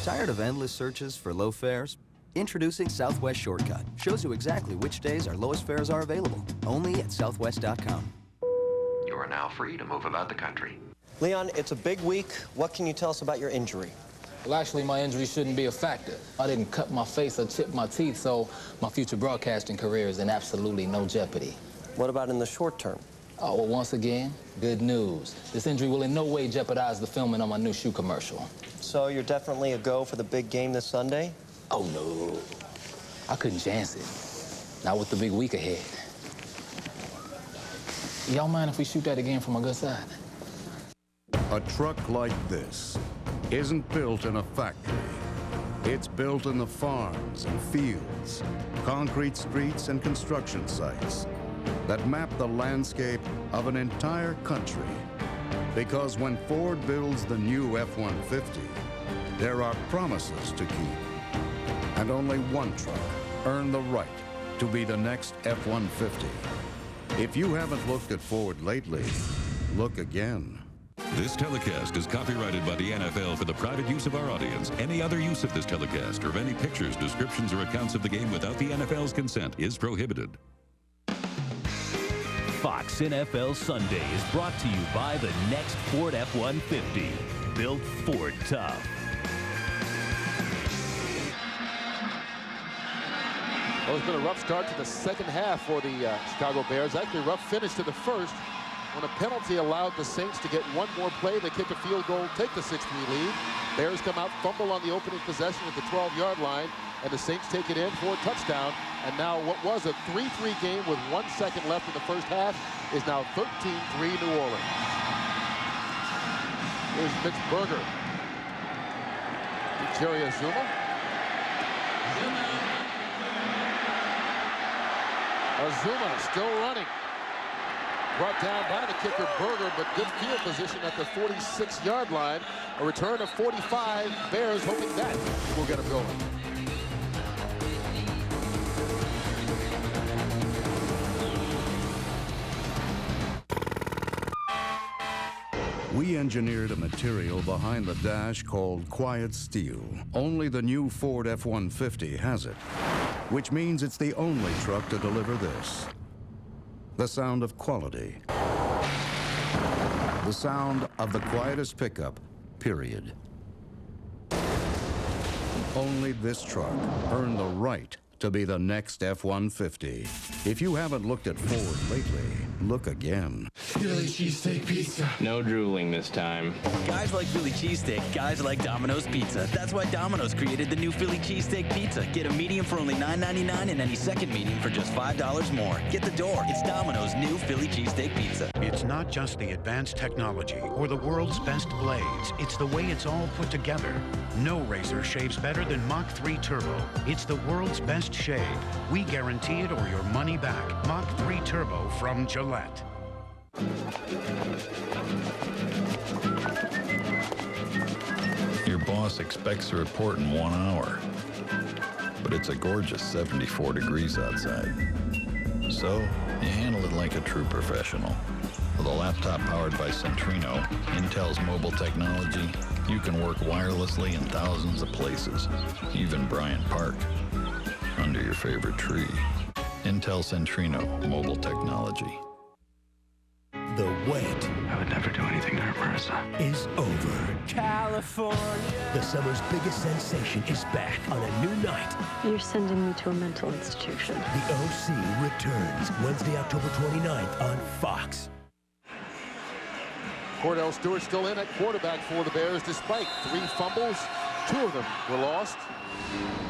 Speaker 3: Tired of endless searches for low fares? Introducing Southwest Shortcut. Shows you exactly which days our lowest fares are available. Only at southwest.com.
Speaker 6: You are now free to move about the country.
Speaker 7: Leon, it's a big week. What can you tell us about your injury?
Speaker 8: Well, actually, my injury shouldn't be a factor. I didn't cut my face or chip my teeth, so my future broadcasting career is in absolutely no jeopardy.
Speaker 7: What about in the short term?
Speaker 8: Oh, well, once again, good news. This injury will in no way jeopardize the filming on my new shoe commercial.
Speaker 7: So you're definitely a go for the big game this Sunday?
Speaker 8: Oh, no. I couldn't chance it. Not with the big week ahead. Y'all mind if we shoot that again from a good side?
Speaker 18: A truck like this isn't built in a factory. It's built in the farms and fields, concrete streets and construction sites that map the landscape of an entire country. Because when Ford builds the new F-150, there are promises to keep. And only one truck earned the right to be the next F-150. If you haven't looked at Ford lately, look again.
Speaker 21: This telecast is copyrighted by the NFL for the private use of our audience. Any other use of this telecast or of any pictures, descriptions, or accounts of the game without the NFL's consent is prohibited.
Speaker 4: Fox NFL Sunday is brought to you by the next Ford F-150. Built Ford tough.
Speaker 13: Well, it's been a rough start to the second half for the Chicago Bears. Actually, a rough finish to the first, when a penalty allowed the Saints to get one more play. They kick a field goal, take the 6-3 lead. Bears come out, fumble on the opening possession at the 12-yard line, and the Saints take it in for a touchdown. And now what was a 3-3 game with 1 second left in the first half is now 13-3 New Orleans. Here's Mitch Berger. Jerry Azuma. Azuma still running. Brought down by the kicker Berger, but good field position at the 46-yard line. A return of 45. Bears hoping that will get them going.
Speaker 18: We We engineered a material behind the dash called quiet steel. Only the new Ford F-150 has it, which means it's the only truck to deliver this. The sound of quality. The sound of the quietest pickup, period. Only this truck earned the right to be the next F-150. If you haven't looked at Ford lately, look again.
Speaker 10: Philly cheesesteak pizza.
Speaker 11: No drooling this time.
Speaker 31: Guys like Philly cheesesteak. Guys like Domino's Pizza. That's why Domino's created the new Philly cheesesteak pizza. Get a medium for only $9.99 and any second medium for just $5 more. Get the door. It's Domino's new Philly cheesesteak pizza.
Speaker 12: It's not just the advanced technology or the world's best blades. It's the way it's all put together. No razor shaves better than Mach 3 Turbo. It's the world's best shave. We guarantee it or your money back. Mach 3 Turbo from Gillette.
Speaker 16: Your boss expects a report in 1 hour, but it's a gorgeous 74 degrees outside. So you handle it like a true professional. With a laptop powered by Centrino, Intel's mobile technology, you can work wirelessly in thousands of places, even Bryant Park, under your favorite tree. Intel Centrino mobile technology.
Speaker 22: The wait.
Speaker 6: I would never do anything to hurt Marissa.
Speaker 22: Is over.
Speaker 14: California.
Speaker 22: The summer's biggest sensation is back on a new night.
Speaker 23: You're sending me to a mental institution.
Speaker 22: The OC returns Wednesday, October 29th on Fox.
Speaker 13: Cordell Stewart still in at quarterback for the Bears despite 3 fumbles. 2 of them were lost.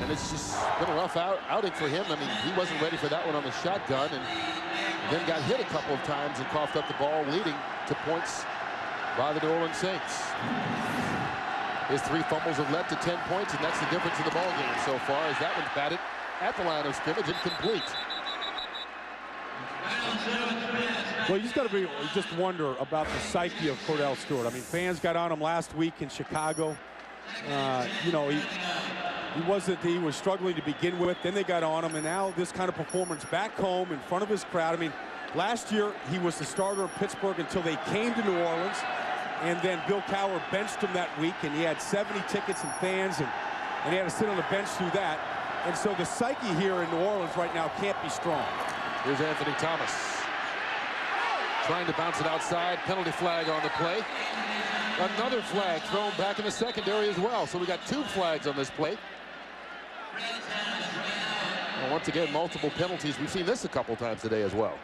Speaker 13: And it's just been a rough outing for him. I mean, he wasn't ready for that one on the shotgun and then got hit a couple of times and coughed up the ball, leading to points by the New Orleans Saints. His 3 fumbles have led to 10 points, and that's the difference in the ball game so far, as that one's batted at the line of scrimmage, incomplete.
Speaker 20: Well, you just got to just wonder about the psyche of Cordell Stewart. I mean, fans got on him last week in Chicago. You know, he was struggling to begin with. Then they got on him, and now this kind of performance back home in front of his crowd. I mean, last year he was the starter in Pittsburgh until they came to New Orleans, and then Bill Cowher benched him that week, and he had 70 tickets and fans, and he had to sit on the bench through that. And so the psyche here in New Orleans right now can't be strong.
Speaker 13: Here's Anthony Thomas trying to bounce it outside. Penalty flag on the play. Another flag thrown back in the secondary as well. So we got 2 flags on this play. And once again, multiple penalties. We've seen this a couple times today as well.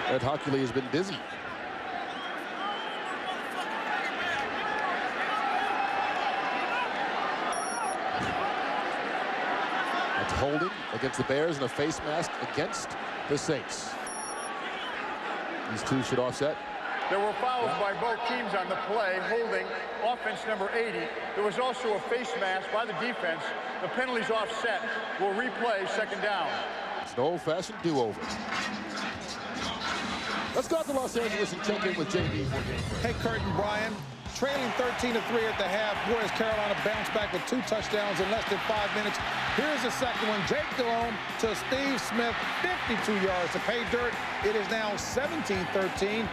Speaker 13: Ed Hockley has been busy. That's holding against the Bears and a face mask against the Saints. These 2 should offset.
Speaker 9: There were fouls by both teams on the play, holding offense number 80. There was also a face mask by the defense. The penalty's offset. We'll replay 2nd down.
Speaker 13: It's an old-fashioned do-over. Let's go out to Los Angeles and check in with JB for game.
Speaker 24: Hey, Kurt and Brian. Trailing 13-3 at the half. Boy, has Carolina bounced back with 2 touchdowns in less than 5 minutes. Here's the second one. Jake Delhomme to Steve Smith, 52 yards to pay dirt. It is now 17-13.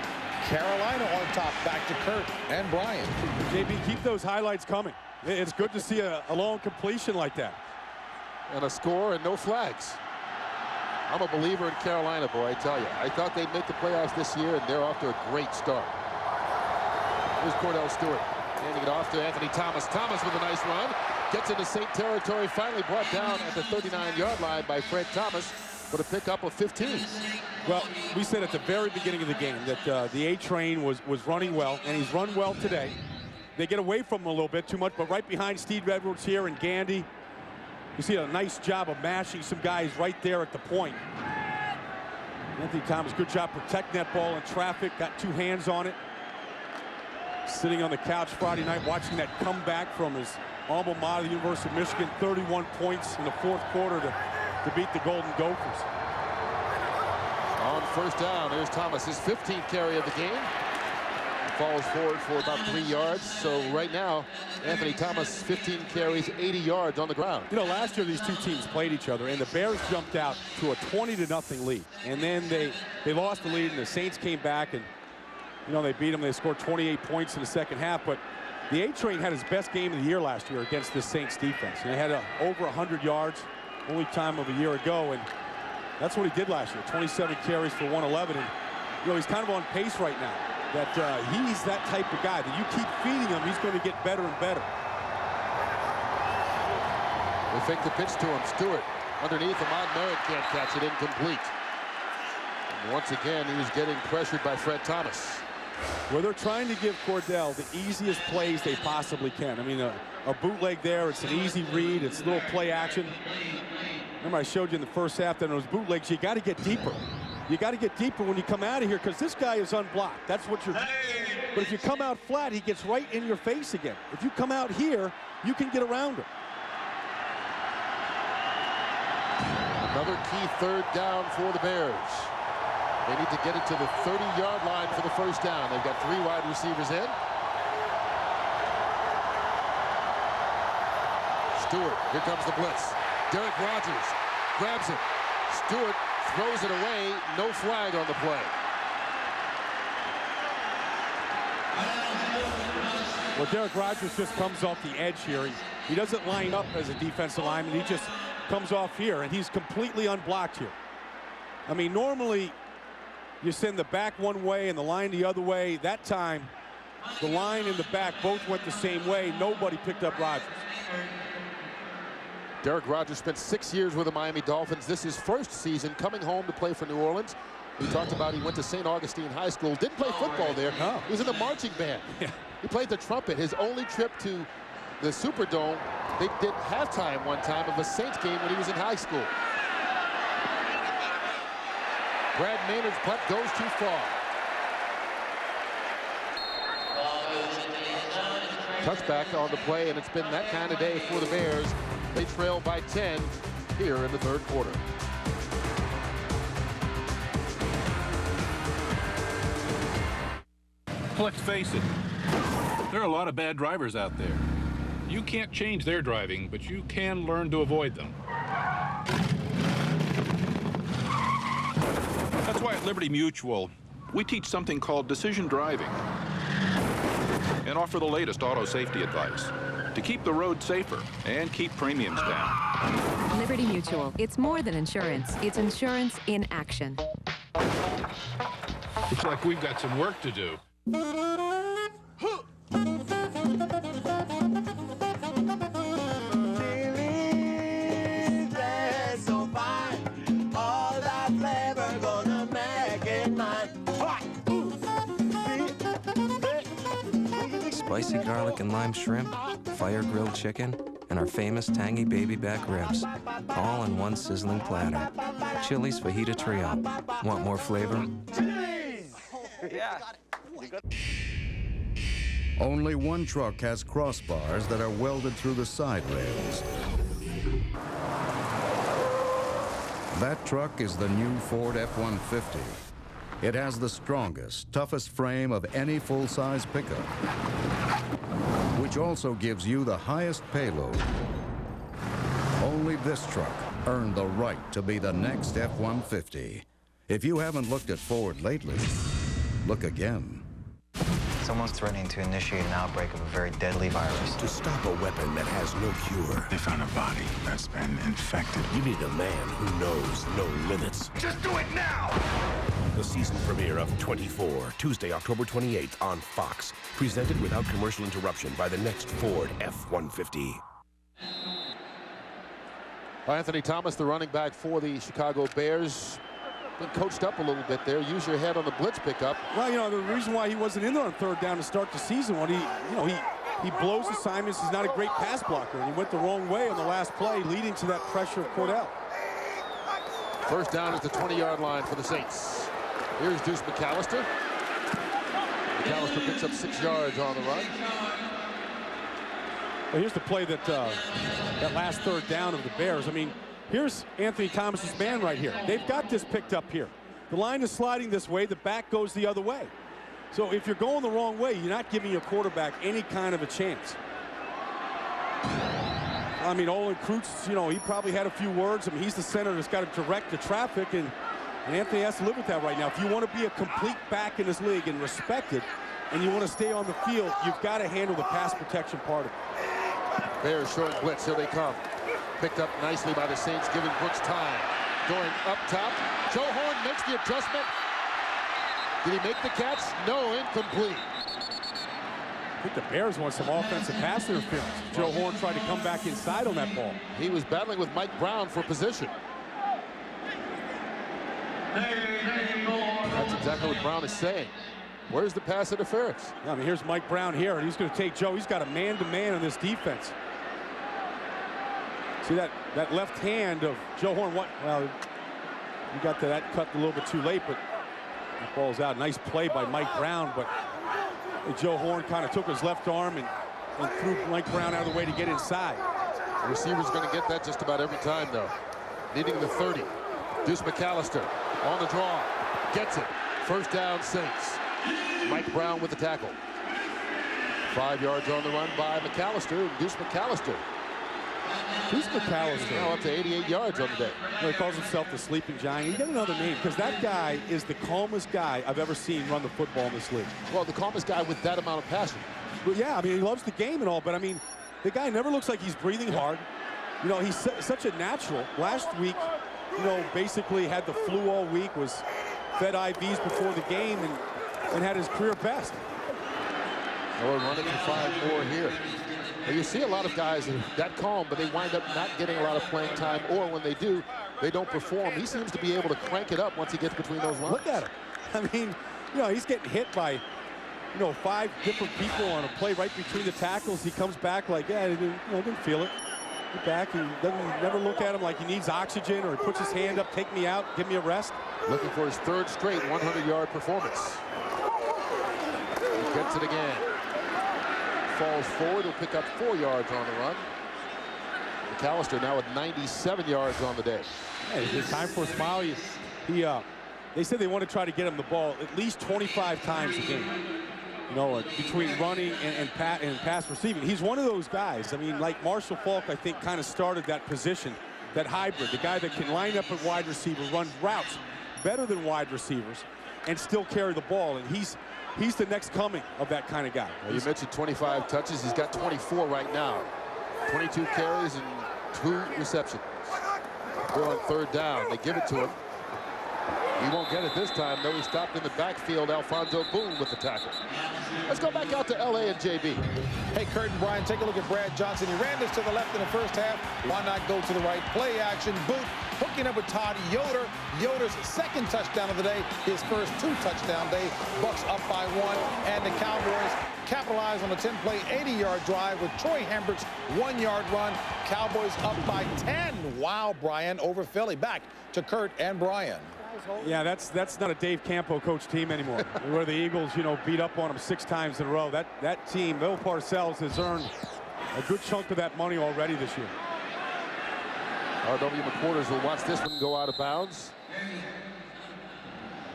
Speaker 24: Carolina on top. Back to Kurt and Brian.
Speaker 20: JB, keep those highlights coming. It's good to see a long completion like that.
Speaker 13: And a score and no flags. I'm a believer in Carolina, boy, I tell you. I thought they'd make the playoffs this year, and they're off to a great start. Here's Cordell Stewart handing it off to Anthony Thomas. Thomas with a nice run. Gets into Saint territory. Finally brought down at the 39-yard line by Fred Thomas for a pickup of 15.
Speaker 20: Well, we said at the very beginning of the game that the A-Train was running well, and he's run well today. They get away from him a little bit too much, but right behind Steve Edwards here and Gandy, you see a nice job of mashing some guys right there at the point. Anthony Thomas, good job protecting that ball in traffic, got 2 hands on it. Sitting on the couch Friday night watching that comeback from his alma mater, the University of Michigan, 31 points in the 4th quarter to beat the Golden Gophers.
Speaker 13: On 1st down, there's Thomas, his 15th carry of the game. falls forward for about 3 yards. So right now, Anthony Thomas, 15 carries, 80 yards on the ground.
Speaker 20: You know, last year these two teams played each other, and the Bears jumped out to a 20-0 lead. And then they lost the lead, and the Saints came back, and, you know, they beat them. They scored 28 points in the second half. But the A-Train had his best game of the year last year against the Saints defense. And they had over 100 yards, only time of a year ago. And that's what he did last year, 27 carries for 111. And, you know, he's kind of on pace right now. That he's that type of guy that you keep feeding him, he's going to get better and better.
Speaker 13: They fake the pitch to him. Stewart underneath. Ahmad Merritt can't catch it, incomplete. And once again, he was getting pressured by Fred Thomas.
Speaker 20: Well, they're trying to give Cordell the easiest plays they possibly can. I mean, a bootleg there, it's an easy read, it's a little play action. Remember, I showed you in the first half that in those bootlegs, you got to get deeper. You got to get deeper when you come out of here, because this guy is unblocked. That's what you're. But if you come out flat, he gets right in your face again. If you come out here, you can get around him.
Speaker 13: Another key third down for the Bears. They need to get it to the 30-yard line for the first down. They've got 3 wide receivers in. Stewart, here comes the blitz. Derek Rogers grabs it. Stewart throws it away. No flag on the play.
Speaker 20: Well, Derek Rogers just comes off the edge here. He doesn't line up as a defensive lineman. He just comes off here, and he's completely unblocked here. I mean, normally you send the back one way and the line the other way. That time, the line and the back both went the same way. Nobody picked up Rogers.
Speaker 13: Derek Rogers spent 6 years with the Miami Dolphins. This is his first season coming home to play for New Orleans. We talked about he went to St. Augustine High School. Didn't play football there.
Speaker 20: No.
Speaker 13: He was in the marching band. Yeah. He played the trumpet. His only trip to the Superdome, they did halftime one time of a Saints game when he was in high school. Brad Maynard's punt goes too far. Touchback on the play, and it's been that kind of day for the Bears. They trail by 10 here in the third quarter.
Speaker 1: Let's face it, there are a lot of bad drivers out there. You can't change their driving, but you can learn to avoid them. That's why at Liberty Mutual, we teach something called decision driving and offer the latest auto safety advice to keep the road safer and keep premiums down.
Speaker 2: Liberty Mutual. It's more than insurance. It's insurance in action.
Speaker 1: Looks like we've got some work to do.
Speaker 5: Spicy garlic and lime shrimp, fire grilled chicken, and our famous tangy baby back ribs, all on one sizzling platter. Chili's Fajita Trio. Want more flavor?
Speaker 18: Only one truck has crossbars that are welded through the side rails. That truck is the new Ford F-150. It has the strongest, toughest frame of any full-size pickup, which also gives you the highest payload. Only this truck earned the right to be the next F-150. If you haven't looked at Ford lately, look again.
Speaker 11: Someone's threatening to initiate an outbreak of a very deadly virus.
Speaker 22: To stop a weapon that has no cure,
Speaker 6: They found a body that's been infected.
Speaker 22: you need a man who knows no limits.
Speaker 10: Just do it now!
Speaker 22: The season premiere of 24, Tuesday, October 28th on Fox. Presented without commercial interruption by the next Ford F-150.
Speaker 13: Anthony Thomas, the running back for the Chicago Bears, been coached up a little bit there. Use your head on the blitz pickup.
Speaker 20: Well, you know, the reason why he wasn't in there on third down to start the season, when he blows assignments. He's not a great pass blocker, and he went the wrong way on the last play, leading to that pressure of Cordell.
Speaker 13: First down is the 20-yard line for the Saints. Here's Deuce McAllister. McAllister picks up 6 yards on the run.
Speaker 20: Well, here's the play that that last third down of the Bears. I mean, here's Anthony Thomas's man right here. They've got this picked up here. The line is sliding this way. The back goes the other way. So if you're going the wrong way, you're not giving your quarterback any kind of a chance. I mean, Olin Kreutz, you know, he probably had a few words. I mean, he's the center that's got to direct the traffic, and Anthony has to live with that right now. If you want to be a complete back in this league and respected, and you want to stay on the field, you've got to handle the pass protection part of it.
Speaker 13: Bears showing blitz. Here they come. Picked up nicely by the Saints, giving Brooks time. Going up top. Joe Horn makes the adjustment. Did he make the catch? No, incomplete.
Speaker 20: I think the Bears want some offensive pass interference. Joe Horn tried to come back inside on that ball.
Speaker 13: He was battling with Mike Brown for position. That's exactly what Brown is saying. Where's the pass interference?
Speaker 20: I mean, here's Mike Brown here, and he's going to take Joe. He's got a man-to-man on this defense. See that left hand of Joe Horn? Well, you got that cut a little bit too late, but that ball's out. Nice play by Mike Brown, but Joe Horn kind of took his left arm and threw Mike Brown out of the way to get inside.
Speaker 13: The receiver's going to get that just about every time, though. Needing the 30. Deuce McAllister on the draw. Gets it. First down, Saints. Mike Brown with the tackle. 5 yards on the run by McAllister. Deuce McAllister.
Speaker 20: Deuce McAllister.
Speaker 13: Now up to 88 yards on the day.
Speaker 20: You know, he calls himself the sleeping giant. He got another name because that guy is the calmest guy I've ever seen run the football in this league.
Speaker 13: Well, the calmest guy with that amount of passion.
Speaker 20: Well, yeah, I mean, he loves the game and all, but I mean, the guy never looks like he's breathing hard. You know, he's such a natural. Last week, you know, basically had the flu all week, was fed IVs before the game, and had his career best.
Speaker 13: We're running for 5 more here. Well, you see a lot of guys that calm, but they wind up not getting a lot of playing time, or when they do, they don't perform. He seems to be able to crank it up once he gets between those lines.
Speaker 20: Look at him. I mean, you know, he's getting hit by, you know, 5 different people on a play right between the tackles. He comes back like, yeah, didn't feel it. Get back. He doesn't never look at him like he needs oxygen, or he puts his hand up, take me out, give me a rest.
Speaker 13: Looking for his 3rd straight 100-yard performance. He gets it again. Falls forward. He'll pick up 4 yards on the run. McAllister now with 97 yards on the day.
Speaker 20: Yeah, it's time for a smile. They said they want to try to get him the ball at least 25 times a game. You know, between running and pass receiving. He's one of those guys. I mean, like Marshall Faulk, I think, kind of started that position, that hybrid, the guy that can line up at wide receiver, run routes better than wide receivers, and still carry the ball. And he's the next coming of that kind of guy.
Speaker 13: Well, you mentioned 25 touches. He's got 24 right now. 22 carries and 2 receptions. They're on 3rd down. They give it to him. He won't get it this time, though. He stopped in the backfield. Alfonso Boone with the tackle. Let's go back out to L.A. and JB.
Speaker 24: Hey, Kurt and Brian, take a look at Brad Johnson. He ran this to the left in the first half. Why not go to the right? Play action. Boot hooking up with Todd Yoder. Yoder's 2nd touchdown of the day. His first 2-touchdown day. Bucks up by 1. And the Cowboys capitalize on a 10-play, 80-yard drive with Troy Hembert's 1-yard run. Cowboys up by 10. Wow, Brian, over Philly. Back to Kurt and Brian.
Speaker 20: Yeah, that's not a Dave Campo coach team anymore. Where the Eagles, you know, beat up on them 6 times in a row. That team, Bill Parcells, has earned a good chunk of that money already this year.
Speaker 13: R.W. McQuarters will watch this one go out of bounds.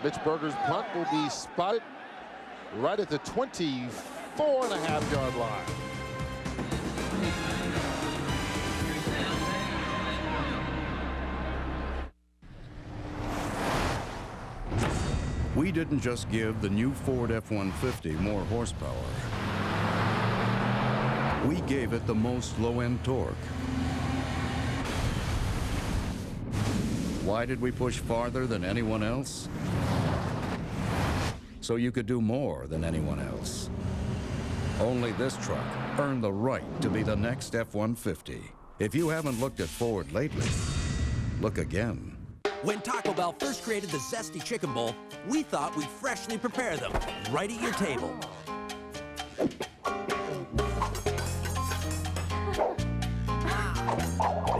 Speaker 13: Mitch Berger's punt will be spotted right at the 24.5-yard line.
Speaker 18: We didn't just give the new Ford F-150 more horsepower. We gave it the most low-end torque. Why did we push farther than anyone else? So you could do more than anyone else. Only this truck earned the right to be the next F-150. If you haven't looked at Ford lately, look again.
Speaker 3: When Taco Bell first created the Zesty Chicken Bowl, we thought we'd freshly prepare them right at your table.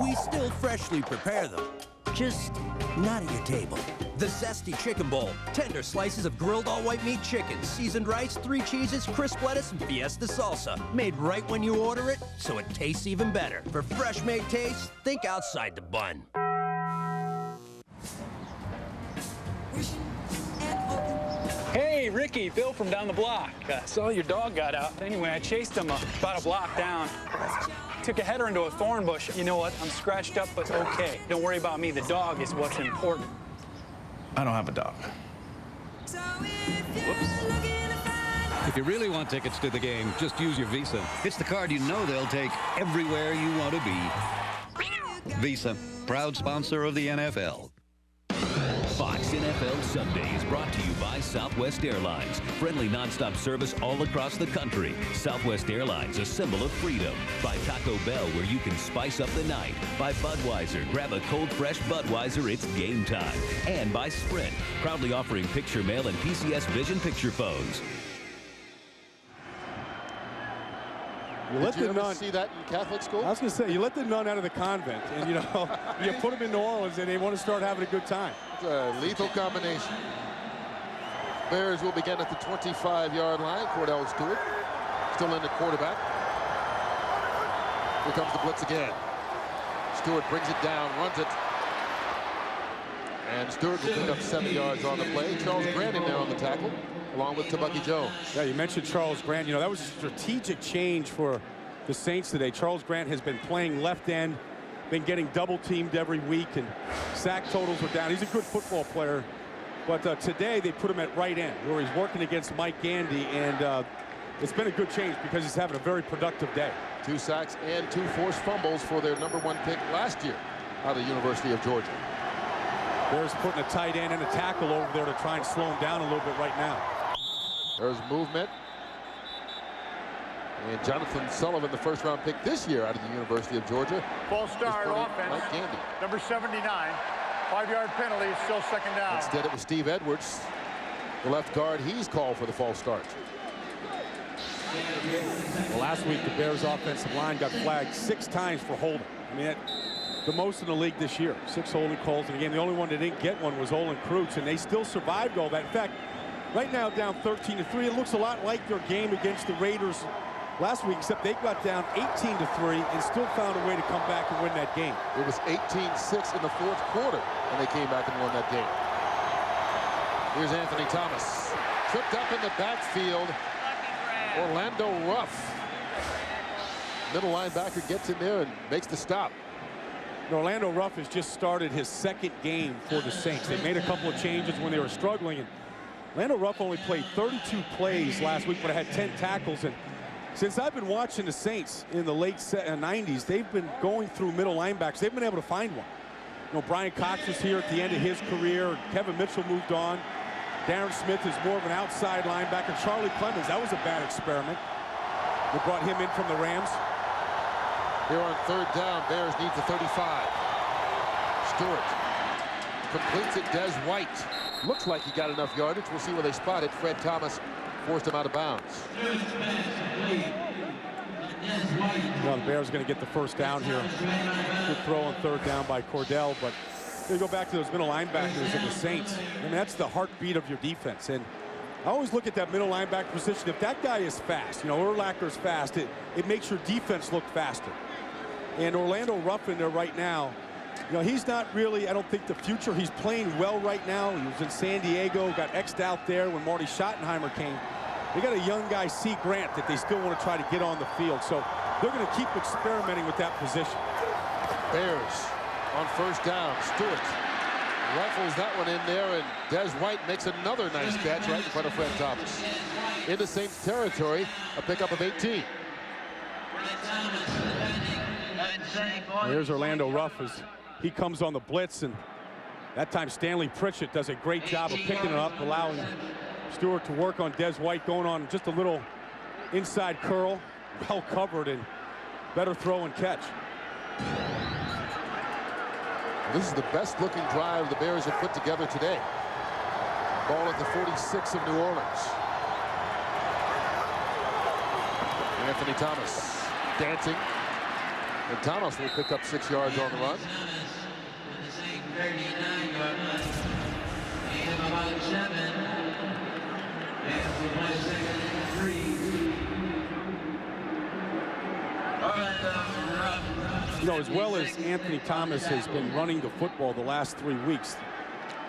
Speaker 3: We still freshly prepare them, just not at your table. The Zesty Chicken Bowl. Tender slices of grilled all-white meat chicken, seasoned rice, 3 cheeses, crisp lettuce, and fiesta salsa. Made right when you order it, so it tastes even better. For fresh-made taste, think outside the bun.
Speaker 24: Hey,
Speaker 7: Ricky, Bill from down the block. Saw your dog got out. Anyway, I chased him about a block down. Took a header into a thorn bush. You know what? I'm scratched up, but okay. Don't worry about me. The dog is what's important.
Speaker 8: I don't have a dog.
Speaker 15: If you really want tickets to the game, just use your Visa. It's the card you know they'll take everywhere you want to be. Visa, proud sponsor of the NFL.
Speaker 4: Fox NFL Sunday is brought to you by Southwest Airlines. Friendly nonstop service all across the country. Southwest Airlines, a symbol of freedom. By Taco Bell, where you can spice up the night. By Budweiser, grab a cold fresh Budweiser, it's game time. And by Sprint, proudly offering picture mail and PCS Vision picture phones.
Speaker 13: Did you ever see that in Catholic school?
Speaker 20: I was going to say, you let the nun out of the convent, and you know, you put them in New Orleans, and they want to start having a good time.
Speaker 13: It's a lethal combination. Bears will begin at the 25-yard line. Cordell Stewart still in the quarterback. Here comes the blitz again. Stewart brings it down, runs it. And Stewart will pick up 7 yards on the play. Charles Grant in there on the tackle, along with Tabucky Jones.
Speaker 20: Yeah, you mentioned Charles Grant. You know, that was a strategic change for the Saints today. Charles Grant has been playing left end, been getting double teamed every week, and sack totals were down. He's a good football player. But today they put him at right end, where he's working against Mike Gandy, and it's been a good change because he's having a very productive day.
Speaker 13: 2 sacks and 2 forced fumbles for their #1 pick last year out of the University of Georgia.
Speaker 20: Bears putting a tight end and a tackle over there to try and slow him down a little bit right now.
Speaker 13: There's movement. And Jonathan Sullivan, the first-round pick this year out of the University of Georgia.
Speaker 9: False start offense.
Speaker 13: Mike Gandy.
Speaker 9: Number 79. 5-yard penalty, still second down.
Speaker 13: Instead, it was Steve Edwards, the left guard. He's called for the false start.
Speaker 20: Well, last week, the Bears' offensive line got flagged 6 times for holding. I mean, the most in the league this year. 6 holding calls in the game. The only one that didn't get one was Olin Kreutz, and they still survived all that. In fact, right now down 13-3. It looks a lot like their game against the Raiders last week, except they got down 18-3 and still found a way to come back and win that game.
Speaker 13: It was 18-6 in the 4th quarter, and they came back and won that game. Here's Anthony Thomas. Tripped up in the backfield. Orlando Ruff. Middle linebacker gets in there and makes the stop.
Speaker 20: Orlando Ruff has just started his 2nd game for the Saints. They made a couple of changes when they were struggling, and Orlando Ruff only played 32 plays last week, but had 10 tackles. And since I've been watching the Saints in the late 90s, they've been going through middle linebackers. They've been able to find one. You know, Brian Cox was here at the end of his career. Kevin Mitchell moved on. Darren Smith is more of an outside linebacker. Charlie Clemens, that was a bad experiment. They brought him in from the Rams.
Speaker 13: Here on 3rd down, Bears need the 35. Stewart completes it. Des White looks like he got enough yardage. We'll see where they spot it. Fred Thomas forced him out of bounds.
Speaker 20: Well, the Bears are going to get the first down here. Good throw on 3rd down by Cordell, but they go back to those middle linebackers in the Saints. I mean, that's the heartbeat of your defense. And I always look at that middle linebacker position. If that guy is fast, you know, Urlacher's fast, it makes your defense look faster. And Orlando Ruff in there right now, you know, he's not really, I don't think, the future. He's playing well right now. He was in San Diego, got X'd out there when Marty Schottenheimer came. They got a young guy, C. Grant, that they still want to try to get on the field. So they're going to keep experimenting with that position.
Speaker 13: Bears on 1st down. Stewart rifles that one in there, and Des White makes another nice catch right in front of Fred Thomas. Into Saints territory, a pickup of 18.
Speaker 20: There's Orlando Ruff as he comes on the blitz, and that time Stanley Pritchett does a great job of picking it up, allowing Stewart to work on Des White, going on just a little inside curl, well covered, and better throw and catch.
Speaker 13: This is the best looking drive the Bears have put together today. Ball at the 46 of New Orleans. Anthony Thomas dancing. And Thomas will pick up 6 yards on the run.
Speaker 20: You know, as well as Anthony Thomas has been running the football the last 3 weeks,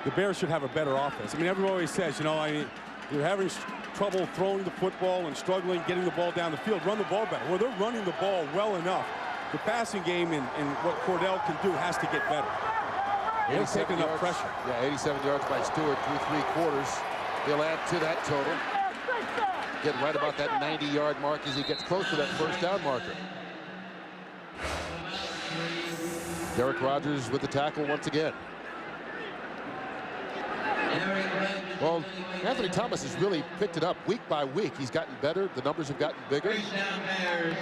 Speaker 20: the Bears should have a better offense. I mean, everyone always says, you know, you're having trouble throwing the football and struggling getting the ball down the field, run the ball better. Well, they're running the ball well enough. The passing game and what Cordell can do has to get better. They're taking enough pressure.
Speaker 13: Yeah, 87 yards by Stewart through 3 quarters. He'll add to that total. Get right about that 90-yard mark as he gets close to that first down marker. Derek Rogers with the tackle once again. Well, Anthony Thomas has really picked it up week by week. He's gotten better. The numbers have gotten bigger.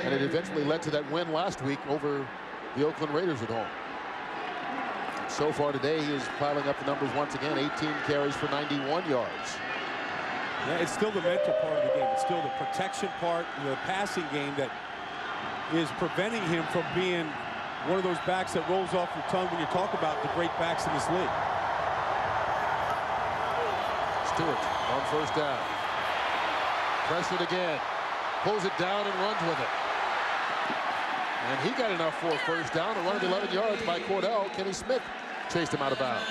Speaker 13: And it eventually led to that win last week over the Oakland Raiders at home. So far today, he is piling up the numbers once again. 18 carries for 91 yards.
Speaker 20: Yeah, it's still the mental part of the game. It's still the protection part, the passing game that is preventing him from being one of those backs that rolls off your tongue when you talk about the great backs in this league.
Speaker 13: Stewart on first down. Pressured again. Pulls it down and runs with it. And he got enough for a first down. A run of 11 yards by Cordell. Kenny Smith chased him out of bounds.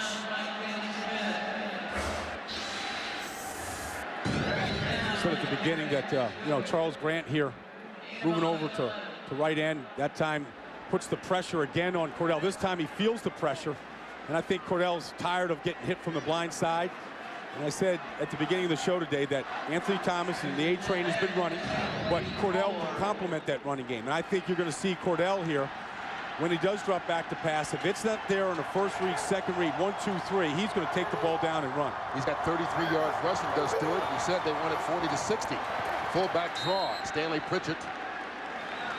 Speaker 20: Said at the beginning that Charles Grant here moving over to right end. That time puts the pressure again on Cordell. This time he feels the pressure. And I think Cordell's tired of getting hit from the blind side. And I said at the beginning of the show today that Anthony Thomas and the A-Train has been running, but Cordell can complement that running game. And I think you're going to see Cordell here when he does drop back to pass. If it's not there on the first read, second read, 1, 2, 3, he's going to take the ball down and run.
Speaker 13: He's got 33 yards rushing, does Stewart. We said they won it 40-60. Fullback draw. Stanley Pritchett.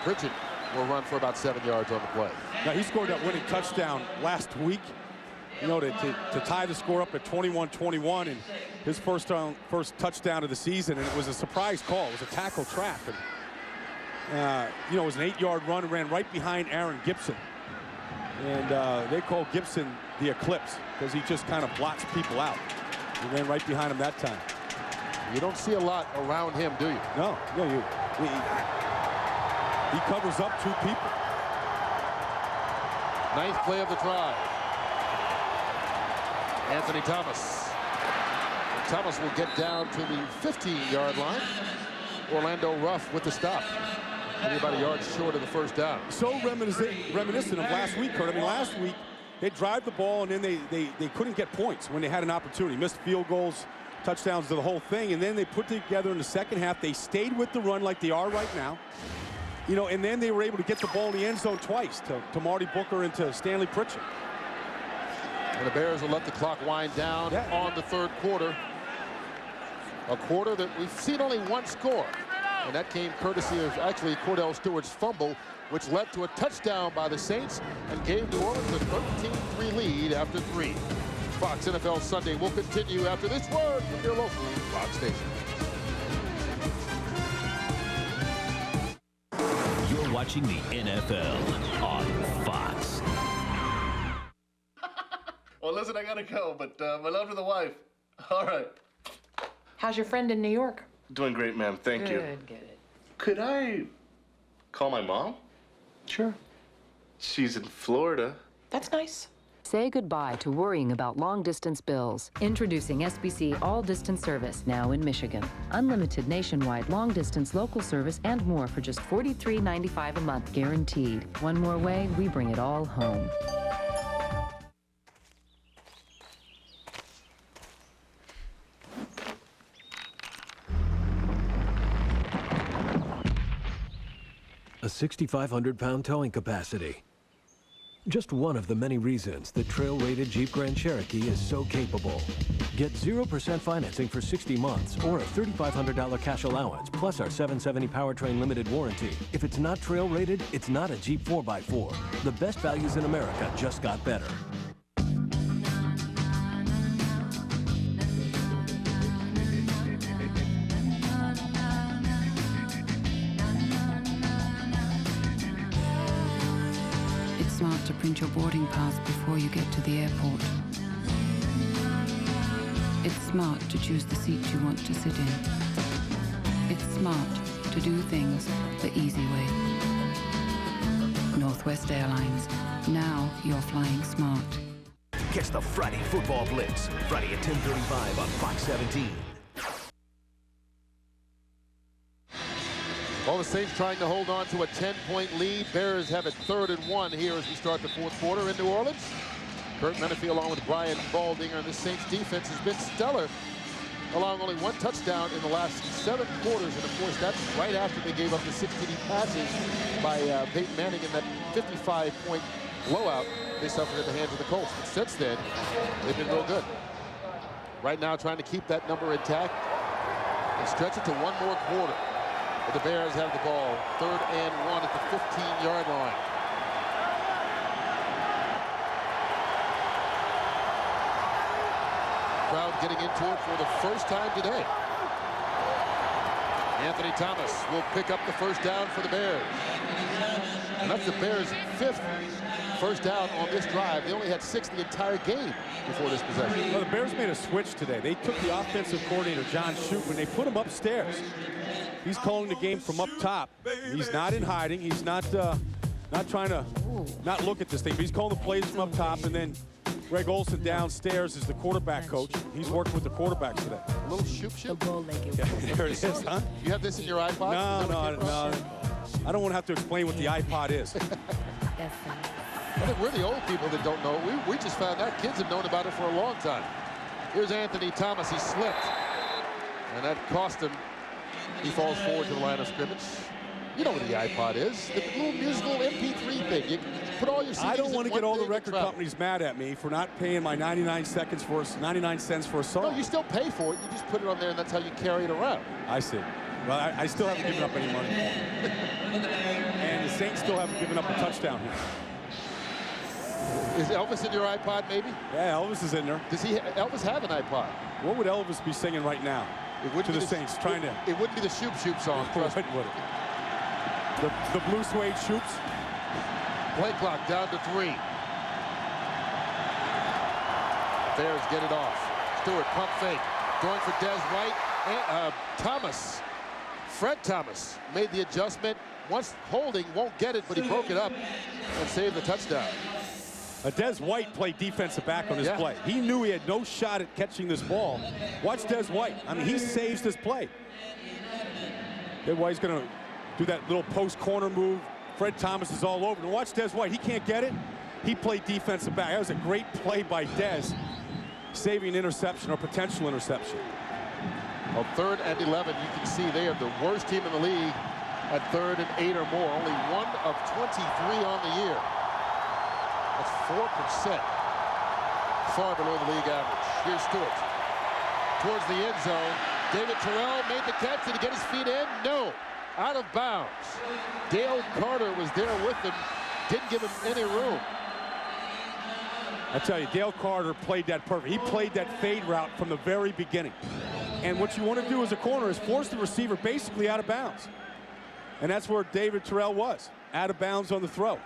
Speaker 13: Pritchett will run for about 7 yards on the play.
Speaker 20: Now, he scored that winning touchdown last week. To tie the score up at 21-21 and his first touchdown of the season, and it was a surprise call. It was a tackle trap, and it was an 8-yard run, ran right behind Aaron Gibson, and they call Gibson the Eclipse because he just kind of blots people out. He ran right behind him that time.
Speaker 13: You don't see a lot around him, do you?
Speaker 20: No, he covers up 2 people.
Speaker 13: 9th play of the drive. Anthony Thomas. Thomas will get down to the 15-yard line. Orlando Ruff with the stop. Maybe about a yard short of the first down.
Speaker 20: So reminiscent of last week, Kurt. I mean, last week, they drive the ball, and then they couldn't get points when they had an opportunity. Missed field goals, touchdowns to the whole thing, and then they put together in the second half. They stayed with the run like they are right now. And then they were able to get the ball in the end zone twice to Marty Booker and to Stanley Pritchett.
Speaker 13: And the Bears will let the clock wind down on the third quarter. A quarter that we've seen only one score. And that came courtesy of actually Cordell Stewart's fumble, which led to a touchdown by the Saints and gave New Orleans a 13-3 lead after 3. Fox NFL Sunday will continue after this word from your local Fox station.
Speaker 4: You're watching the NFL on Fox.
Speaker 12: Well, listen, I gotta go, but my love to the wife. All right.
Speaker 17: How's your friend in New York?
Speaker 12: Doing great, ma'am. Thank you.
Speaker 17: Good.
Speaker 12: Could I call my mom?
Speaker 17: Sure.
Speaker 12: She's in Florida.
Speaker 17: That's nice.
Speaker 2: Say goodbye to worrying about long-distance bills. Introducing SBC All-Distance Service, now in Michigan. Unlimited nationwide long-distance local service and more for just $43.95 a month, guaranteed. One more way, we bring it all home.
Speaker 19: A 6,500-pound towing capacity. Just one of the many reasons the trail-rated Jeep Grand Cherokee is so capable. Get 0% financing for 60 months or a $3,500 cash allowance, plus our 770 powertrain limited warranty. If it's not trail-rated, it's not a Jeep 4x4. The best values in America just got better.
Speaker 21: Smart to print your boarding pass before you get to the airport. It's smart to choose the seat you want to sit in. It's smart to do things the easy way. Northwest Airlines. Now you're flying smart.
Speaker 22: Catch the Friday Football Blitz, Friday at 10:35 on Fox 17.
Speaker 13: Well, the Saints trying to hold on to a 10-point lead. Bears have it 3rd and 1 here as we start the 4th quarter in New Orleans. Kurt Menefee along with Brian Baldinger, and the Saints defense has been stellar, allowing only 1 touchdown in the last 7 quarters. And of course, that's right after they gave up the 6 TD passes by Peyton Manning in that 55-point blowout they suffered at the hands of the Colts. But since then, they've been real good. Right now, trying to keep that number intact and stretch it to 1 more quarter. But the Bears have the ball, 3rd and 1 at the 15-yard line. Crowd getting into it for the first time today. Anthony Thomas will pick up the first down for the Bears. And that's the Bears' 5th first down on this drive. They only had 6 the entire game before this possession.
Speaker 20: Well, the Bears made a switch today. They took the offensive coordinator, John Shoup, and they put him upstairs. He's calling the game from up top. He's not in hiding. He's not trying to not look at this thing, but he's calling the plays from up top. And then Greg Olson downstairs is the quarterback coach. He's working with the quarterbacks today.
Speaker 13: A little shoop.
Speaker 20: Yeah, there it is, huh?
Speaker 13: You have this in your iPod?
Speaker 20: No. I don't want to have to explain what the iPod is.
Speaker 13: I think we're the old people that don't know. We just found out. Kids have known about it for a long time. Here's Anthony Thomas. He slipped. And that cost him. He falls forward to the line of scrimmage. You know what the iPod is. The little musical MP3 thing. You put all your CDs.
Speaker 20: I don't want to get all the record
Speaker 13: travel.
Speaker 20: companies mad at me for not paying my 99 cents for a song.
Speaker 13: No, you still pay for it. You just put it on there, and that's how you carry it around.
Speaker 20: I see. Well, I still haven't given up any money. And the Saints still haven't given up a touchdown here.
Speaker 13: Is Elvis in your iPod, maybe?
Speaker 20: Yeah, Elvis is in there.
Speaker 13: Does Elvis have an iPod?
Speaker 20: What would Elvis be singing right now to the Saints?
Speaker 13: It wouldn't be the Shoop Shoop song.
Speaker 20: Would it? The blue suede Shoops.
Speaker 13: Play clock down to 3. Bears get it off. Stewart pump fake. Going for Des White. And, Thomas. Fred Thomas made the adjustment. Once holding, won't get it, but he broke it up and saved the touchdown.
Speaker 20: Des White played defensive back on his play. He knew he had no shot at catching this ball. Watch Des White. I mean, he saves this play. Des White's going to do that little post corner move. Fred Thomas is all over. And watch Des White. He can't get it. He played defensive back. That was a great play by Des, saving an interception or potential interception.
Speaker 13: Well, 3rd and 11, you can see they are the worst team in the league at 3rd and 8 or more. Only 1 of 23 on the year. That's 4%. Far below the league average. Here's Stewart. Towards the end zone. David Terrell made the catch. Did he get his feet in? No. Out of bounds. Dale Carter was there with him. Didn't give him any room.
Speaker 20: I tell you, Dale Carter played that perfect. He played that fade route from the very beginning. And what you want to do as a corner is force the receiver basically out of bounds. And that's where David Terrell was, out of bounds on the throw.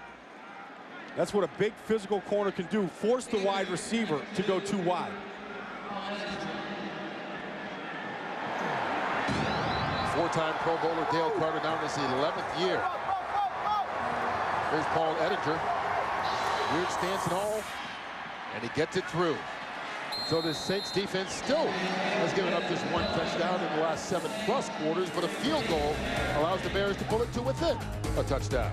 Speaker 20: That's what a big physical corner can do, force the wide receiver to go too wide.
Speaker 13: Four-time Pro Bowler Dale Carter now in his 11th year. There's Paul Ettinger. Weird stance and all, and he gets it through. So the Saints defense still has given up just 1 touchdown in the last 7+ quarters, but a field goal allows the Bears to pull it to within a touchdown.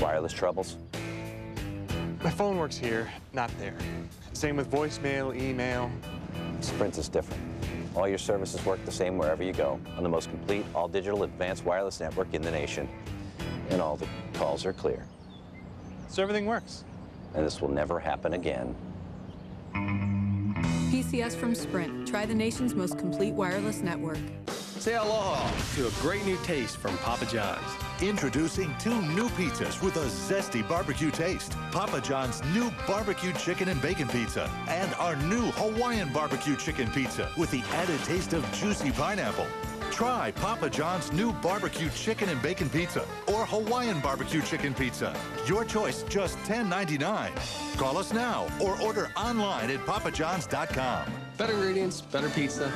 Speaker 1: Wireless troubles?
Speaker 14: My phone works here, not there. Same with voicemail, email.
Speaker 1: Sprint is different. All your services work the same wherever you go, on the most complete, all-digital, advanced wireless network in the nation. And all the calls are clear.
Speaker 14: So everything works.
Speaker 1: And this will never happen again.
Speaker 16: PCS from Sprint. Try the nation's most complete wireless network.
Speaker 23: Say aloha to a great new taste from Papa John's.
Speaker 25: Introducing 2 new pizzas with a zesty barbecue taste. Papa John's new barbecue chicken and bacon pizza. And our new Hawaiian barbecue chicken pizza with the added taste of juicy pineapple. Try Papa John's new barbecue chicken and bacon pizza or Hawaiian barbecue chicken pizza. Your choice, just $10.99. Call us now or order online at papajohns.com.
Speaker 23: Better ingredients, better pizza.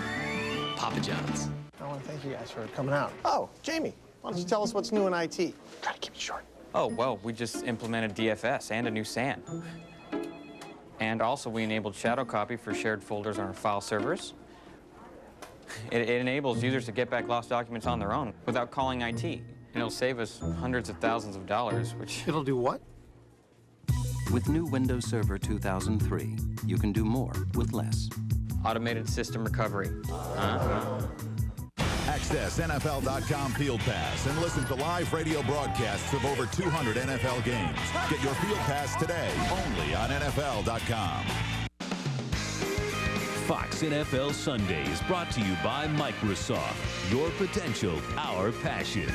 Speaker 23: Papa John's.
Speaker 14: I want to thank you guys for coming out. Oh, Jamie, why don't you tell us what's new in IT? Try to keep it short.
Speaker 26: Oh, well, we just implemented DFS and a new SAN.
Speaker 5: And also, we enabled shadow copy for shared folders on our file servers. It enables users to get back lost documents on their own without calling IT. And it'll save us hundreds of thousands of dollars, which...
Speaker 6: It'll do what?
Speaker 10: With new Windows Server 2003, you can do more with less.
Speaker 5: Automated system recovery.
Speaker 25: Access NFL.com Field Pass and listen to live radio broadcasts of over 200 NFL games. Get your Field Pass today, only on NFL.com.
Speaker 4: Fox NFL Sunday is brought to you by Microsoft. Your potential, our passion.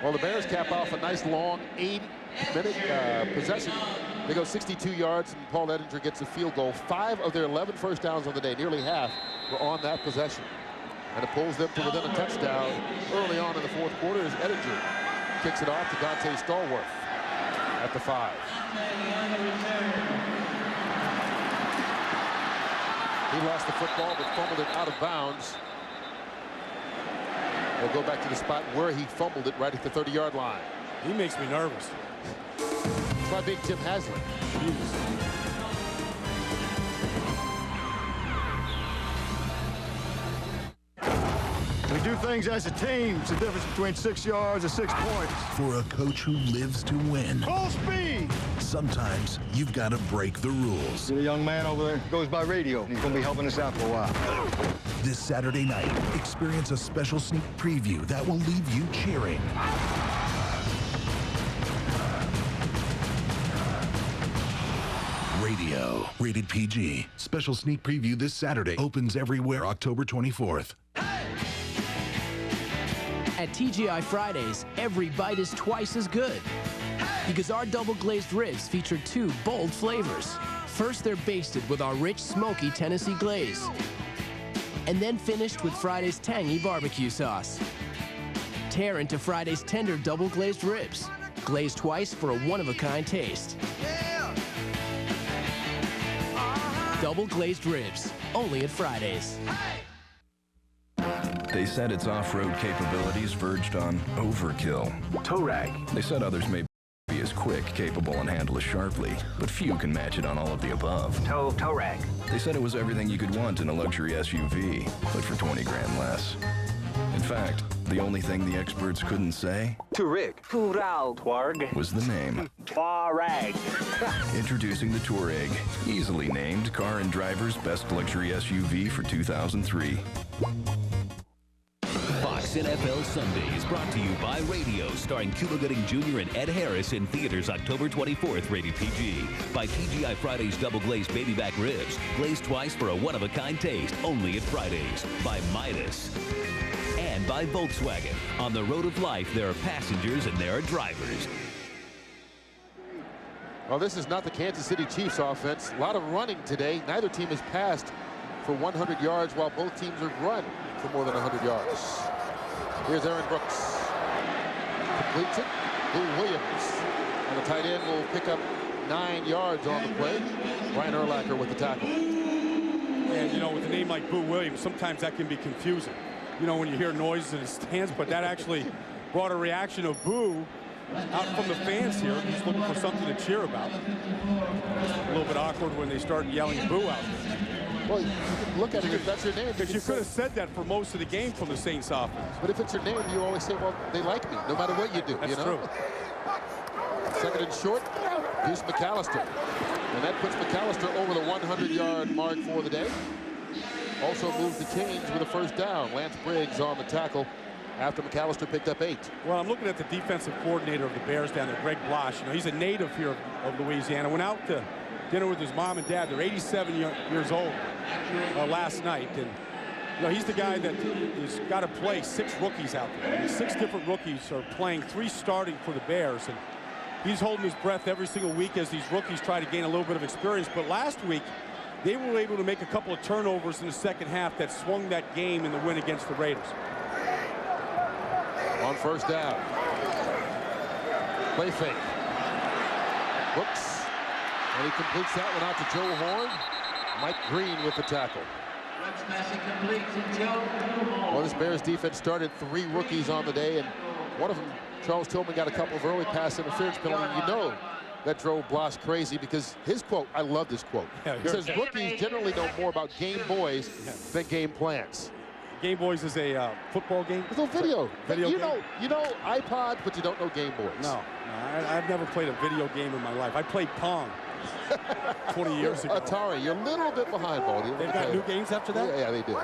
Speaker 13: Well, the Bears cap off a nice long 8-minute possession. They go 62 yards, and Paul Edinger gets a field goal. 5 of their 11 first downs on the day, nearly half, were on that possession. And it pulls them to within a touchdown early on in the fourth quarter as Edinger kicks it off to Dante Stallworth at the 5. He lost the football but fumbled it out of bounds. We'll go back to the spot where he fumbled it, right at the 30-yard line.
Speaker 20: He makes me nervous.
Speaker 13: Try big Tim Haslett.
Speaker 9: We do things as a team. It's the difference between 6 yards and 6 points.
Speaker 25: For a coach who lives to win,
Speaker 9: Full speed!
Speaker 25: sometimes you've got to break the rules.
Speaker 9: The young man over there goes by radio. He's going to be helping us out for a while.
Speaker 25: This Saturday night, experience a special sneak preview that will leave you cheering. Radio, rated PG. Special sneak preview this Saturday. Opens everywhere October 24th.
Speaker 11: At TGI Fridays, every bite is twice as good. Because our double glazed ribs feature 2 bold flavors. First, they're basted with our rich, smoky Tennessee glaze. And then finished with Friday's tangy barbecue sauce. Tear into Friday's tender double glazed ribs. Glazed twice for a one-of-a-kind taste. Double glazed ribs, only at Fridays.
Speaker 18: They said its off-road capabilities verged on overkill. Tow rag. They said others may be as quick, capable, and handle as sharply, but few can match it on all of the above. Tow rag. They said it was everything you could want in a luxury SUV, but for 20 grand less. In fact, the only thing the experts couldn't say was the name.
Speaker 26: Touareg.
Speaker 18: Introducing the Touareg, easily named Car and Driver's Best Luxury SUV for 2003.
Speaker 4: Fox NFL Sunday is brought to you by Radio, starring Cuba Gooding Jr. and Ed Harris in theaters October 24th, rated PG. By TGI Fridays double glazed baby back ribs, glazed twice for a one-of-a-kind taste, only at Fridays. By Midas. And by Volkswagen. On the road of life, there are passengers and there are drivers.
Speaker 13: Well, this is not the Kansas City Chiefs offense. A lot of running today. Neither team has passed for 100 yards, while both teams have run for more than 100 yards. Here's Aaron Brooks. Completes it. Boo Williams. And the tight end will pick up 9 yards on the play. Ryan Urlacher with the tackle.
Speaker 20: And, you know, with a name like Boo Williams, sometimes that can be confusing. You know, when you hear noises in the stands, but that actually brought a reaction of boo out from the fans here. He's looking for something to cheer about. It's a little bit awkward when they start yelling boo out there.
Speaker 13: Well, you can look at it if that's your name.
Speaker 20: Because you could have said that for most of the game from the Saints offense.
Speaker 13: But if it's your name, you always say, well, they like me, no matter what you do.
Speaker 20: That's
Speaker 13: you know?
Speaker 20: true.
Speaker 13: Second and short, Deuce McAllister. And that puts McAllister over the 100-yard mark for the day. Also moves the chains with a first down. Lance Briggs on the tackle after McAllister picked up 8.
Speaker 20: Well, I'm looking at the defensive coordinator of the Bears down there, Greg Blash. You know, he's a native here of Louisiana. Went out to dinner with his mom and dad. They're 87 years old last night. And, you know, he's the guy that has got to play 6 rookies out there. I mean, 6 different rookies are playing, 3 starting for the Bears. And he's holding his breath every single week as these rookies try to gain a little bit of experience. But last week, they were able to make a couple of turnovers in the second half that swung that game in the win against the Raiders.
Speaker 13: On first down. Play fake. Brooks. And he completes that one out to Joe Horn. Mike Green with the tackle. Well, this Bears defense started 3 rookies on the day, and one of them Charles Tillman got a couple of early pass interference penalties. You know that drove Bloss crazy because his quote, I love this quote. He says rookies generally know more about Game Boys than game plans.
Speaker 20: Game Boys is a football game?
Speaker 13: It's a video.
Speaker 20: Video
Speaker 13: game? You know iPod, but you don't know Game Boys.
Speaker 20: No, I've never played a video game in my life. I played Pong 20 years ago.
Speaker 13: Atari, you're a little bit behind, Baldy.
Speaker 20: They've got new games after that?
Speaker 13: Yeah, they do.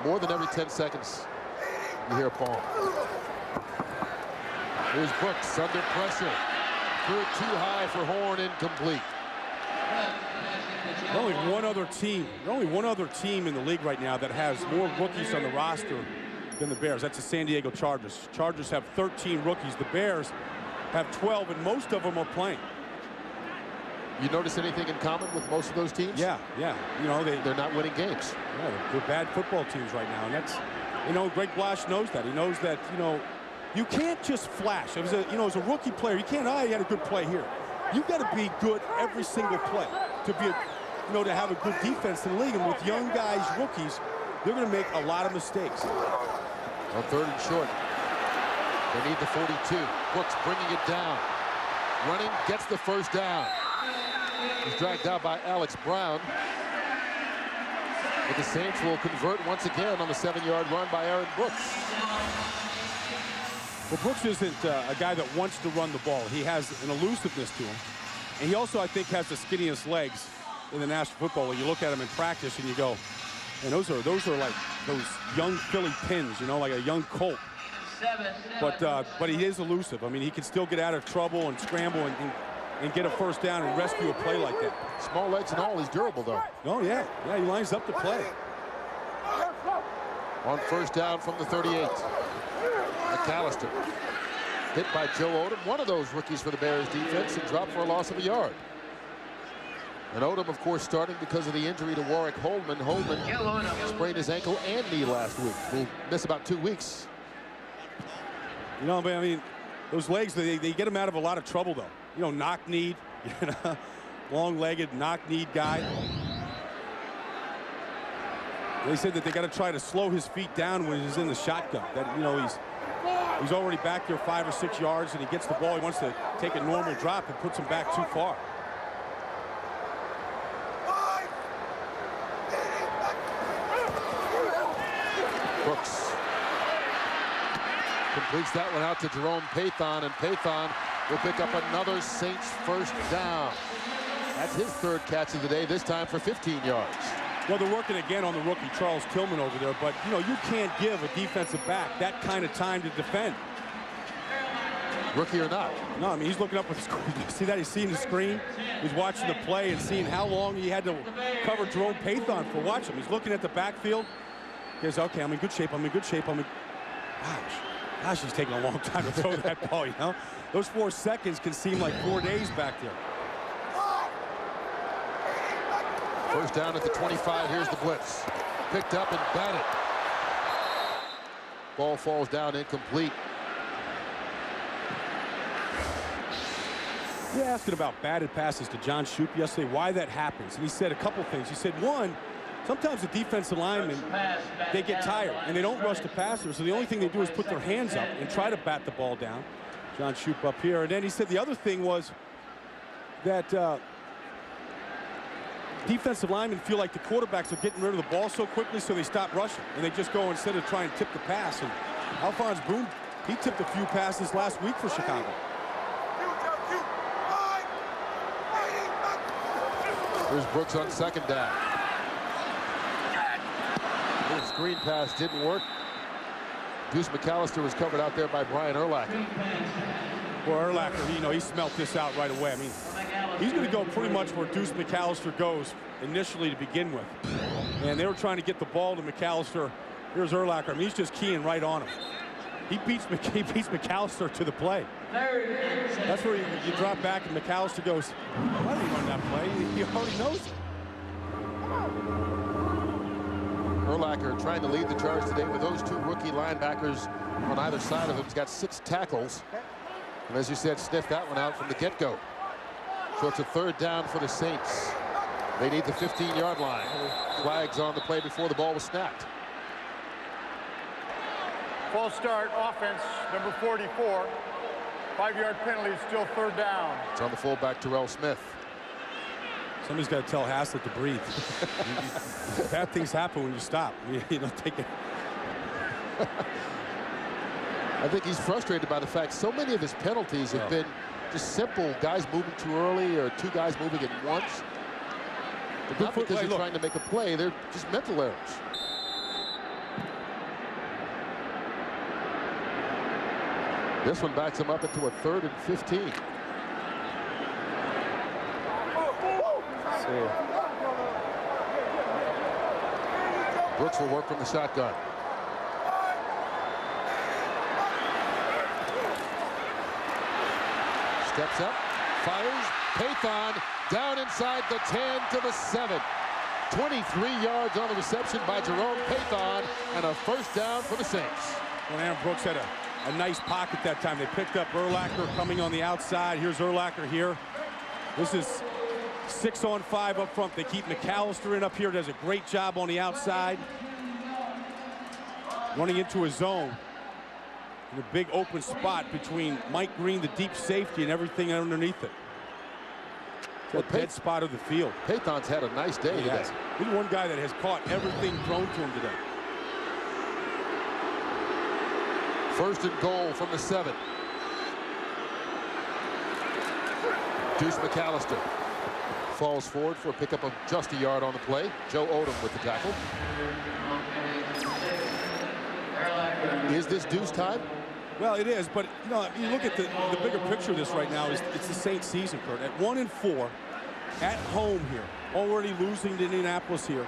Speaker 13: More than every 10 seconds, you hear Pong. Here's Brooks under pressure. Threw it too high for Horn, incomplete.
Speaker 20: There's only one other team in the league right now that has more rookies on the roster than the Bears. That's the San Diego Chargers. Chargers have 13 rookies. The Bears have 12, and most of them are playing.
Speaker 13: You notice anything in common with most of those teams?
Speaker 20: Yeah. You know, they're
Speaker 13: not winning games.
Speaker 20: Yeah, they're bad football teams right now, and that's, you know, Greg Blash knows that. He knows that, you know, you can't just flash. As a rookie player, you can't. He had a good play here. You got to be good every single play to be, to have a good defense in the league. And with young guys, rookies, they're going to make a lot of mistakes.
Speaker 13: On 3rd and short, they need the 42. Brooks bringing it down, running, gets the first down. He's dragged out by Alex Brown. But the Saints will convert once again on the 7-yard run by Aaron Brooks.
Speaker 20: Well, Brooks isn't a guy that wants to run the ball. He has an elusiveness to him. And he also, I think, has the skinniest legs in the National Football League. You look at him in practice and you go, and those are like those young Philly pins, like a young colt. But he is elusive. I mean, he can still get out of trouble and scramble and get a first down and rescue a play like that.
Speaker 13: Small legs and all, he's durable, though.
Speaker 20: Oh, yeah. Yeah, he lines up to play.
Speaker 13: On first down from the 38. McAllister hit by Joe Odom, one of those rookies for the Bears defense, and dropped for a loss of a yard. And Odom, of course, starting because of the injury to Warwick Holdman. Holdman sprained his ankle and knee last week. Will miss about 2 weeks.
Speaker 20: But I mean, those legs, they get him out of a lot of trouble, though. Knock-kneed, long-legged, knock-kneed guy. They said that they got to try to slow his feet down when he's in the shotgun. That, he's already back there 5 or 6 yards, and he gets the ball. He wants to take a normal drop and puts him back too far.
Speaker 13: Brooks completes that one out to Jerome Pathon, and Pathon will pick up another Saints first down. That's his 3rd catch of the day, this time for 15 yards.
Speaker 20: Well, they're working again on the rookie Charles Tillman over there, but you can't give a defensive back that kind of time to defend.
Speaker 13: Rookie or not?
Speaker 20: No, I mean, he's looking up with the screen. See that? He's seeing the screen. He's watching the play and seeing how long he had to cover Jerome Pathon for. Watch him. He's looking at the backfield. He goes, okay, I'm in good shape. Gosh, he's taking a long time to throw that ball, Those 4 seconds can seem like 4 days back there.
Speaker 13: First down at the 25. Here's the blitz. Picked up and batted. Ball falls down incomplete.
Speaker 20: You're asking about batted passes to John Shoup yesterday, why that happens. And he said a couple things. He said, one, sometimes the defensive linemen, they get tired and they don't rush the passer. So the only thing they do is put their hands up and try to bat the ball down. John Shoup up here. And then he said the other thing was that defensive linemen feel like the quarterbacks are getting rid of the ball so quickly, so they stop rushing. And they just go instead of trying to tip the pass. And Alphonse Boone, he tipped a few passes last week for Chicago.
Speaker 13: Here's Brooks on 2nd down. The screen pass didn't work. Deuce McAllister was covered out there by Brian Urlacher.
Speaker 20: Well, Urlacher, he smelt this out right away. I mean, he's going to go pretty much where Deuce McAllister goes initially to begin with. And they were trying to get the ball to McAllister. Here's Urlacher. I mean, he's just keying right on him. He beats McAllister to the play. That's where you drop back and McAllister goes, why did he run that play? He already knows it.
Speaker 13: Urlacher trying to lead the charge today with those 2 rookie linebackers on either side of him. He's got 6 tackles. And as you said, sniffed that one out from the get-go. So it's a 3rd down for the Saints. They need the 15-yard line. Flags on the play before the ball was snapped.
Speaker 9: False start, offense, number 44. 5-yard penalty, still third down.
Speaker 13: It's on the fullback, Terrell Smith.
Speaker 20: Somebody's got to tell Haslett to breathe. Bad things happen when you stop. You don't take it.
Speaker 13: I think he's frustrated by the fact so many of his penalties have been just simple guys moving too early or two guys moving at once. But not because they're trying to make a play, they're just mental errors. This one backs him up into a 3rd and 15. Brooks will work from the shotgun. Steps up, fires, Pathon down inside the 10 to the 7. 23 yards on the reception by Jerome Pathon, and a first down for the Saints.
Speaker 20: Well, Aaron Brooks had a nice pocket that time. They picked up Urlacher coming on the outside. Here's Urlacher here. This is 6-on-5 up front. They keep McAllister in up here, does a great job on the outside. Running into a zone in a big open spot between Mike Green, the deep safety, and everything underneath it. Well, the dead spot of the field.
Speaker 13: Pathon's had a nice day today.
Speaker 20: He's one guy that has caught everything thrown to him today.
Speaker 13: First and goal from the 7. Deuce McAllister falls forward for a pickup of just a yard on the play. Joe Odom with the tackle. Is this Deuce time?
Speaker 20: Well, it is, but you know, you look at the bigger picture of this right now. It's the Saints season, Kurt. At 1-4, at home here, already losing to Indianapolis here.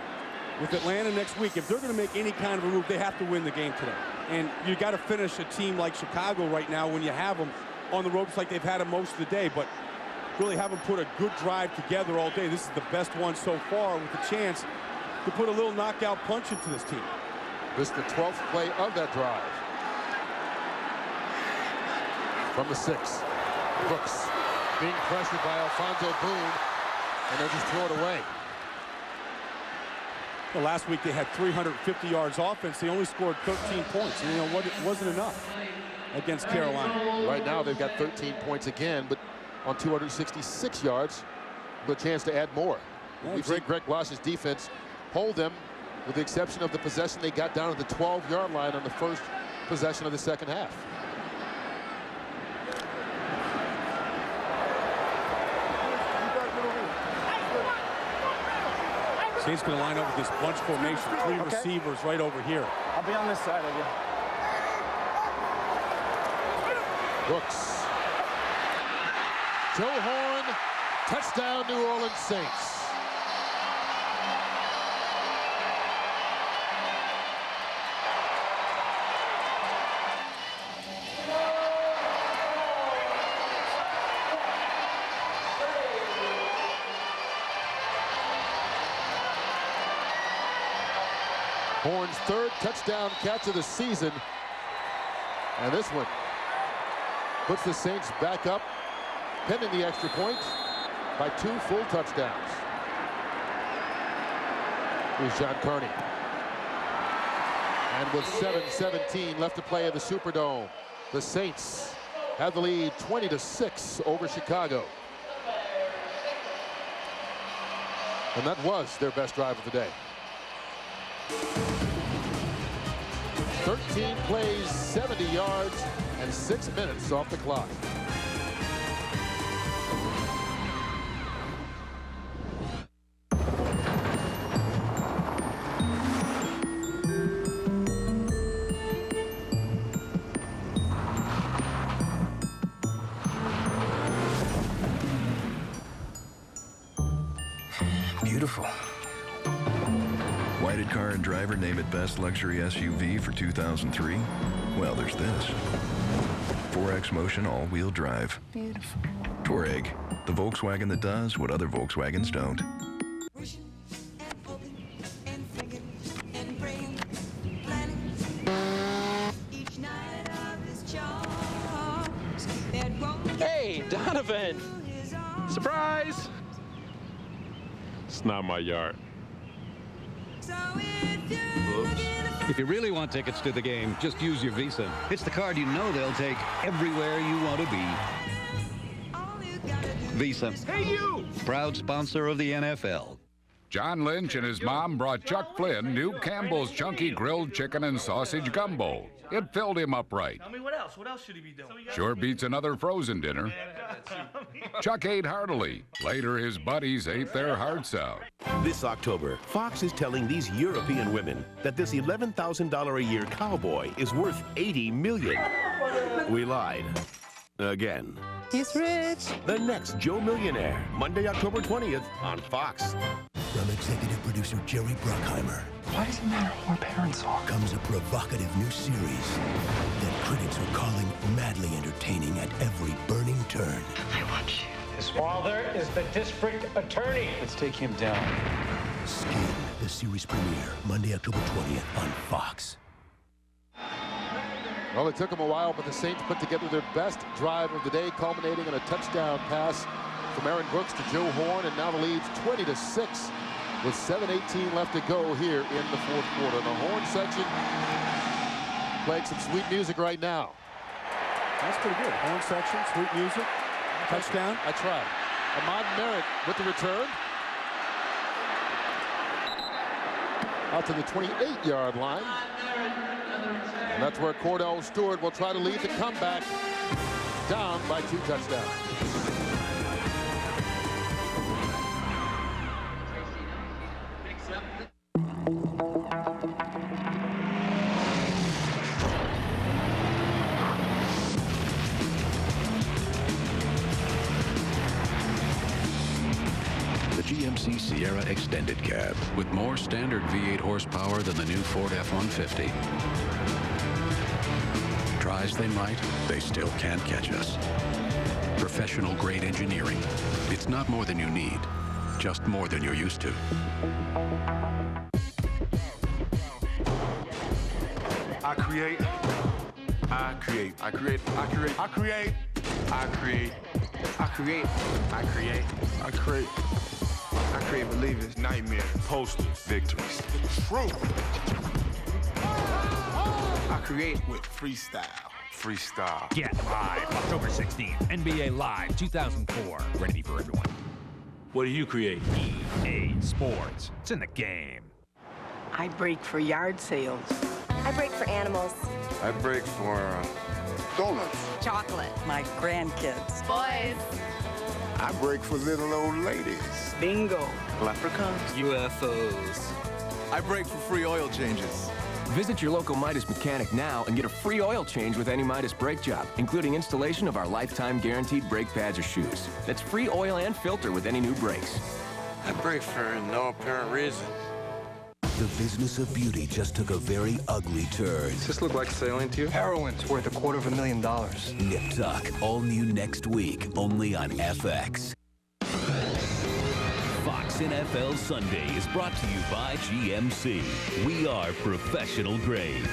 Speaker 20: With Atlanta next week, if they're going to make any kind of a move, they have to win the game today. And you got to finish a team like Chicago right now when you have them on the ropes like they've had them most of the day, but really haven't put a good drive together all day. This is the best one so far, with a chance to put a little knockout punch into this team.
Speaker 13: This is the 12th play of that drive. From the 6, Brooks being pressured by Alfonso Boone, and they'll just throw it away.
Speaker 20: Well, last week they had 350 yards offense. They only scored 13 points. You know what? It wasn't enough against Carolina.
Speaker 13: Right now they've got 13 points again, but on 266 yards, with a chance to add more.
Speaker 20: Yeah,
Speaker 13: we've seen Greg Bloss's defense hold them, with the exception of the possession they got down at the 12-yard line on the first possession of the second half.
Speaker 20: Saints going to line up with this bunch formation. 3 receivers right over here.
Speaker 3: I'll be on this side of you.
Speaker 13: Brooks. Joe Horn, touchdown New Orleans Saints. Horn's 3rd touchdown catch of the season. And this one puts the Saints back up, pending the extra point, by 2 full touchdowns. Here's John Kearney. And with 7:17 left to play in the Superdome, the Saints have the lead 20-6 over Chicago. And that was their best drive of the day. 13 plays, 70 yards, and 6 minutes off the clock.
Speaker 18: Beautiful. Why did Car and Driver name it Best Luxury SUV for 2003? Well, there's this. 4X Motion all-wheel drive.
Speaker 21: Beautiful.
Speaker 18: Touareg, the Volkswagen that does what other Volkswagens don't.
Speaker 3: Hey, Donovan! Surprise!
Speaker 6: It's not my yard.
Speaker 3: Oops.
Speaker 6: If you really want tickets to the game, just use your Visa. It's the card you know they'll take everywhere you want to be. Visa. Hey, you! Proud sponsor of the NFL.
Speaker 7: John Lynch and his mom brought Chuck Flynn new Campbell's Chunky Grilled Chicken and Sausage Gumbo. It filled him up right.
Speaker 8: Tell me what else? What else should he be doing?
Speaker 7: Sure beats another frozen dinner. Chuck ate heartily. Later, his buddies ate their hearts out.
Speaker 22: This October, Fox is telling these European women that this $11,000 a year cowboy is worth $80 million. We lied. Again.
Speaker 15: He's rich.
Speaker 22: The next Joe Millionaire, Monday, October 20th on Fox.
Speaker 24: From executive producer Jerry Bruckheimer.
Speaker 15: Why does it matter who our parents are?
Speaker 24: Comes a provocative new series that critics are calling madly entertaining at every burning turn.
Speaker 15: I want you.
Speaker 26: His father is the district attorney.
Speaker 15: Let's take him down.
Speaker 24: Skin, the series premiere, Monday, October 20th on Fox.
Speaker 13: Well, it took them a while, but the Saints put together their best drive of the day, culminating in a touchdown pass from Aaron Brooks to Joe Horn, and now the lead's 20-6 with 7:18 left to go here in the fourth quarter. The Horn section playing some sweet music right now.
Speaker 20: That's pretty good. Horn section, sweet music, touchdown.
Speaker 13: I tried. Ahmad Merritt with the return. Out to the 28-yard line. And that's where Cordell Stewart will try to lead the comeback, down by 2 touchdowns.
Speaker 27: The GMC Sierra Extended Cab with more standard V8 horsepower than the new Ford F-150. Try as they might, they still can't catch us. Professional grade engineering. It's not more than you need, just more than you're used to.
Speaker 8: I create. I create. I create. I create. I create. I create. I create. I create. I create. I create believers, nightmares, posters, victories. The truth. I create with freestyle. Freestyle.
Speaker 28: Get live October 16th. NBA Live 2004. Ready for everyone.
Speaker 8: What do you create?
Speaker 28: EA Sports. It's in the game.
Speaker 15: I break for yard sales.
Speaker 29: I break for animals.
Speaker 8: I break for donuts.
Speaker 29: Chocolate.
Speaker 15: My grandkids.
Speaker 29: Boys.
Speaker 8: I break for little old ladies.
Speaker 15: Bingo.
Speaker 8: Leprechauns.
Speaker 15: UFOs.
Speaker 8: I break for free oil changes.
Speaker 30: Visit your local Midas mechanic now and get a free oil change with any Midas brake job, including installation of our lifetime guaranteed brake pads or shoes. That's free oil and filter with any new brakes.
Speaker 8: I break for no apparent reason.
Speaker 24: The business of beauty just took a very ugly turn.
Speaker 14: Does this look like sailing to you?
Speaker 15: Heroin's worth $250,000.
Speaker 24: Nip Tuck, all new next week, only on FX.
Speaker 4: Fox NFL Sunday is brought to you by GMC. We are professional grade.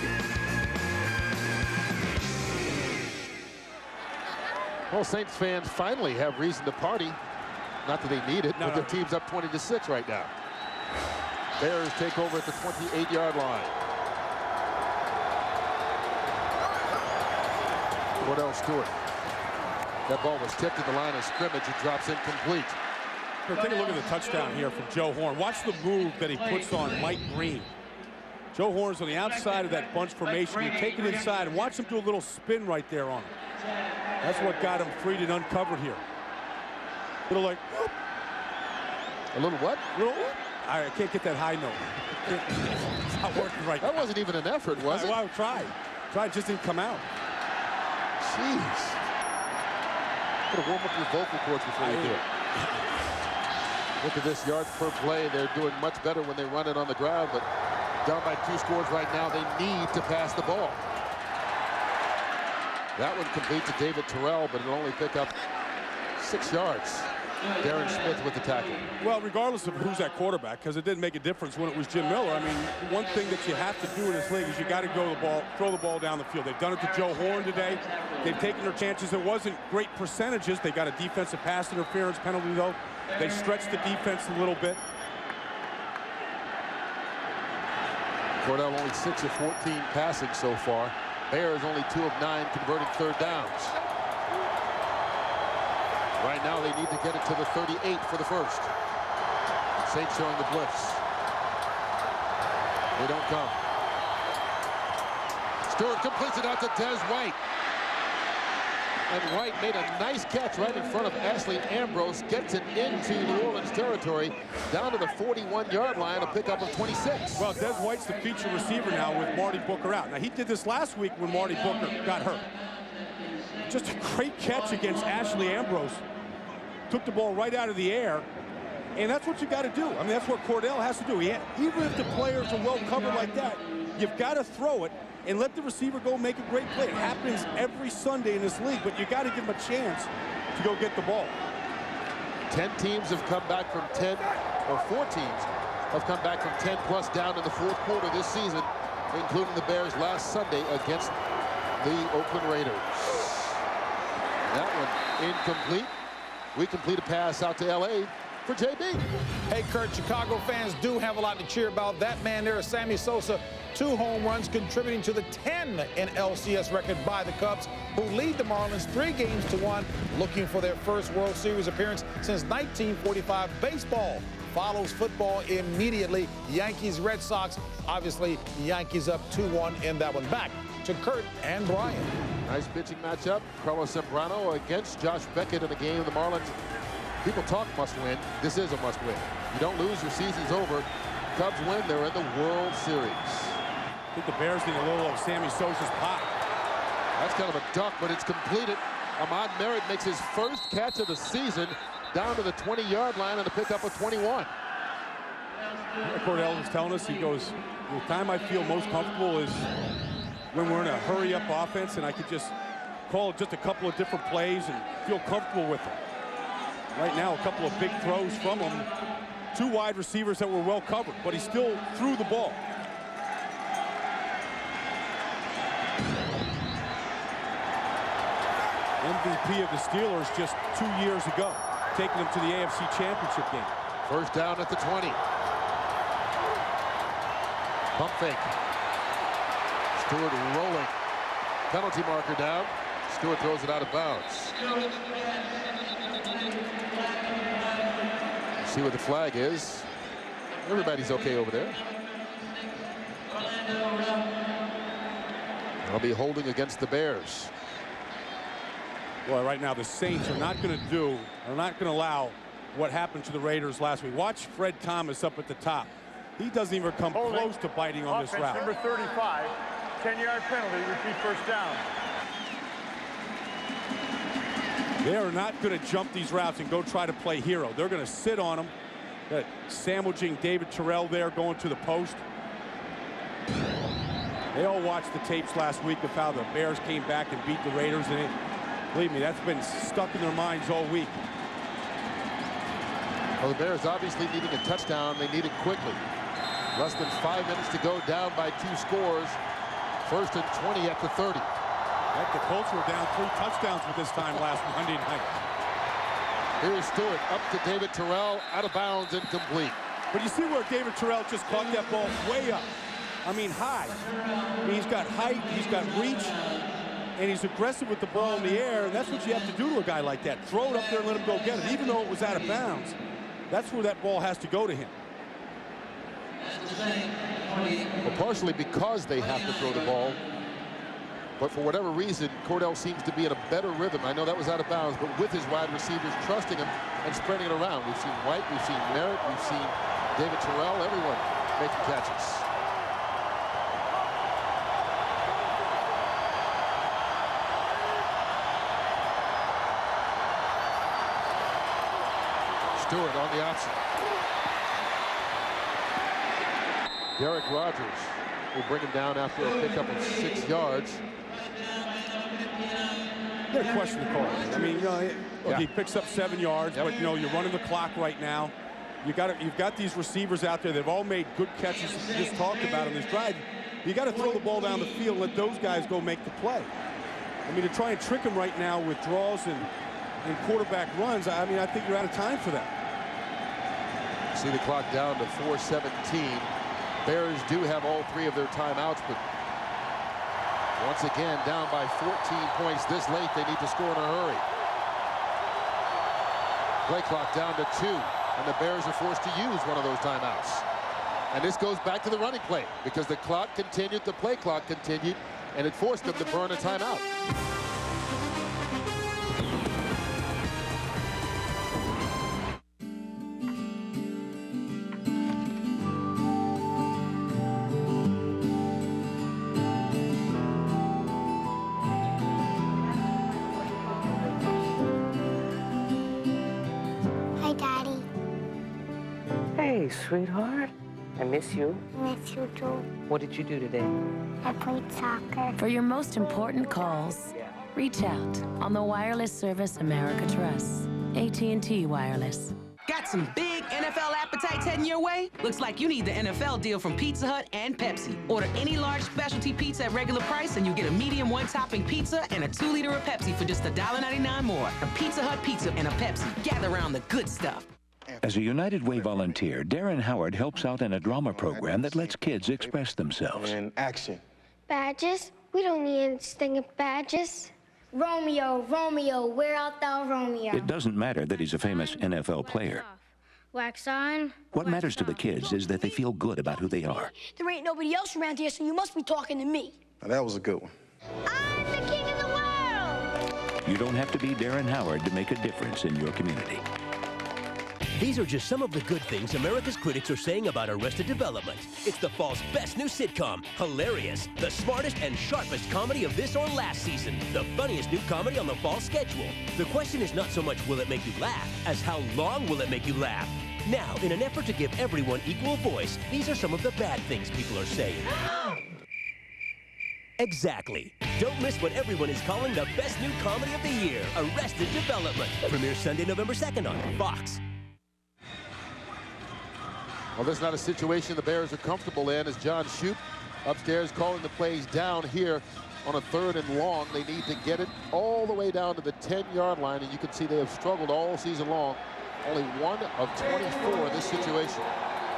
Speaker 13: Well, Saints fans finally have reason to party. Not that they need it, but their team's up 20-6 right now. Bears take over at the 28-yard line. Cordell Stewart. That ball was tipped at the line of scrimmage. It drops incomplete.
Speaker 20: Take a look at the touchdown here from Joe Horn. Watch the move that he puts on Mike Green. Joe Horn's on the outside of that bunch formation. You take it inside and watch him do a little spin right there on him. That's what got him freed and uncovered here. Little like, whoop.
Speaker 13: A little what?
Speaker 20: Little whoop. I can't get that high note. It's not working right now.
Speaker 13: That wasn't even an effort, was it?
Speaker 20: Well, I tried. Tried, just didn't come out.
Speaker 13: Jeez. Gotta warm up your vocal cords before you do it. Look at this, yards per play. They're doing much better when they run it on the ground, but down by 2 scores right now. They need to pass the ball. That one complete to David Terrell, but it'll only pick up 6 yards. Darren Smith with the tackle.
Speaker 20: Well, regardless of who's that quarterback, because it didn't make a difference when it was Jim Miller. I mean, one thing that you have to do in this league is you got to throw the ball down the field. They've done it to Joe Horn today. They've taken their chances. It wasn't great percentages. They got a defensive pass interference penalty, though. They stretched the defense a little bit.
Speaker 13: Cordell only 6 of 14 passing so far. Bears only 2 of 9 converting third downs. Right now they need to get it to the 38 for the first. Saints showing the blitz. They don't come. Stewart completes it out to Des White. And White made a nice catch right in front of Ashley Ambrose. Gets it into New Orleans territory, down to the 41-yard line, a pickup of 26.
Speaker 20: Well, Des White's the feature receiver now with Marty Booker out. Now, he did this last week when Marty Booker got hurt. Just a great catch against Ashley Ambrose. Took the ball right out of the air. And that's what you got to do. I mean, that's what Cordell has to do. Even if the players are well covered like that, you've got to throw it and let the receiver go make a great play. It happens every Sunday in this league, but you got to give him a chance to go get the ball.
Speaker 13: 10 teams have come back from 10, or 4 teams have come back from 10+ down in the fourth quarter this season, including the Bears last Sunday against the Oakland Raiders. That one incomplete. We complete a pass out to L.A. for JB.
Speaker 1: Hey, Kurt, Chicago fans do have a lot to cheer about. That man there is Sammy Sosa, 2 home runs, contributing to the 10 in LCS record by the Cubs, who lead the Marlins 3-1, looking for their first World Series appearance since 1945. Baseball follows football immediately. Yankees, Red Sox, obviously Yankees up 2-1 in that one. Back to Kurt and Brian.
Speaker 13: Nice pitching matchup. Carlos Zambrano against Josh Beckett in the game. The Marlins, people talk must win. This is a must win. You don't lose, your season's over. Cubs win, they're in the World Series.
Speaker 20: I think the Bears need a little of Sammy Sosa's pop.
Speaker 13: That's kind of a duck, but it's completed. Ahmad Merritt makes his first catch of the season down to the 20-yard line and a pickup of 21.
Speaker 20: Cordell was telling us, he goes, the time I feel most comfortable is when we're in a hurry-up offense and I could just call just a couple of different plays and feel comfortable with them. Right now, a couple of big throws from him. 2 wide receivers that were well covered, but he still threw the ball. MVP of the Steelers just 2 years ago, taking them to the AFC Championship game.
Speaker 13: First down at the 20. Pump fake. Stewart rolling. Penalty marker down. Stewart throws it out of bounds. See what the flag is. Everybody's okay over there. I'll be holding against the Bears.
Speaker 20: Well, right now the Saints are not going to allow what happened to the Raiders last week. Watch Fred Thomas up at the top. He doesn't even come close to biting on this route.
Speaker 9: Number 35, 10-yard penalty, repeat first down.
Speaker 20: They are not going to jump these routes and go try to play hero. They're going to sit on them. Sandwiching David Terrell there, going to the post. They all watched the tapes last week of how the Bears came back and beat the Raiders, and believe me, that's been stuck in their minds all week.
Speaker 13: Well, the Bears obviously needing a touchdown. They need it quickly. Less than 5 minutes to go, down by 2 scores. First and 20 at the 30.
Speaker 20: Heck, the Colts were down 3 touchdowns with this time last Monday night.
Speaker 13: Here's Stewart up to David Terrell, out of bounds, incomplete.
Speaker 20: But you see where David Terrell just caught that ball way up. I mean, high. I mean, he's got height, he's got reach, and he's aggressive with the ball in the air, and that's what you have to do to a guy like that. Throw it up there and let him go get it. Even though it was out of bounds, that's where that ball has to go to him.
Speaker 13: Well, partially because they have to throw the ball, but for whatever reason, Cordell seems to be in a better rhythm. I know that was out of bounds, but with his wide receivers trusting him and spreading it around. We've seen White, we've seen Merritt, we've seen David Terrell, everyone making catches. Stewart on the option. Derek Rogers will bring him down after a pickup of 6 yards.
Speaker 20: You got a question to call. I mean, look, he picks up 7 yards, but you're running the clock right now. You've got these receivers out there. They've all made good catches. We just talked about on this drive. You got to throw the ball down the field, let those guys go make the play. I mean, to try and trick him right now with draws and quarterback runs, I mean, I think you're out of time for that.
Speaker 13: See the clock down to 4:17. Bears do have all 3 of their timeouts, but once again, down by 14 points this late. They need to score in a hurry. Play clock down to 2, and the Bears are forced to use one of those timeouts. And this goes back to the running play because the clock continued, the play clock continued, and it forced them to burn a timeout.
Speaker 2: Hi, Daddy.
Speaker 5: Hey, sweetheart. I miss you.
Speaker 2: Miss you too.
Speaker 5: What did you do today?
Speaker 2: I played soccer.
Speaker 10: For your most important calls, reach out on the wireless service America trusts. AT&T Wireless.
Speaker 11: Got some big NFL appetites heading your way? Looks like you need the NFL deal from Pizza Hut and Pepsi. Order any large specialty pizza at regular price and you get a medium 1-topping pizza and a 2-liter of Pepsi for just $1.99 more. A Pizza Hut pizza and a Pepsi. Gather around the good stuff.
Speaker 12: As a United Way volunteer, Darren Howard helps out in a drama program that lets kids express themselves.
Speaker 8: And action.
Speaker 2: Badges? We don't need any stinging badges. Romeo, Romeo, where art thou, Romeo?
Speaker 12: It doesn't matter that he's a famous NFL player.
Speaker 2: Wax on.
Speaker 12: What matters to the kids is that they feel good about who they are.
Speaker 2: There ain't nobody else around here, so you must be talking to me.
Speaker 8: Now, that was a good one.
Speaker 2: I'm the king of the world!
Speaker 12: You don't have to be Darren Howard to make a difference in your community.
Speaker 16: These are just some of the good things America's critics are saying about Arrested Development. It's the fall's best new sitcom, hilarious, the smartest and sharpest comedy of this or last season, the funniest new comedy on the fall schedule. The question is not so much will it make you laugh, as how long will it make you laugh. Now, in an effort to give everyone equal voice, these are some of the bad things people are saying. Exactly. Don't miss what everyone is calling the best new comedy of the year, Arrested Development. Premieres Sunday, November 2nd on Fox.
Speaker 13: Well, this is not a situation the Bears are comfortable in as John Shoup upstairs calling the plays down here on a 3rd and long. They need to get it all the way down to the 10-yard line, and you can see they have struggled all season long. Only 1 of 24 in this situation.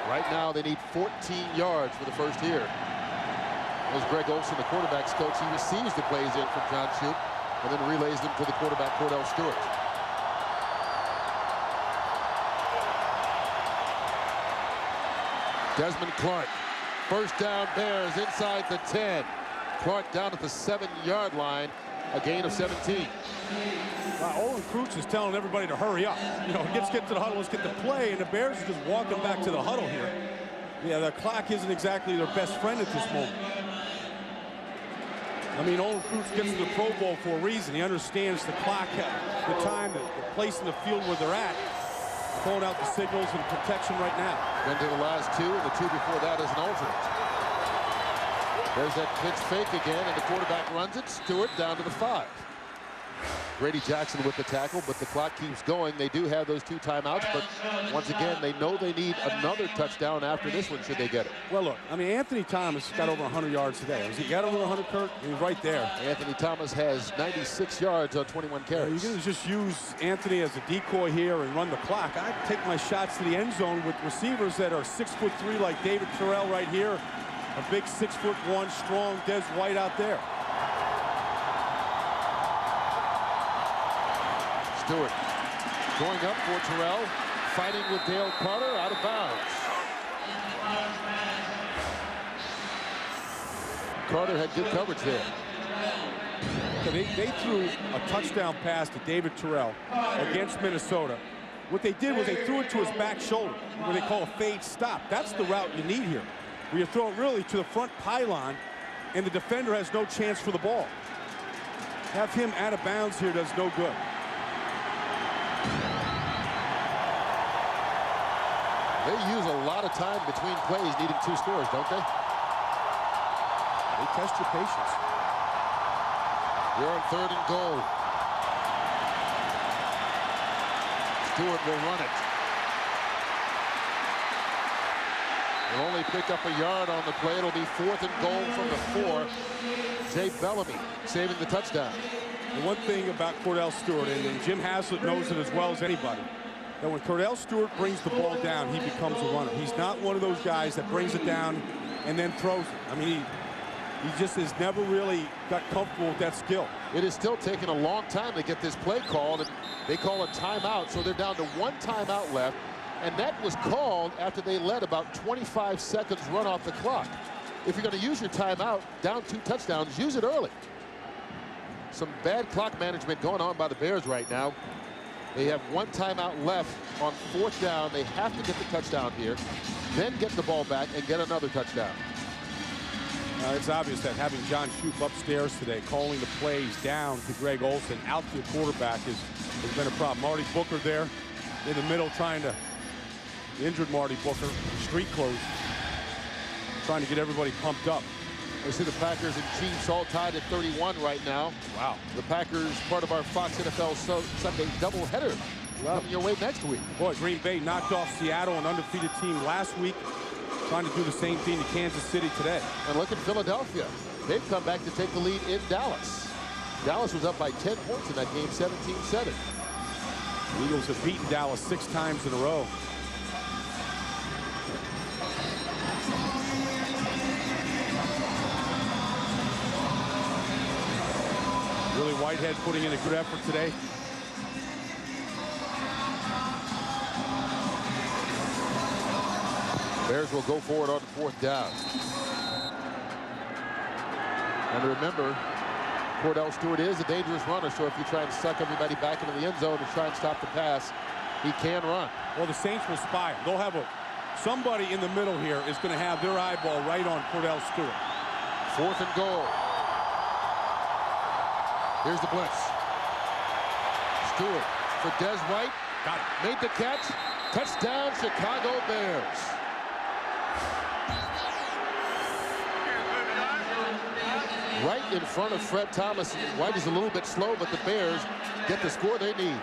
Speaker 13: Right now, they need 14 yards for the first here. There's Greg Olson, the quarterback's coach. He receives the plays in from John Shoup and then relays them to the quarterback, Cordell Stewart. Desmond Clark, first down Bears inside the 10. Clark down at the 7-yard line, a gain of 17.
Speaker 20: Olin Kreutz is telling everybody to hurry up. You know, let's get to the huddle, let's get the play, and the Bears are just walking back to the huddle here. Yeah, the clock isn't exactly their best friend at this moment. I mean, Olin Kreutz gets to the Pro Bowl for a reason. He understands the clock, the time, the place in the field where they're at. Pulling out the signals and protection right now.
Speaker 13: Then to the last 2, and the 2 before that is an alternate. There's that pitch fake again, and the quarterback runs it. Stewart down to the 5. Grady Jackson with the tackle, but the clock keeps going. They do have those 2 timeouts, but once again, they know they need another touchdown after this one should they get it.
Speaker 20: Well, look, I mean, Anthony Thomas got over 100 yards today. Has he got over 100, Kurt? He's right there.
Speaker 13: Anthony Thomas has 96 yards on 21 carries.
Speaker 20: You're going to just use Anthony as a decoy here and run the clock. I take my shots to the end zone with receivers that are 6'3" like David Terrell right here. A big 6'1" strong Des White out there.
Speaker 13: Stewart going up for Terrell, fighting with Dale Carter, out of bounds. Carter had good coverage there.
Speaker 20: So they threw a touchdown pass to David Terrell against Minnesota. What they did was they threw it to his back shoulder, what they call a fade stop. That's the route you need here, where you throw it really to the front pylon, and the defender has no chance for the ball. Have him out of bounds here does no good.
Speaker 13: They use a lot of time between plays needing 2 scores, don't they?
Speaker 20: They test your patience.
Speaker 13: We're on 3rd and goal. Stewart will run it. He'll only pick up a yard on the play. It'll be 4th and goal from the 4. Jay Bellamy saving the touchdown.
Speaker 20: The one thing about Cordell Stewart, and Jim Haslett knows it as well as anybody, that when Cordell Stewart brings the ball down, he becomes a runner. He's not one of those guys that brings it down and then throws it. I mean, he just has never really got comfortable with that skill.
Speaker 13: It is still taking a long time to get this play called, and they call a timeout, so they're down to 1 timeout left, and that was called after they let about 25 seconds run off the clock. If you're going to use your timeout, down 2 touchdowns, use it early. Some bad clock management going on by the Bears right now. They have 1 timeout left on 4th down. They have to get the touchdown here, then get the ball back and get another touchdown.
Speaker 20: It's obvious that having John Shoup upstairs today, calling the plays down to Greg Olsen, out to the quarterback, has been a problem. Marty Booker there in the middle trying to, injured Marty Booker, street clothes, trying to get everybody pumped up.
Speaker 13: We see the Packers and Chiefs all tied at 31 right now.
Speaker 20: Wow.
Speaker 13: The Packers, part of our Fox NFL Sunday doubleheader, coming your way next week.
Speaker 20: Boy, Green Bay knocked off Seattle, an undefeated team last week, trying to do the same thing to Kansas City today.
Speaker 13: And look at Philadelphia. They've come back to take the lead in Dallas. Dallas was up by 10 points in that game, 17-7.
Speaker 20: The Eagles have beaten Dallas 6 times in a row. Willie Whitehead putting in a good effort today.
Speaker 13: Bears will go forward on 4th down. And remember, Cordell Stewart is a dangerous runner, so if you try and suck everybody back into the end zone and try and stop the pass, he can run.
Speaker 20: Well, the Saints will spy him. They'll have somebody in the middle here is going to have their eyeball right on Cordell Stewart.
Speaker 13: 4th and goal. Here's the blitz. Stewart for Des White.
Speaker 20: Got it.
Speaker 13: Made the catch. Touchdown, Chicago Bears. Right in front of Fred Thomas. White is a little bit slow, but the Bears get the score they need.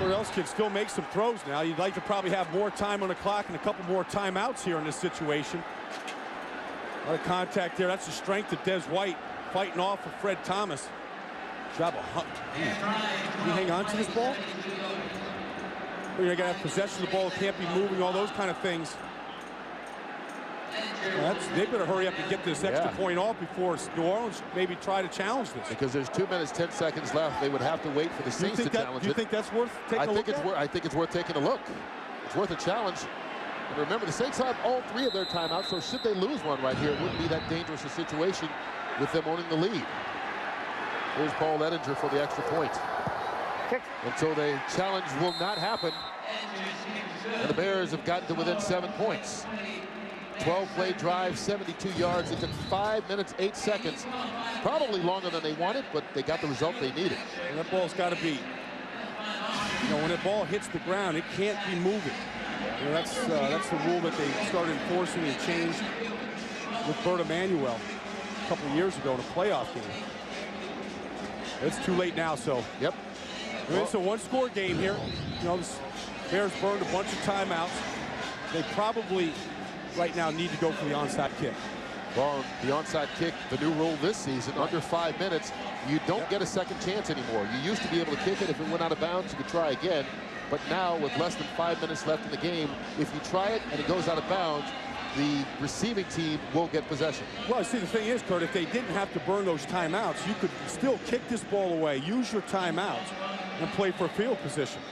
Speaker 20: Cordell can still make some throws now. You'd like to probably have more time on the clock and a couple more timeouts here in this situation. A lot of contact there. That's the strength of Des White fighting off of Fred Thomas. Job of can you hang on to this ball? You're going to have possession of the ball, can't be moving, all those kind of things. They better hurry up and get this extra point off before New Orleans maybe try to challenge this.
Speaker 13: Because there's 2 minutes, 10 seconds left. They would have to wait for the Saints to challenge it.
Speaker 20: Do you think that's worth taking a look at?
Speaker 13: I think it's worth taking a look. It's worth a challenge. And remember, the Saints have all 3 of their timeouts, so should they lose one right here, it wouldn't be that dangerous a situation with them owning the lead. Here's Paul Ettinger for the extra point. And so the challenge will not happen. And the Bears have gotten to within 7 points. 12-play drive, 72 yards. It took 5 minutes, 8 seconds. Probably longer than they wanted, but they got the result they needed.
Speaker 20: And that ball's got to be, when that ball hits the ground, it can't be moving. That's the rule that they started enforcing and changed with Bert Emanuel a couple of years ago in a playoff game. It's too late now, so.
Speaker 13: Yep.
Speaker 20: It's a 1-score game here. The Bears burned a bunch of timeouts. They probably right now need to go for the onside kick.
Speaker 13: Well, the onside kick, the new rule this season, under 5 minutes, you don't get a second chance anymore. You used to be able to kick it. If it went out of bounds, you could try again. But now, with less than 5 minutes left in the game, if you try it and it goes out of bounds, the receiving team will get possession.
Speaker 20: Well, see, the thing is, Kurt, if they didn't have to burn those timeouts, you could still kick this ball away, use your timeouts, and play for field position.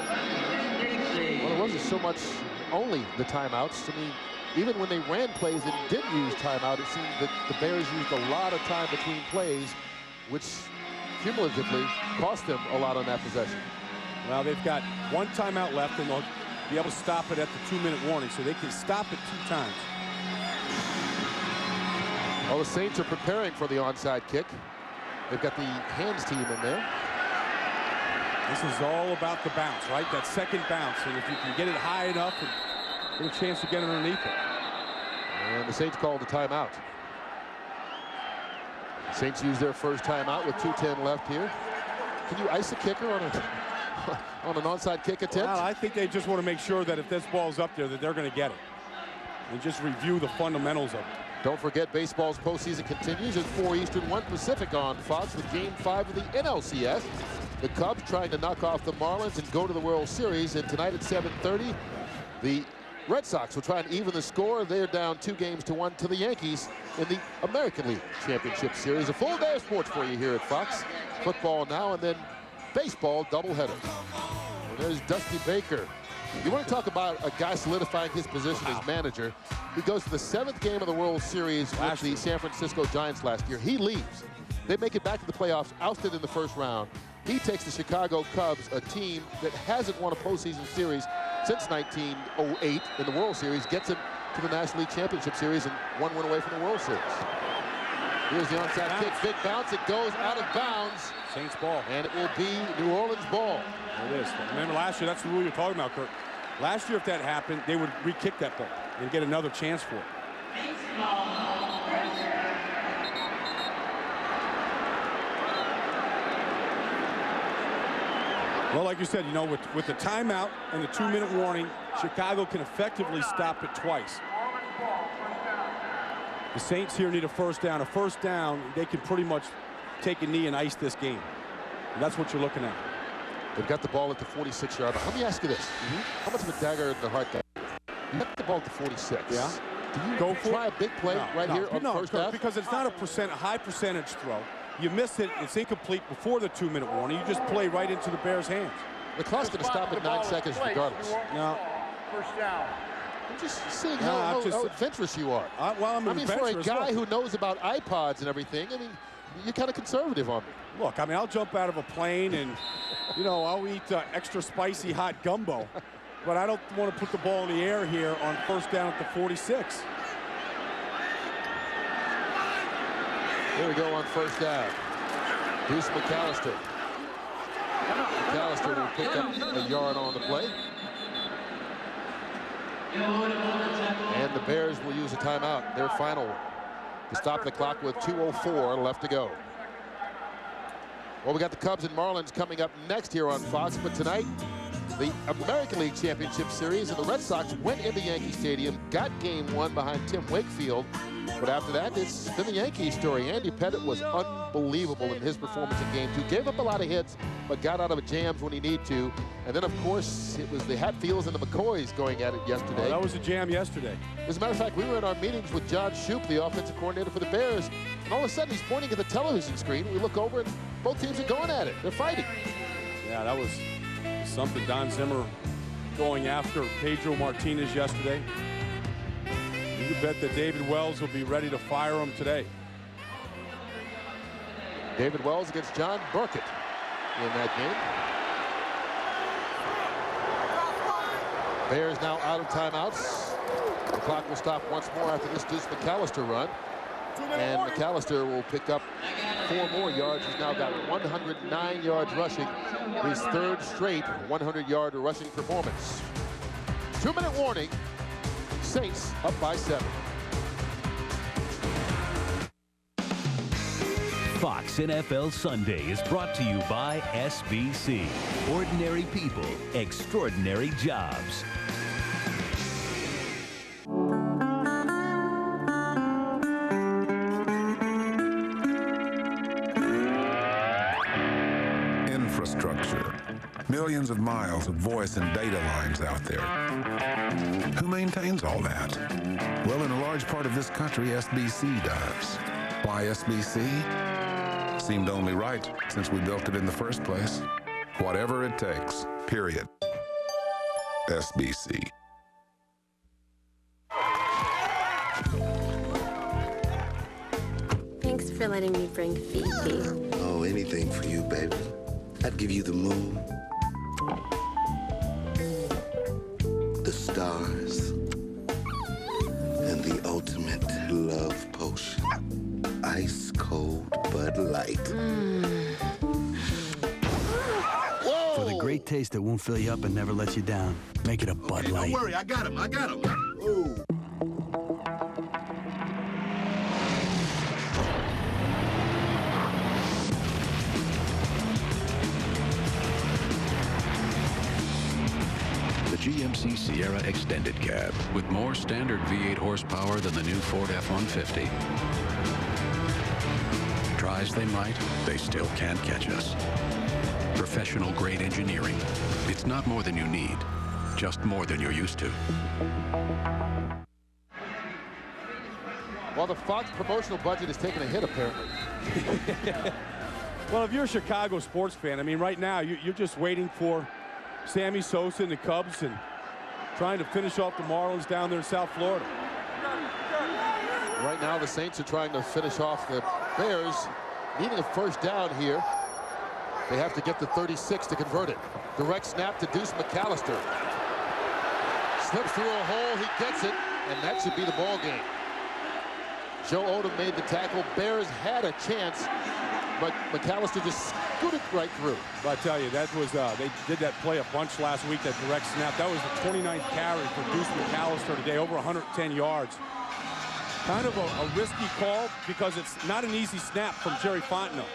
Speaker 13: Well, it wasn't so much only the timeouts. I mean, even when they ran plays and didn't use timeout, it seemed that the Bears used a lot of time between plays, which cumulatively cost them a lot on that possession.
Speaker 20: Well, they've got 1 timeout left, and they'll be able to stop it at the 2-minute warning, so they can stop it 2 times.
Speaker 13: Well, the Saints are preparing for the onside kick. They've got the hands team in there.
Speaker 20: This is all about the bounce, right? That second bounce, and if you can get it high enough and get a chance to get underneath it.
Speaker 13: And the Saints called the timeout. Saints use their first timeout with 2:10 left here. Can you ice a kicker on an onside kick attempt?
Speaker 20: Well, I think they just want to make sure that if this ball's up there, that they're going to get it. And just review the fundamentals of it.
Speaker 13: Don't forget, baseball's postseason continues at 4 Eastern, 1 Pacific on Fox with Game 5 of the NLCS. The Cubs trying to knock off the Marlins and go to the World Series. And tonight at 7:30, the Red Sox will try and even the score. They're down 2-1 to the Yankees in the American League Championship Series. A full day of sports for you here at Fox. Football now and then baseball doubleheader. And there's Dusty Baker. You want to talk about a guy solidifying his position as manager. He goes to the 7th game of the World Series with the San Francisco Giants last year. He leaves. They make it back to the playoffs, ousted in the first round. He takes the Chicago Cubs, a team that hasn't won a postseason series since 1908 in the World Series, gets it to the National League Championship Series and 1 win away from the World Series. Here's the onside kick, big bounce, it goes out of bounds.
Speaker 20: Saints ball.
Speaker 13: And it will be New Orleans ball.
Speaker 20: It is. Remember last year, that's the rule you're talking about, Kurt. Last year, if that happened, they would re-kick that ball and get another chance for it. Well, like you said, you know, with the timeout and the 2-minute warning, Chicago can effectively stop it twice. The Saints here need a first down. A first down, they can pretty much take a knee and ice this game. And that's what you're looking at.
Speaker 13: They've got the ball at the 46-yard line. Let me ask you this. How much of a dagger in the heart that you got the ball at the 46?
Speaker 20: Yeah.
Speaker 13: Do you
Speaker 20: go for
Speaker 13: try
Speaker 20: it?
Speaker 13: a big play here on first half?
Speaker 20: Because it's not a high percentage throw. You miss it, it's incomplete before the 2-minute warning. You just play right into the Bears' hands.
Speaker 13: The clock's going to stop at 9 seconds regardless.
Speaker 20: No.
Speaker 9: First down.
Speaker 13: I'm just seeing how adventurous you are.
Speaker 20: Well,
Speaker 13: I mean, for a guy who knows about iPods and everything, I mean, you're kind of conservative on me.
Speaker 20: Look, I mean, I'll jump out of a plane and, you know, I'll eat extra spicy hot gumbo. But I don't want to put the ball in the air here on first down at the 46.
Speaker 13: Here we go on first down. Deuce McAllister. McAllister will pick up a yard on the play. And the Bears will use a timeout, their final, to stop the clock with 2:04 left to go. Well, we got the Cubs and Marlins coming up next here on Fox, but tonight, the American League Championship Series, and the Red Sox went into Yankee Stadium, got game 1 behind Tim Wakefield. But after that, it's been the Yankees story. Andy Pettit was unbelievable in his performance in game 2. Gave up a lot of hits, but got out of jams when he needed to. And then, of course, it was the Hatfields and the McCoys going at it yesterday.
Speaker 20: Oh, that was a jam yesterday.
Speaker 13: As a matter of fact, we were in our meetings with John Shoup, the offensive coordinator for the Bears, and all of a sudden he's pointing at the television screen. We look over and both teams are going at it. They're fighting.
Speaker 20: Yeah, that was something. Don Zimmer going after Pedro Martinez yesterday. You can bet that David Wells will be ready to fire him today.
Speaker 13: David Wells against John Burkett in that game. Bears now out of timeouts. The clock will stop once more after this Deuce McAllister run. And McAllister will pick up 4 more yards. He's now got 109 yards rushing. His 3rd straight 100-yard rushing performance. 2-minute warning. Saints up by 7.
Speaker 4: Fox NFL Sunday is brought to you by SBC. Ordinary people, extraordinary jobs.
Speaker 3: Infrastructure. Millions of miles of voice and data lines out there. Who maintains all that? Well, in a large part of this country, SBC does. Why SBC? Seemed only right since we built it in the first place. Whatever it takes, period. SBC.
Speaker 6: Thanks for letting me bring Fifi.
Speaker 7: Oh, anything for you, baby. I'd give you the moon, the stars, and the ultimate love potion. Ice cold Bud Light.
Speaker 15: For the great taste that won't fill you up and never let you down, make it a Bud Light.
Speaker 7: Don't worry, I got him. Ooh.
Speaker 27: GMC Sierra Extended Cab. With more standard V8 horsepower than the new Ford F-150. Try as they might, they still can't catch us. Professional grade engineering. It's not more than you need, just more than you're used to.
Speaker 13: Well, the Fox promotional budget is taking a hit, apparently.
Speaker 20: Well, if you're a Chicago sports fan, I mean, right now, you're just waiting for Sammy Sosa and the Cubs and trying to finish off the Marlins down there in South Florida.
Speaker 13: Right now, the Saints are trying to finish off the Bears, needing a first down here. They have to get to 36 to convert it. Direct snap to Deuce McAllister. Slips through a hole, he gets it, and that should be the ball game. Joe Odom made the tackle. Bears had a chance, but McAllister just scooted right through.
Speaker 20: But I tell you, that was they did that play a bunch last week, that direct snap. That was the 29th carry for Deuce McAllister today, over 110 yards. Kind of a risky call because it's not an easy snap from Jerry Fontenot.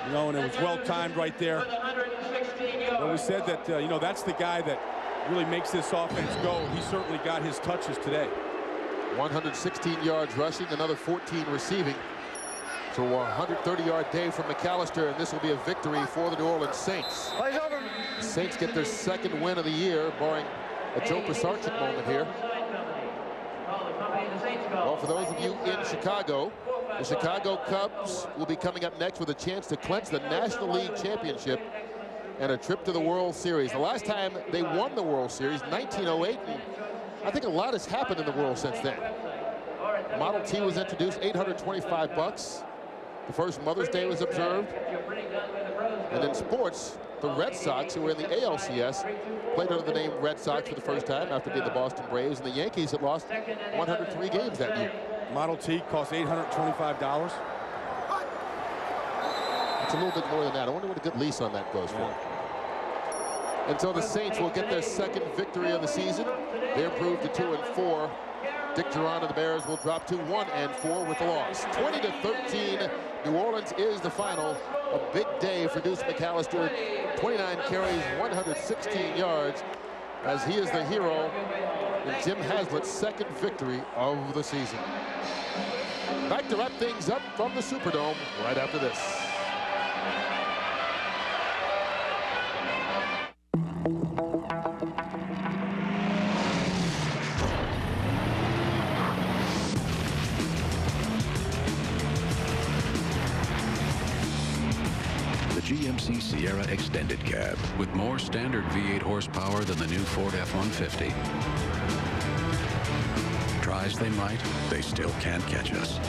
Speaker 20: You know, and it was well timed right there. Well, we said that, you know, that's the guy that really makes this offense go. He certainly got his touches today.
Speaker 13: 116 yards rushing, another 14 receiving. So a 130-yard day from McAllister, and this will be a victory for the New Orleans Saints. The Saints get their second win of the year, barring a Joe Pisarcik moment here. Well, for those of you in Chicago, the Chicago Cubs will be coming up next with a chance to clinch the National League Championship and a trip to the World Series. The last time they won the World Series, 1908, and I think a lot has happened in the world since then. Model T was introduced, $825. The first Mother's Day was observed. And in sports, the Red Sox, who were in the ALCS, played under the name Red Sox for the first time after being the Boston Braves, and the Yankees had lost 103 games that year.
Speaker 20: Model T cost $825.
Speaker 13: It's a little bit more than that. I wonder what a good lease on that goes for. And so the Saints will get their second victory of the season. They improved to 2-4. Dick Duran and the Bears will drop to 1-4 with the loss. 20-13. New Orleans is the final. A big day for Deuce McAllister. 29 carries, 116 yards, as he is the hero in Jim Haslett's second victory of the season. Back to wrap things up from the Superdome right after this.
Speaker 27: GMC Sierra Extended Cab with more standard V8 horsepower than the new Ford F-150. Try as they might, they still can't catch us.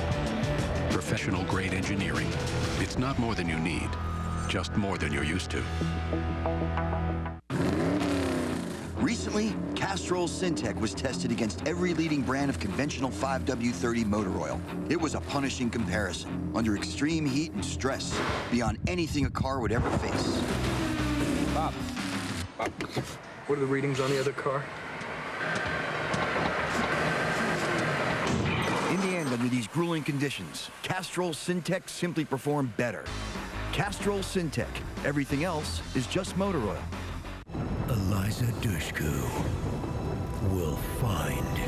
Speaker 27: Professional grade engineering. It's not more than you need, just more than you're used to.
Speaker 17: Recently, Castrol Syntec was tested against every leading brand of conventional 5W30 motor oil. It was a punishing comparison, under extreme heat and stress, beyond anything a car would ever face.
Speaker 18: Bob, what are the readings on the other car?
Speaker 17: In the end, under these grueling conditions, Castrol Syntec simply performed better. Castrol Syntec. Everything else is just motor oil.
Speaker 24: Eliza Dushku will find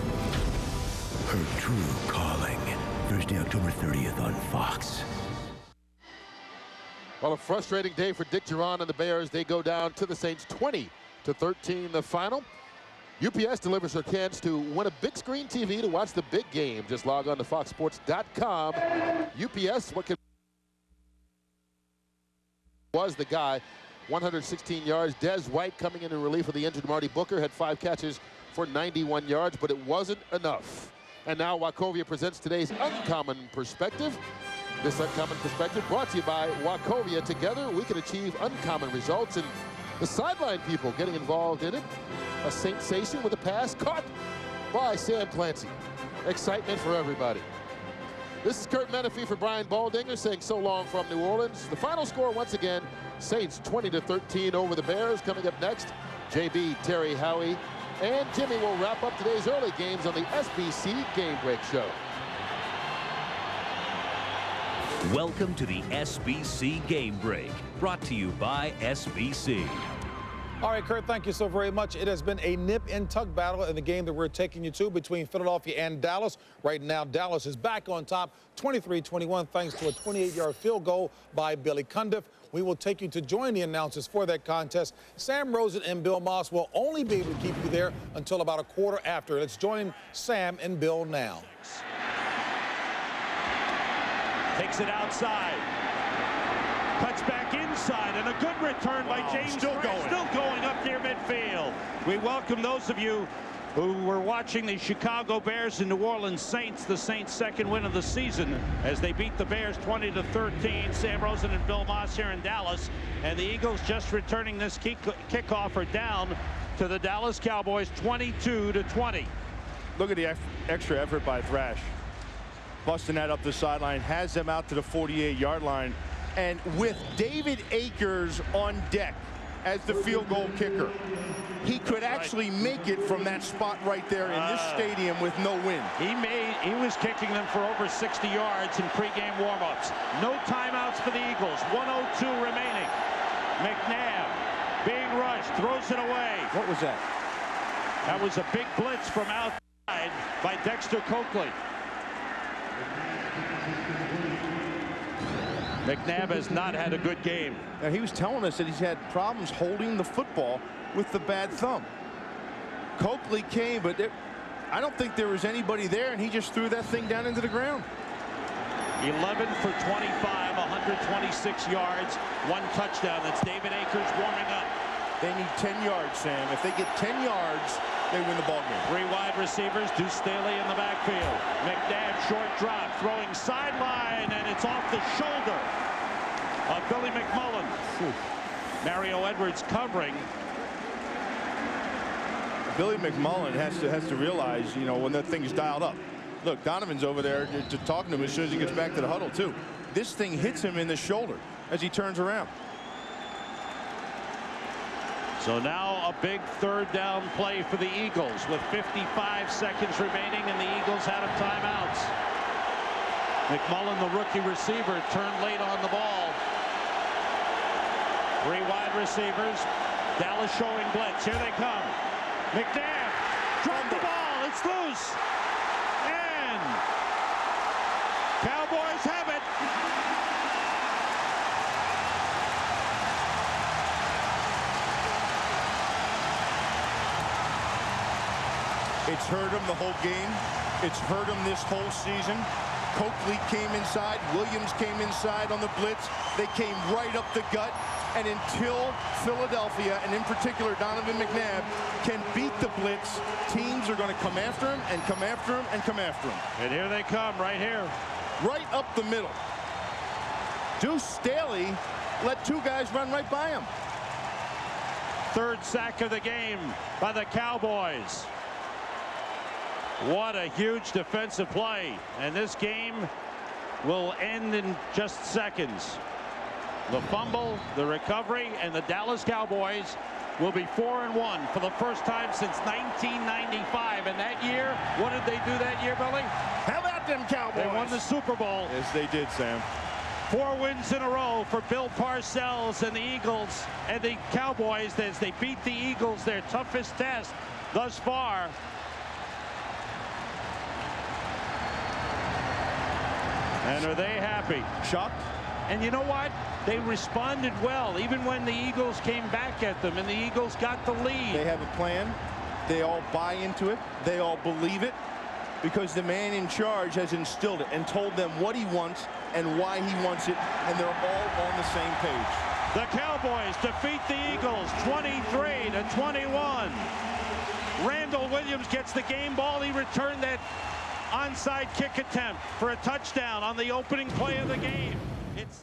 Speaker 24: her true calling. Thursday, October 30th on Fox.
Speaker 13: Well, a frustrating day for Dick Duran and the Bears. They go down to the Saints 20-13 the final. UPS delivers her chance to win a big screen TV to watch the big game. Just log on to foxsports.com. UPS, what could was the guy. 116 yards. Des White coming in relief of the injured Marty Booker had 5 catches for 91 yards, but it wasn't enough. And now Wachovia presents today's Uncommon Perspective. This Uncommon Perspective brought to you by Wachovia. Together we can achieve uncommon results, and the sideline people getting involved in it. A sensation with a pass caught by Sam Clancy. Excitement for everybody. This is Kurt Menefee for Brian Baldinger saying so long from New Orleans. The final score once again, Saints 20-13 over the Bears. Coming up next, JB, Terry, Howie, and Jimmy will wrap up today's early games on the SBC Game Break Show.
Speaker 4: Welcome to the SBC Game Break, brought to you by SBC.
Speaker 1: All right, Kurt, thank you so very much. It has been a nip-and-tuck battle in the game that we're taking you to between Philadelphia and Dallas. Right now, Dallas is back on top, 23-21, thanks to a 28-yard field goal by Billy Cundiff. We will take you to join the announcers for that contest. Sam Rosen and Bill Moss will only be able to keep you there until about a quarter after. Let's join Sam and Bill now.
Speaker 14: Takes it outside. Cuts back inside, and a good return by James. Still going up near midfield. We welcome those of you who were watching the Chicago Bears and New Orleans Saints, the Saints' second win of the season, as they beat the Bears 20-13. Sam Rosen and Bill Moss here in Dallas, and the Eagles just returning this kickoff are down to the Dallas Cowboys 22-20.
Speaker 9: Look at the extra effort by Thrash. Busting that up the sideline, has them out to the 48-yard line. And with David Akers on deck as the field goal kicker, he could actually make it from that spot right there in this stadium with no wind.
Speaker 14: He was kicking them for over 60 yards in pregame warmups. No timeouts for the Eagles. 1:02 remaining. McNabb being rushed, throws it away.
Speaker 9: What was that?
Speaker 14: That was a big blitz from outside by Dexter Coakley. McNabb has not had a good game.
Speaker 9: Now, he was telling us that he's had problems holding the football with the bad thumb. Coakley came, but I don't think there was anybody there, and he just threw that thing down into the ground.
Speaker 14: 11 for 25, 126 yards, 1 touchdown. That's David Akers warming up.
Speaker 9: They need 10 yards, Sam. If they get 10 yards, they win the ballgame.
Speaker 14: 3 wide receivers, Deuce Staley in the backfield. McNabb, short drop, throwing sideline, and it's off the shoulder of Billy McMullen. Mario Edwards covering.
Speaker 9: Billy McMullen has to realize, you know, when that thing's dialed up. Look, Donovan's over there talking to him as soon as he gets back to the huddle, too. This thing hits him in the shoulder as he turns around.
Speaker 14: So now a big third down play for the Eagles with 55 seconds remaining, and the Eagles out of timeouts. McMullen, the rookie receiver, turned late on the ball. 3 wide receivers. Dallas showing blitz. Here they come. McNabb dropped the ball. It's loose. And Cowboys have it.
Speaker 9: It's hurt him the whole game. It's hurt him this whole season. Coakley came inside. Williams came inside on the blitz. They came right up the gut. And until Philadelphia, and in particular Donovan McNabb, can beat the blitz, teams are going to come after him and come after him and come after him.
Speaker 14: And here they come, right here.
Speaker 9: Right up the middle. Deuce Staley let 2 guys run right by him.
Speaker 14: 3rd sack of the game by the Cowboys. What a huge defensive play. And this game will end in just seconds. The fumble, the recovery, and the Dallas Cowboys will be 4-1 for the first time since 1995. And that year, what did they do that year, Billy?
Speaker 9: How about them Cowboys?
Speaker 14: They won the Super Bowl.
Speaker 9: Yes, they did, Sam.
Speaker 14: 4 wins in a row for Bill Parcells and the Eagles and the Cowboys as they beat the Eagles, their toughest test thus far. And are they happy?
Speaker 9: Shocked?
Speaker 14: And you know what? They responded well, even when the Eagles came back at them, and the Eagles got the lead.
Speaker 9: They have a plan. They all buy into it. They all believe it, because the man in charge has instilled it and told them what he wants and why he wants it, and they're all on the same page.
Speaker 14: The Cowboys defeat the Eagles 23-21. Randall Williams gets the game ball. He returned that onside kick attempt for a touchdown on the opening play of the game.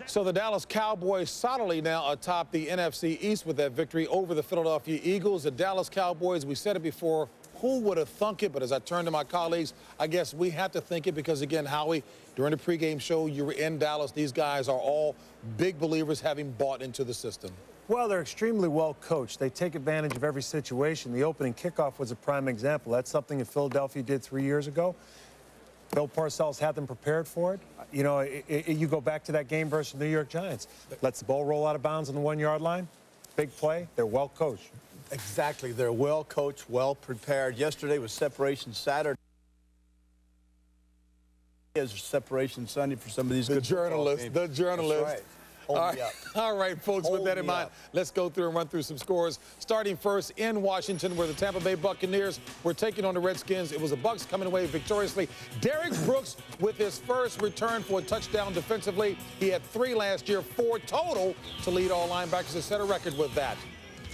Speaker 1: So the Dallas Cowboys solidly now atop the NFC East with that victory over the Philadelphia Eagles. The Dallas Cowboys, we said it before, who would have thunk it? But as I turn to my colleagues, I guess we have to think it because, again, Howie, during the pregame show, you were in Dallas. These guys are all big believers, having bought into the system.
Speaker 19: Well, they're extremely well coached. They take advantage of every situation. The opening kickoff was a prime example. That's something that Philadelphia did 3 years ago. Bill Parcells had them prepared for it. You know, you go back to that game versus the New York Giants. Lets the ball roll out of bounds on the 1-yard line. Big play. They're well coached.
Speaker 5: Exactly. They're well coached, well prepared. Yesterday was separation Saturday. Is separation Sunday for some of these good
Speaker 1: journalists. The journalists.
Speaker 5: That's right. Hold me up.
Speaker 1: All right, folks, with that in mind, let's go through and run through some scores. Starting first in Washington, where the Tampa Bay Buccaneers were taking on the Redskins. It was the Bucs coming away victoriously. Derek Brooks with his first return for a touchdown defensively. He had 3 last year, 4 total to lead all linebackers to set a record with that.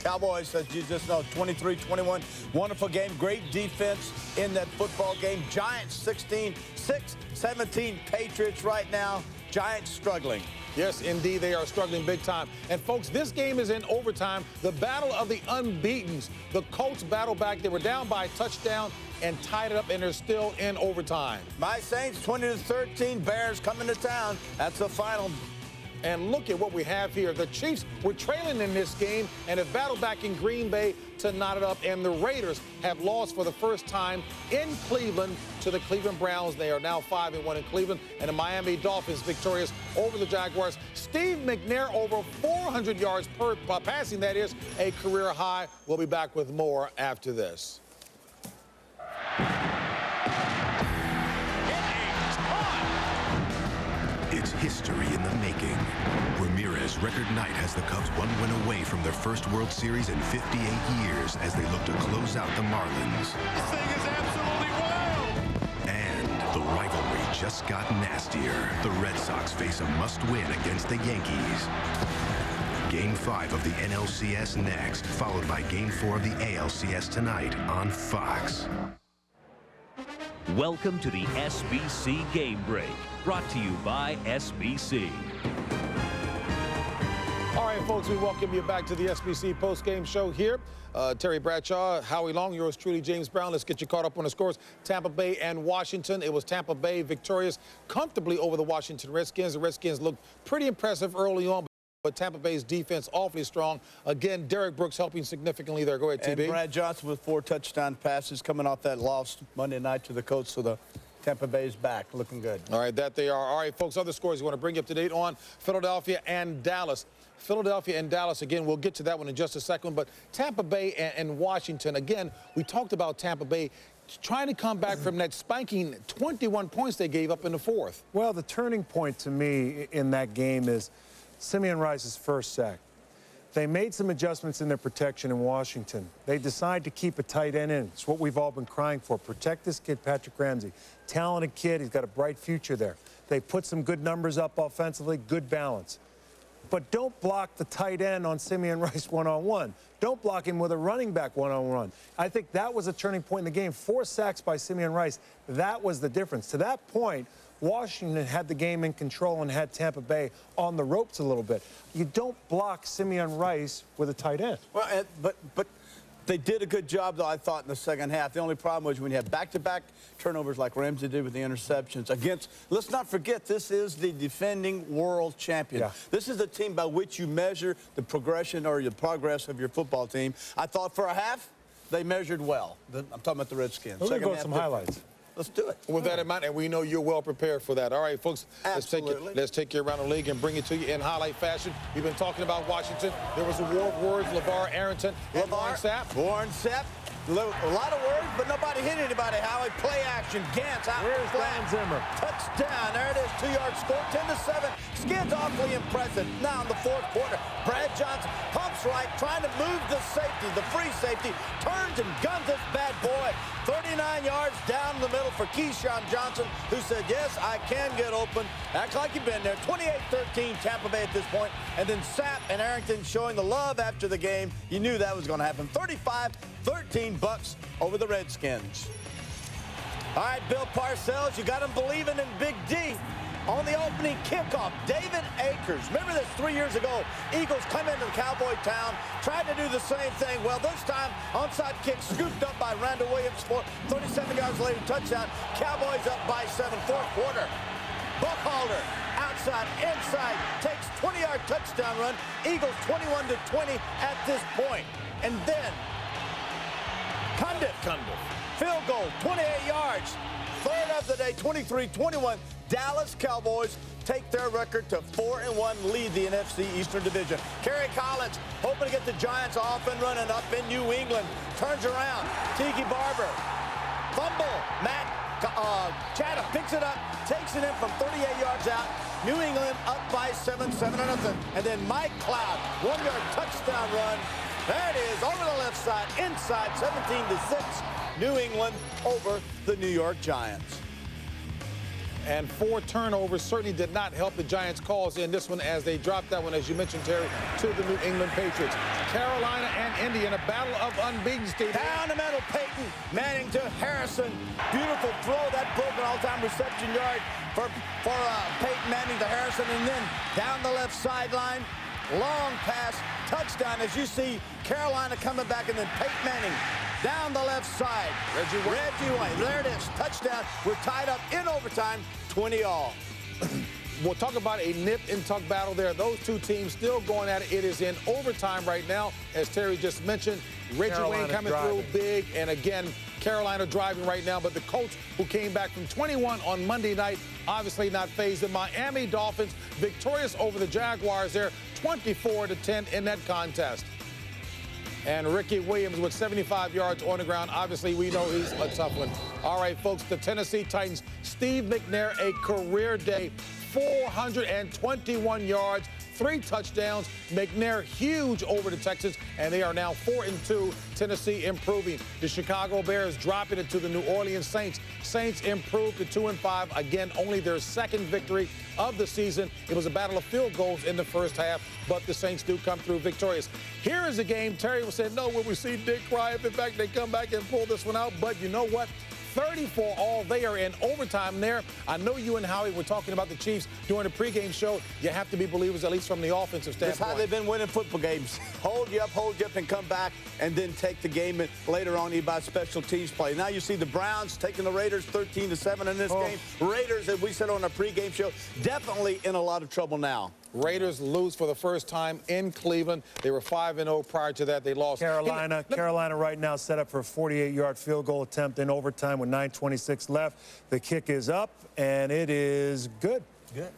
Speaker 5: Cowboys, as you just know, 23-21. Wonderful game. Great defense in that football game. Giants 16-6-17. Patriots right now. Giants struggling.
Speaker 1: Yes, indeed, they are struggling big time. And, folks, this game is in overtime. The battle of the unbeatens. The Colts battle back. They were down by a touchdown and tied it up, and they're still in overtime.
Speaker 5: My Saints, 20-13. Bears coming to town. That's the final.
Speaker 1: And look at what we have here. The Chiefs were trailing in this game and have battled back in Green Bay to knot it up. And the Raiders have lost for the first time in Cleveland to the Cleveland Browns. They are now 5-1 in Cleveland. And the Miami Dolphins victorious over the Jaguars. Steve McNair over 400 yards per passing. That is a career high. We'll be back with more after this.
Speaker 10: It's history in the making. Ramirez's record night has the Cubs 1 win away from their first World Series in 58 years as they look to close out the Marlins.
Speaker 9: This thing is absolutely wild!
Speaker 10: And the rivalry just got nastier. The Red Sox face a must-win against the Yankees. Game 5 of the NLCS next, followed by Game 4 of the ALCS tonight on Fox.
Speaker 4: Welcome to the SBC Game Break, brought to you by SBC.
Speaker 1: All right, folks, we welcome you back to the SBC postgame show here. Terry Bradshaw, Howie Long, yours truly, James Brown. Let's get you caught up on the scores. Tampa Bay and Washington. It was Tampa Bay victorious comfortably over the Washington Redskins. The Redskins looked pretty impressive early on, but Tampa Bay's defense awfully strong. Again, Derek Brooks helping significantly there. Go ahead, TB.
Speaker 5: And Brad Johnson with 4 touchdown passes coming off that loss Monday night to the Colts. So the Tampa Bay's back, looking good.
Speaker 1: All right, that they are. All right, folks, other scores you want to bring you up to date on Philadelphia and Dallas. Philadelphia and Dallas, again, we'll get to that one in just a second. But Tampa Bay and Washington, again, we talked about Tampa Bay trying to come back from that spanking 21 points they gave up in the 4th.
Speaker 19: Well, the turning point to me in that game is Simeon Rice's first sack. They made some adjustments in their protection in Washington. They decided to keep a tight end in. It's what we've all been crying for. Protect this kid, Patrick Ramsey. Talented kid. He's got a bright future there. They put some good numbers up offensively, good balance. But don't block the tight end on Simeon Rice one-on-one. Don't block him with a running back one-on-one. I think that was a turning point in the game. 4 sacks by Simeon Rice. That was the difference. To that point, Washington had the game in control and had Tampa Bay on the ropes a little bit. You don't block Simeon Rice with a tight end.
Speaker 5: Well, but they did a good job, though, I thought, in the second half. The only problem was when you have back-to-back turnovers like Ramsey did with the interceptions against, let's not forget, this is the defending world champion.
Speaker 19: Yeah.
Speaker 5: This is the team by which you measure the progression or the progress of your football team. I thought for a half, they measured well. I'm talking about the Redskins.
Speaker 19: We're going to go with some highlights.
Speaker 5: Let's do it.
Speaker 1: With that in mind, and we know you're well prepared for that. All right, folks, let's take you around the league and bring it to you in highlight fashion. We've been talking about Washington. There was a war of words, LeVar Arrington, and Warren Sapp.
Speaker 5: Warren Sapp. A lot of words, but nobody hit anybody, Howie. Play action. Gantz out.
Speaker 19: Where's Don Zimmer?
Speaker 5: Touchdown. There it is. 2-yard score. 10-7. Skins awfully impressive. Now in the 4th quarter, Brad Johnson pumps right, trying to move the safety, the free safety, turns and guns this bad boy. 39 yards down the middle for Keyshawn Johnson, who said, yes, I can get open. Act like you've been there. 28-13 Tampa Bay at this point. And then Sapp and Arrington showing the love after the game. You knew that was going to happen. 35-13 Bucks over the Redskins. All right, Bill Parcells, you got him believing in Big D. On the opening kickoff, David Akers. Remember this 3 years ago? Eagles come into Cowboy Town, tried to do the same thing. Well, this time, onside kick scooped up by Randall Williams for 37 yards later, touchdown. Cowboys up by 7, 4th quarter. Buckhalter, outside, inside, takes 20-yard touchdown run. Eagles 21-20 at this point. And then, Cundiff. Field goal, 28 yards. Third of the day, 23-21. Dallas Cowboys take their record to 4-1, lead the NFC Eastern Division. Kerry Collins hoping to get the Giants off and running up in New England. Turns around. Tiki Barber. Fumble. Matt Chatham picks it up, takes it in from 38 yards out. New England up by 7-0. And then Mike Cloud, 1-yard touchdown run. There it is, over the left side, inside, 17-6. New England over the New York Giants.
Speaker 1: And 4 turnovers certainly did not help the Giants' cause in this one as they dropped that one, as you mentioned, Terry, to the New England Patriots. Carolina and Indy in a battle of unbeaten, Steve.
Speaker 5: Down the middle, Peyton Manning to Harrison. Beautiful throw, that broke an all-time reception yard for Peyton Manning to Harrison. And then down the left sideline, long pass, touchdown. As you see, Carolina coming back, and then Peyton Manning down the left side. Reggie White. There it is. Touchdown. We're tied up in overtime, 20-all.
Speaker 1: We'll talk about a nip and tuck battle there. Those two teams still going at it. It is in overtime right now, as Terry just mentioned. Reggie Wayne coming through big, and again, Carolina driving right now. But the Colts, who came back from 21 on Monday night, obviously not phased. The Miami Dolphins victorious over the Jaguars there, 24-10 in that contest. And Ricky Williams with 75 yards on the ground. Obviously, we know he's a tough one. All right, folks, the Tennessee Titans, Steve McNair, a career day, 421 yards, 3 touchdowns. McNair huge over the Texans, and they are now 4-2. Tennessee improving. The Chicago Bears dropping it to the New Orleans Saints. Saints improved to 2-5. Again, only their second victory of the season. It was a battle of field goals in the first half, but the Saints do come through victorious. Here is a game Terry was saying, no, when we see Dick cry, if in fact they come back and pull this one out. But you know what? 34-all. They are in overtime there. I know you and Howie were talking about the Chiefs during the pregame show. You have to be believers, at least from the offensive standpoint.
Speaker 5: That's how they've been winning football games. Hold you up, and come back, and then take the game later on by special teams play. Now you see the Browns taking the Raiders 13-7 in this game. Raiders, as we said on our pregame show, definitely in a lot of trouble now.
Speaker 1: Raiders lose for the first time in Cleveland. They were 5-0 prior to that. They lost.
Speaker 19: Carolina right now set up for a 48-yard field goal attempt in overtime with 9:26 left. The kick is up, and it is good.
Speaker 5: Good.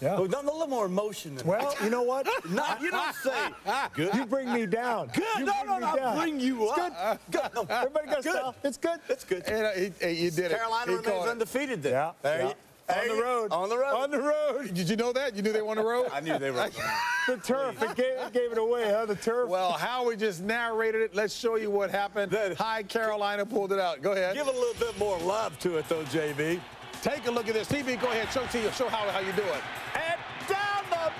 Speaker 19: Yeah.
Speaker 5: Well, a little more emotion than
Speaker 19: well, you know what?
Speaker 5: No, you don't say.
Speaker 19: Good. You bring me down.
Speaker 5: Good. I bring you up.
Speaker 19: Good. No, everybody got stuff. It's good.
Speaker 5: It's good.
Speaker 1: And, you did it.
Speaker 5: Carolina remains undefeated then.
Speaker 19: Yeah.
Speaker 5: On the road.
Speaker 19: On the road.
Speaker 1: Did you know that? You knew they were on the road?
Speaker 5: I knew they were.
Speaker 19: The turf. It gave it away, huh? The turf.
Speaker 1: Well, Howie just narrated it. Let's show you what happened. Hi, Carolina pulled it out. Go ahead.
Speaker 5: Give it a little bit more love to it, though, JB.
Speaker 1: Take a look at this. TB, go ahead. Show Howie how you do it.
Speaker 5: And down the...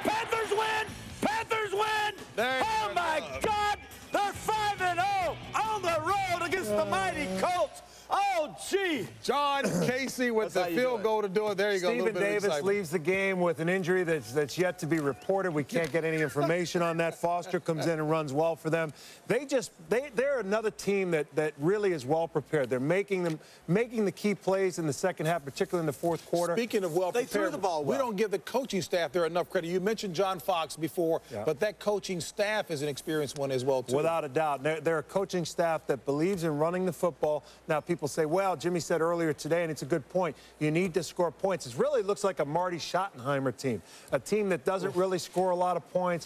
Speaker 5: Panthers win! Panthers win! Oh, my God! They're 5-0 on the road against the mighty Colts. Oh, gee.
Speaker 1: John Casey with the field goal to do it. There you go.
Speaker 19: Stephen Davis leaves the game with an injury that's yet to be reported. We can't get any information on that. Foster comes in and runs well for them. They're another team that really is well prepared. They're making the key plays in the second half, particularly in the fourth quarter.
Speaker 1: Speaking of well prepared,
Speaker 5: they threw the ball well.
Speaker 1: We don't give the coaching staff there enough credit. You mentioned John Fox before, but that coaching staff is an experienced one as well, too.
Speaker 19: Without a doubt. They're a coaching staff that believes in running the football. Now, people say, well, Jimmy said earlier today, and it's a good point, you need to score points. It really looks like a Marty Schottenheimer team, a team that doesn't really score a lot of points,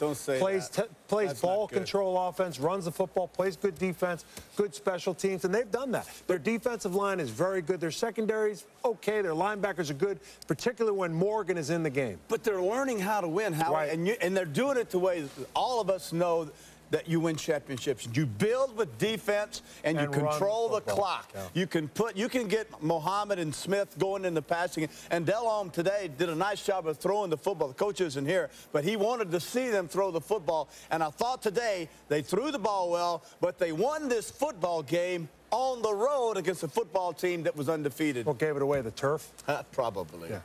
Speaker 19: plays ball control offense, runs the football, plays good defense, good special teams, and they've done that. Their defensive line is very good. Their secondary's okay. Their linebackers are good, particularly when Morgan is in the game.
Speaker 5: But they're learning how to win, Howie, right. and they're doing it the way all of us know that you win championships. You build with defense, and you control the clock. Yeah. You can get Muhammad and Smith going in the passing. And Delhomme today did a nice job of throwing the football. The coach isn't here, but he wanted to see them throw the football. And I thought today they threw the ball well, but they won this football game on the road against a football team that was undefeated.
Speaker 19: What gave it away, the turf?
Speaker 5: Probably.
Speaker 19: Yeah.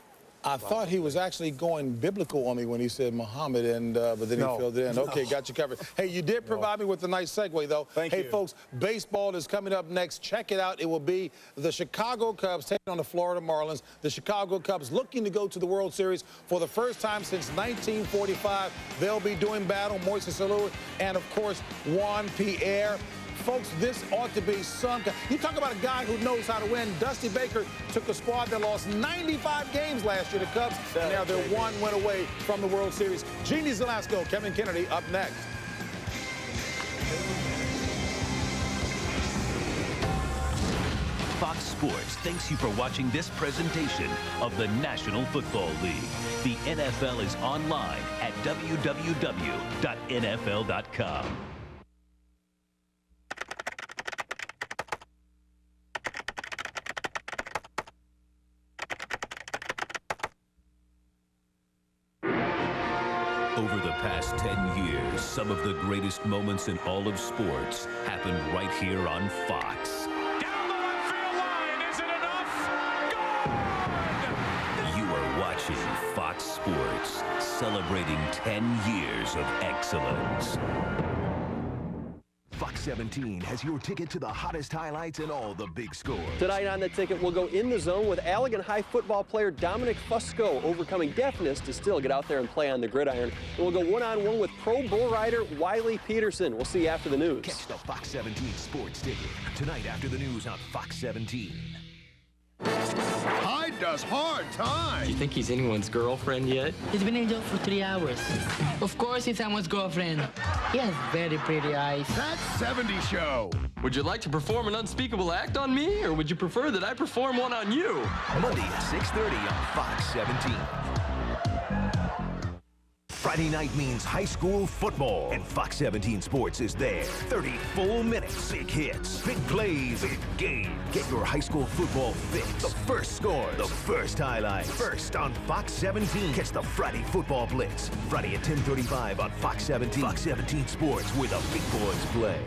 Speaker 1: I thought he was actually going biblical on me when he said Muhammad, but then he filled it in. Okay, got you covered. Hey, you did provide me with a nice segue, though.
Speaker 5: Thank you.
Speaker 1: Hey, folks, baseball is coming up next. Check it out. It will be the Chicago Cubs taking on the Florida Marlins. The Chicago Cubs looking to go to the World Series for the first time since 1945. They'll be doing battle, Moises Alou, and, of course, Juan Pierre. Folks, this ought to be some. You talk about a guy who knows how to win. Dusty Baker took a squad that lost 95 games last year, the Cubs, and now they're one win away from the World Series. Jeannie Zelasco, Kevin Kennedy up next.
Speaker 4: Fox Sports thanks you for watching this presentation of the National Football League. The NFL is online at www.nfl.com. Over the past 10 years, some of the greatest moments in all of sports happened right here on Fox.
Speaker 14: Down the left field line, is it enough? Gone!
Speaker 4: You are watching Fox Sports, celebrating 10 years of excellence.
Speaker 8: Fox 17 has your ticket to the hottest highlights and all the big scores.
Speaker 11: Tonight on the ticket, we'll go in the zone with Allegan High football player Dominic Fusco, overcoming deafness to still get out there and play on the gridiron. And we'll go one-on-one with pro bull rider Wiley Peterson. We'll see you after the news.
Speaker 8: Catch the Fox 17 sports ticket tonight after the news on Fox 17.
Speaker 21: Hyde does hard time.
Speaker 18: Do you think he's anyone's girlfriend yet?
Speaker 22: He's been in jail for 3 hours. Of course he's someone's girlfriend. He has very pretty eyes.
Speaker 21: That 70 show.
Speaker 18: Would you like to perform an unspeakable act on me, or would you prefer that I perform one on you?
Speaker 8: Monday at 6:30 on Fox 17. Friday night means high school football, and Fox 17 Sports is there. 30 full minutes, big hits, big plays, big game. Get your high school football fix. The first scores, the first highlights. First on Fox 17. Catch the Friday Football Blitz. Friday at 10:35 on Fox 17. Fox 17 Sports, where the big boys play.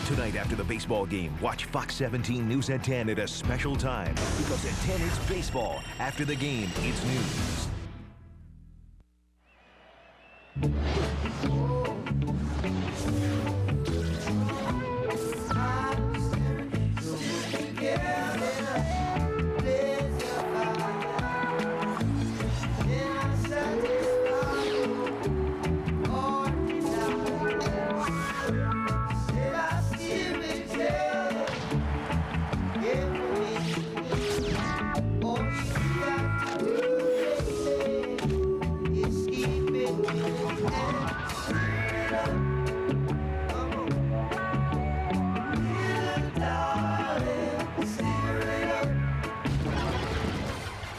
Speaker 8: Tonight after the baseball game, watch Fox 17 News at 10 at a special time. Because at 10 it's baseball. After the game, it's news.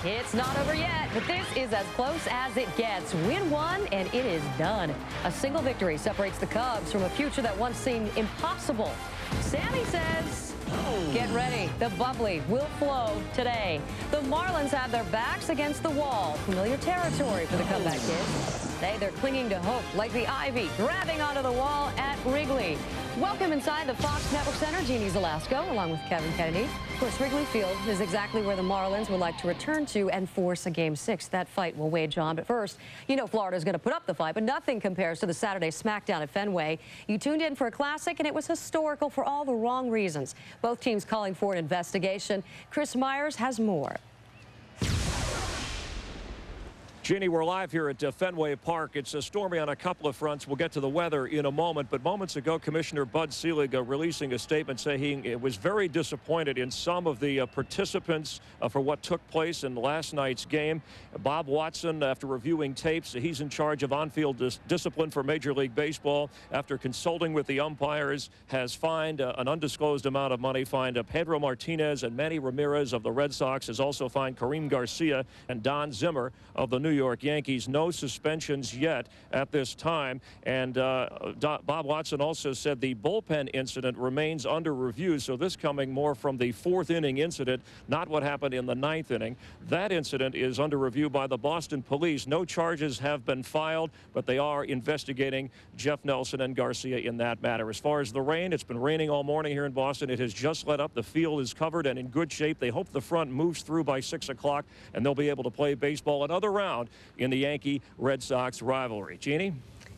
Speaker 23: It's not over yet, but this is as close as it gets. Win one, and it is done. A single victory separates the Cubs from a future that once seemed impossible. Sammy says, get ready. The bubbly will flow today. The Marlins have their backs against the wall. Familiar territory for the comeback kids. They're clinging to hope like the ivy, grabbing onto the wall at Wrigley. Welcome inside the Fox Network Center, Jeannie Zelasco, along with Kevin Kennedy. Of course, Wrigley Field is exactly where the Marlins would like to return to and force a Game 6. That fight will wage on. But first, you know Florida's going to put up the fight, but nothing compares to the Saturday smackdown at Fenway. You tuned in for a classic, and it was historical for all the wrong reasons. Both teams calling for an investigation. Chris Myers has more.
Speaker 25: Jeannie, we're live here at Fenway Park. It's stormy on a couple of fronts. We'll get to the weather in a moment. But moments ago, Commissioner Bud Selig releasing a statement saying he was very disappointed in some of the participants for what took place in last night's game. Bob Watson, after reviewing tapes, he's in charge of on-field discipline for Major League Baseball. After consulting with the umpires, has fined an undisclosed amount of money, fined Pedro Martinez and Manny Ramirez of the Red Sox, has also fined Kareem Garcia and Don Zimmer of the New York Yankees. No suspensions yet at this time. And Bob Watson also said the bullpen incident remains under review. So this coming more from the fourth inning incident, not what happened in the ninth inning. That incident is under review by the Boston police. No charges have been filed, but they are investigating Jeff Nelson and Garcia in that matter. As far as the rain, it's been raining all morning here in Boston. It has just let up. The field is covered and in good shape. They hope the front moves through by 6 o'clock and they'll be able to play baseball another round in the Yankee-Red Sox rivalry. Jeannie?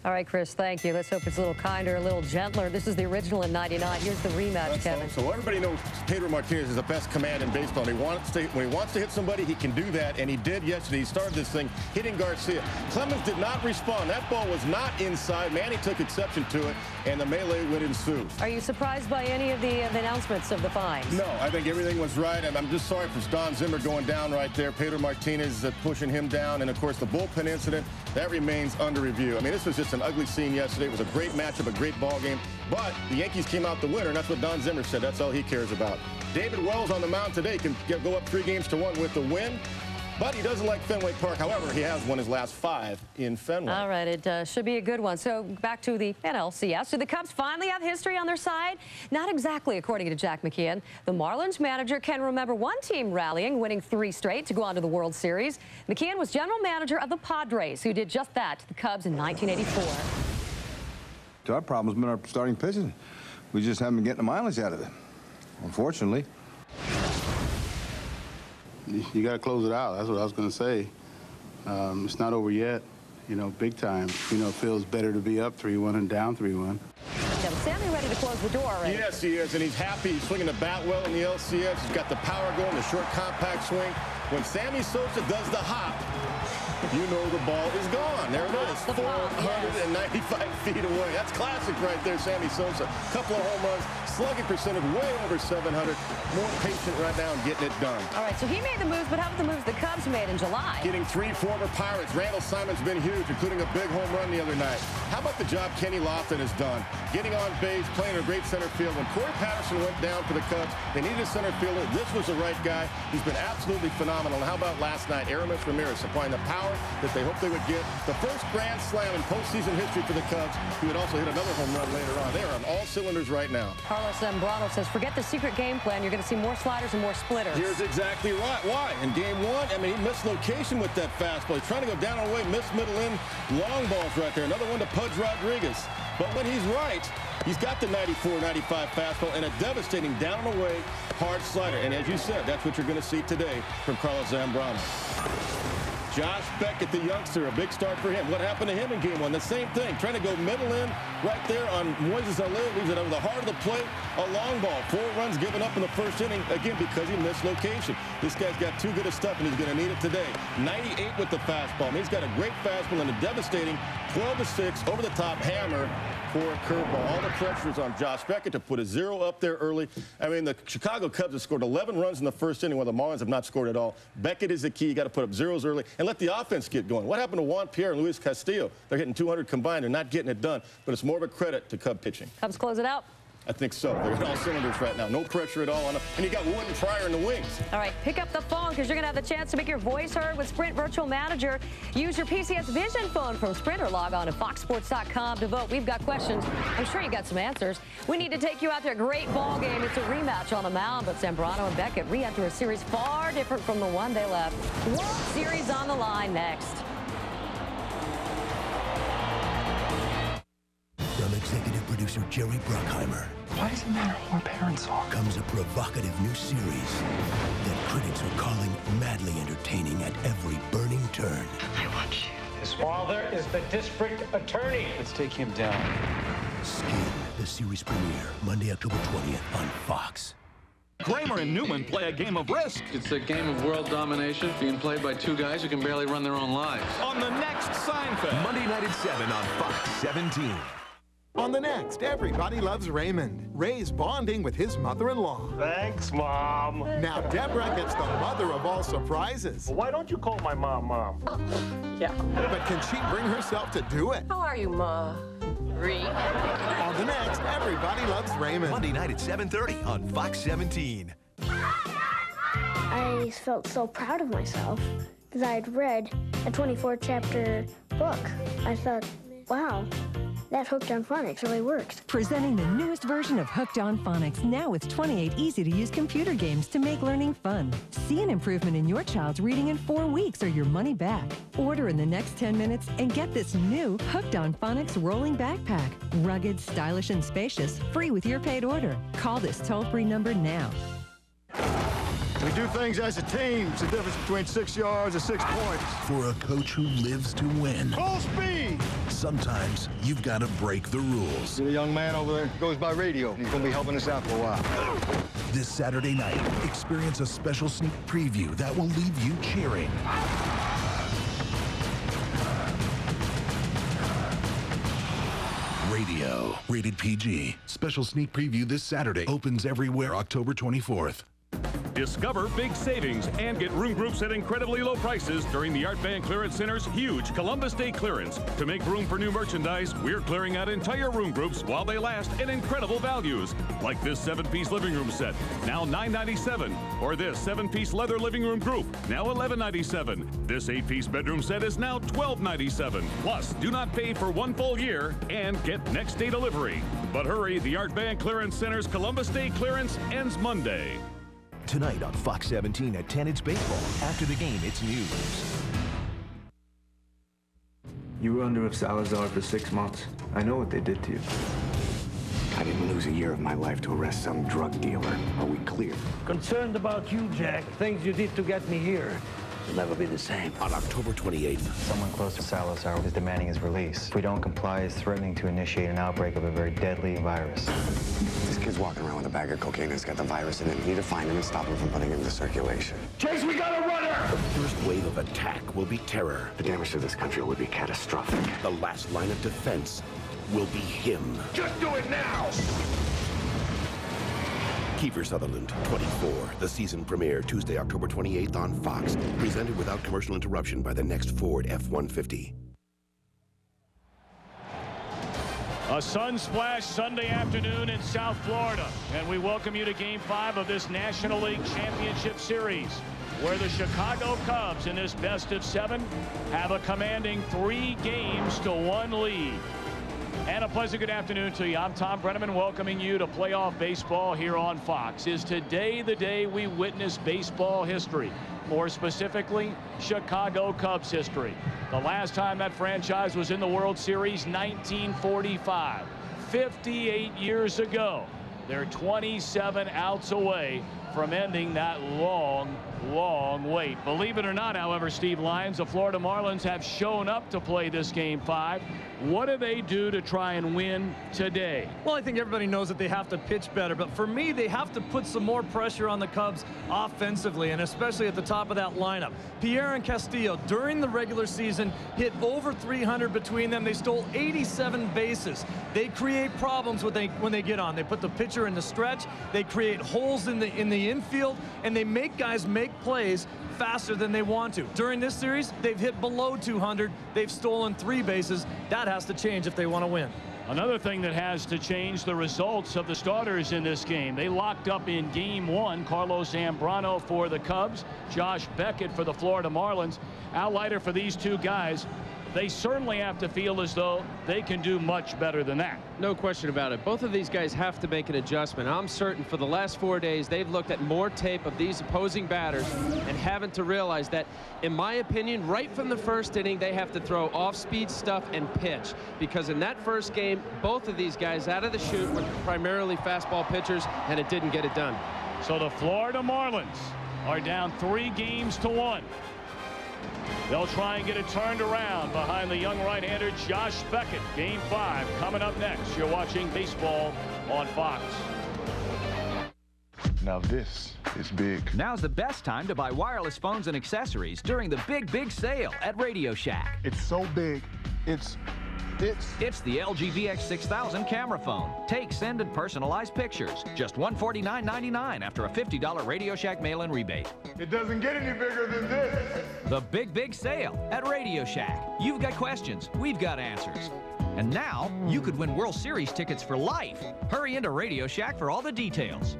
Speaker 23: All right, Chris, thank you. Let's hope it's a little kinder, a little gentler. This is the original in '99. Here's the rematch, Kevin.
Speaker 2: So everybody knows Pedro Martinez is the best command in baseball. When he wants to hit somebody, he can do that, and he did yesterday. He started this thing hitting Garcia. Clemens did not respond. That ball was not inside. Manny took exception to it, and the melee would ensue.
Speaker 23: Are you surprised by any of the announcements of the fines?
Speaker 2: No, I think everything was right, and I'm just sorry for Don Zimmer going down right there. Pedro Martinez pushing him down, and, of course, the bullpen incident, that remains under review. I mean, this was just an ugly scene yesterday. It was a great matchup, a great ball game, but the Yankees came out the winner, and that's what Don Zimmer said. That's all he cares about. David Wells on the mound today can go up 3-1 with the win, but he doesn't like Fenway Park. However, he has won his last 5 in Fenway.
Speaker 23: All right, it should be a good one. So back to the NLCS. Do the Cubs finally have history on their side? Not exactly, according to Jack McKeon. The Marlins manager can remember one team rallying, winning 3 straight to go on to the World Series. McKeon was general manager of the Padres, who did just that to the Cubs in 1984.
Speaker 3: Our problem's been our starting pitching. We just haven't been getting the mileage out of it, unfortunately.
Speaker 6: You got to close it out. That's what I was going to say. It's not over yet, you know, big time. You know, it feels better to be up 3-1 and down 3-1.
Speaker 23: Yeah, Sammy ready to close the door already.
Speaker 2: Yes, he is, and he's happy. He's swinging the bat well in the LCS. He's got the power going, the short compact swing. When Sammy Sosa does the hop, you know the ball is gone. There it is, 495 feet away. That's classic right there, Sammy Sosa. Couple of home runs, slugging percentage way over 700. More patient right now and getting it done.
Speaker 23: All right, so he made the moves, but how about the moves the Cubs made in July?
Speaker 2: Getting 3 former Pirates. Randall Simon's been huge, including a big home run the other night. How about the job Kenny Lofton has done? Getting on base, playing a great center field. When Corey Patterson went down for the Cubs, they needed a center fielder. This was the right guy. He's been absolutely phenomenal. And how about last night? Aramis Ramirez supplying the power that they hoped they would get. The first grand slam in postseason history for the Cubs. He would also hit another home run later on. They are on all cylinders right now.
Speaker 23: Carlos Zambrano says, forget the secret game plan. You're going to see more sliders and more splitters.
Speaker 2: Here's exactly right. Why? In game 1, I mean, he missed location with that fastball. He's trying to go down and away, missed middle in, long balls right there. Another one to Pudge Rodriguez. But when he's right, he's got the 94, 95 fastball and a devastating down and away hard slider. And as you said, that's what you're going to see today from Carlos Zambrano. Josh Beckett, the youngster, a big start for him. What happened to him in game 1? The same thing. Trying to go middle in right there on Moises Alou. Leaves it over the heart of the plate. A long ball. 4 runs given up in the first inning, again, because he missed location. This guy's got too good of stuff, and he's going to need it today. 98 with the fastball. I mean, he's got a great fastball and a devastating 12-6 over-the-top hammer for a curveball. All the pressure is on Josh Beckett to put a 0 up there early. I mean, the Chicago Cubs have scored 11 runs in the first inning, while the Marlins have not scored at all. Beckett is the key. You got to put up 0s early and let the offense get going. What happened to Juan Pierre and Luis Castillo? They're hitting 200 combined. They're not getting it done, but it's more of a credit to Cub pitching.
Speaker 23: Cubs close it out.
Speaker 2: I think so. They're in all cylinders right now. No pressure at all on them. And you got Wood and Pryor in the wings.
Speaker 23: All right, pick up the phone because you're going to have the chance to make your voice heard with Sprint Virtual Manager. Use your PCS Vision phone from Sprint or log on to foxsports.com to vote. We've got questions. I'm sure you got some answers. We need to take you out to a great ball game. It's a rematch on the mound, but Zambrano and Beckett re-enter a series far different from the one they left. World Series on the line next.
Speaker 24: From executive producer Jerry Bruckheimer.
Speaker 18: Why does it matter who our parents are?
Speaker 24: Comes a provocative new series that critics are calling madly entertaining at every burning turn.
Speaker 18: I want you. His father is the district attorney. Let's take him down.
Speaker 24: Skin, the series premiere, Monday, October 20th on Fox.
Speaker 12: Kramer and Newman play a game of Risk.
Speaker 15: It's a game of world domination being played by 2 guys who can barely run their own lives.
Speaker 12: On the next Seinfeld.
Speaker 8: Monday night at 7 on Fox 17.
Speaker 16: On the next, Everybody Loves Raymond. Ray's bonding with his mother-in-law.
Speaker 18: Thanks, Mom.
Speaker 16: Now Deborah gets the mother of all surprises.
Speaker 18: Well, why don't you call my mom, Mom?
Speaker 16: Yeah. But can she bring herself to do it?
Speaker 26: How are you, Ma?
Speaker 16: On the next, Everybody Loves Raymond.
Speaker 8: Monday night at 7:30 on Fox 17.
Speaker 28: I felt so proud of myself because I had read a 24-chapter book. I thought, wow, that Hooked on Phonics really works.
Speaker 29: Presenting the newest version of Hooked on Phonics, now with 28 easy-to-use computer games to make learning fun. See an improvement in your child's reading in 4 weeks or your money back. Order in the next 10 minutes and get this new Hooked on Phonics rolling backpack. Rugged, stylish, and spacious, free with your paid order. Call this toll-free number now.
Speaker 21: We do things as a team. It's the difference between 6 yards and 6 points.
Speaker 8: For a coach who lives to win,
Speaker 21: Full speed!
Speaker 8: sometimes you've got to break the rules.
Speaker 3: See the young man over there? Goes by radio. He's going to be helping us out for a while.
Speaker 8: This Saturday night, experience a special sneak preview that will leave you cheering. Radio, rated PG. Special sneak preview this Saturday. Opens everywhere October 24th.
Speaker 12: Discover big savings and get room groups at incredibly low prices during the Art Van Clearance Center's huge Columbus Day clearance. To make room for new merchandise, we're clearing out entire room groups while they last at incredible values. Like this 7-piece living room set, now $9.97. Or this 7-piece leather living room group, now $11.97. This 8-piece bedroom set is now $12.97. Plus, do not pay for 1 full year and get next day delivery. But hurry, the Art Van Clearance Center's Columbus Day clearance ends Monday.
Speaker 8: Tonight on Fox 17 at 10, it's baseball. After the game, it's news.
Speaker 18: You were under with Salazar for 6 months. I know what they did to you.
Speaker 7: I didn't lose a year of my life to arrest some drug dealer. Are we clear?
Speaker 9: Concerned about you, Jack. Things you did to get me here will never be the same.
Speaker 8: On October 28th.
Speaker 10: Someone close to Salazar is demanding his release. If we don't comply, he's threatening to initiate an outbreak of a very deadly virus.
Speaker 7: This kid's walking around with a bag of cocaine that's got the virus in it. We need to find him and stop him from putting it into circulation.
Speaker 9: Chase, we got a runner!
Speaker 8: The first wave of attack will be terror.
Speaker 7: The damage to this country would be catastrophic.
Speaker 8: The last line of defense will be him.
Speaker 9: Just do it now!
Speaker 8: Kiefer Sutherland, 24. The season premiere, Tuesday, October 28th on Fox. Presented without commercial interruption by the next Ford F-150.
Speaker 14: A sun-splashed Sunday afternoon in South Florida, and we welcome you to Game 5 of this National League Championship Series, where the Chicago Cubs in this best-of-7 have a commanding 3-1 lead. And a pleasant good afternoon to you. I'm Tom Brenneman, welcoming you to playoff baseball here on Fox. Is today the day we witness baseball history? More specifically, Chicago Cubs history. The last time that franchise was in the World Series, 1945. 58 years ago. They're 27 outs away from ending that long wait. Believe it or not, however, Steve Lyons, the Florida Marlins have shown up to play this Game 5. What do they do to try and win today?
Speaker 13: Well, I think everybody knows that they have to pitch better, but for me, they have to put some more pressure on the Cubs offensively, and especially at the top of that lineup. Pierre and Castillo, during the regular season, hit over 300 between them. They stole 87 bases. They create problems when they get on. They put the pitcher in the stretch. They create holes in the infield, and they make guys make plays faster than they want to. During this series, they've hit below 200. They've stolen 3 bases. That has to change if they want to win.
Speaker 14: Another thing that has to change the results of the starters in this game. They locked up in Game 1 Carlos Zambrano for the Cubs, Josh Beckett for the Florida Marlins. Al Leiter, for these two guys, they certainly have to feel as though they can do much better than that.
Speaker 17: No question about it. Both of these guys have to make an adjustment. I'm certain for the last 4 days they've looked at more tape of these opposing batters and haven't to realize that, in my opinion, right from the first inning, they have to throw off-speed stuff and pitch, because in that first game, both of these guys out of the chute were primarily fastball pitchers, and it didn't get it done.
Speaker 14: So the Florida Marlins are down 3-1. They'll try and get it turned around behind the young right-hander Josh Beckett. Game 5 coming up next. You're watching baseball on Fox.
Speaker 19: Now this is big.
Speaker 20: Now's the best time to buy wireless phones and accessories during the big sale at Radio Shack.
Speaker 19: It's so big, it's
Speaker 20: the LG Wk6 camera phone. Take, send, and personalize pictures. Just $149.99 after a $50 Radio Shack mail-in rebate.
Speaker 19: It doesn't get any bigger than this.
Speaker 20: The big sale at Radio Shack. You've got questions, we've got answers. And now, you could win World Series tickets for life. Hurry into Radio Shack for all the details.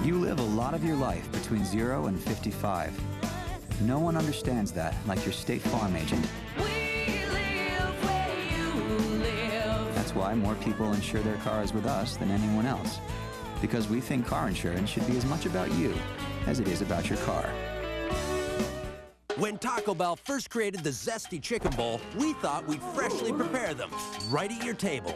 Speaker 26: You live a lot of your life between 0 and 55. No one understands that like your State Farm agent.
Speaker 27: We live where you live.
Speaker 26: That's why more people insure their cars with us than anyone else. Because we think car insurance should be as much about you as it is about your car.
Speaker 1: When Taco Bell first created the Zesty Chicken Bowl, we thought we'd freshly prepare them right at your table.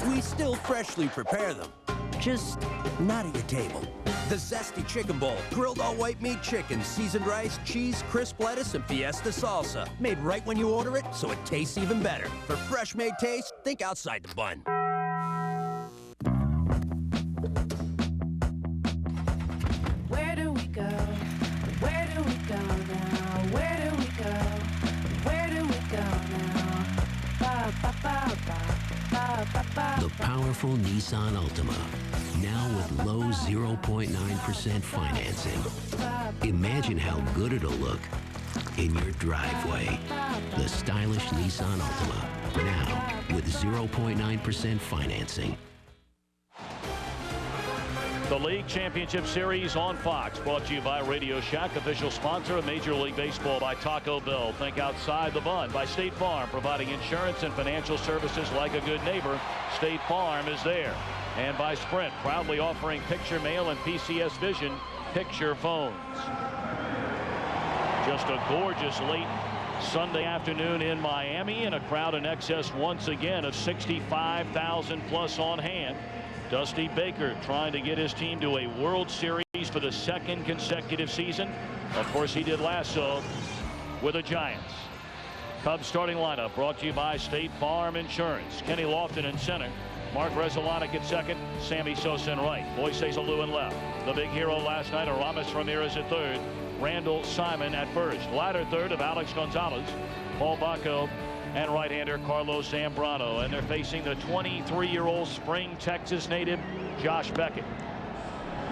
Speaker 1: We still freshly prepare them, just not at your table. The Zesty Chicken Bowl, grilled all-white meat chicken, seasoned rice, cheese, crisp lettuce, and fiesta salsa. Made right when you order it, so it tastes even better. For fresh-made taste, think outside the bun.
Speaker 27: Where do we go? Where do we go now? Where do we go? Where do we go now? Ba, ba, ba, ba, ba, ba, ba.
Speaker 2: The powerful Nissan Altima, now with low 0.9% financing. Imagine how good it'll look in your driveway. The stylish Nissan Altima, now with 0.9% financing.
Speaker 14: The League Championship Series on Fox, brought to you by Radio Shack, official sponsor of Major League Baseball, by Taco Bell. Think outside the bun. By State Farm, providing insurance and financial services like a good neighbor. State Farm is there. And by Sprint, proudly offering picture mail and PCS Vision picture phones. Just a gorgeous late Sunday afternoon in Miami, and a crowd in excess once again of 65,000 plus on hand. Dusty Baker trying to get his team to a World Series for the second consecutive season. Of course, he did last so with the Giants. Cubs starting lineup brought to you by State Farm Insurance. Kenny Lofton in center. Mark Resolanik at second. Sammy Sosa in right. Moises Alou in left. The big hero last night, Aramis Ramirez at third. Randall Simon at first. Latter third of Alex Gonzalez. Paul Bacco and right-hander Carlos Zambrano. And they're facing the 23-year-old Spring, Texas native, Josh Beckett.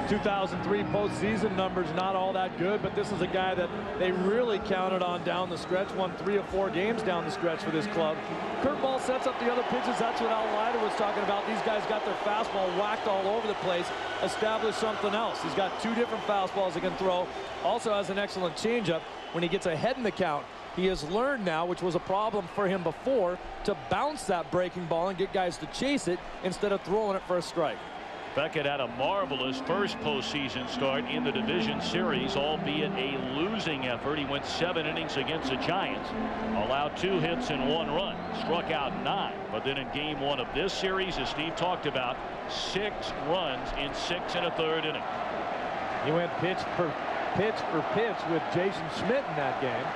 Speaker 13: 2003 postseason numbers not all that good, but this is a guy that they really counted on down the stretch. Won 3 of 4 games down the stretch for this club. Curveball sets up the other pitches. That's what Al Leiter was talking about. These guys got their fastball whacked all over the place. Established something else. He's got 2 different fastballs he can throw. Also has an excellent changeup when he gets ahead in the count. He has learned now, which was a problem for him before, to bounce that breaking ball and get guys to chase it instead of throwing it for a strike.
Speaker 14: Beckett had a marvelous first postseason start in the division series, albeit a losing effort. He went 7 innings against the Giants, allowed 2 hits and 1 run, struck out 9. But then in game 1 of this series, as Steve talked about, 6 runs in 6 1/3 innings.
Speaker 13: He went pitch for pitch with Jason Schmidt in that game.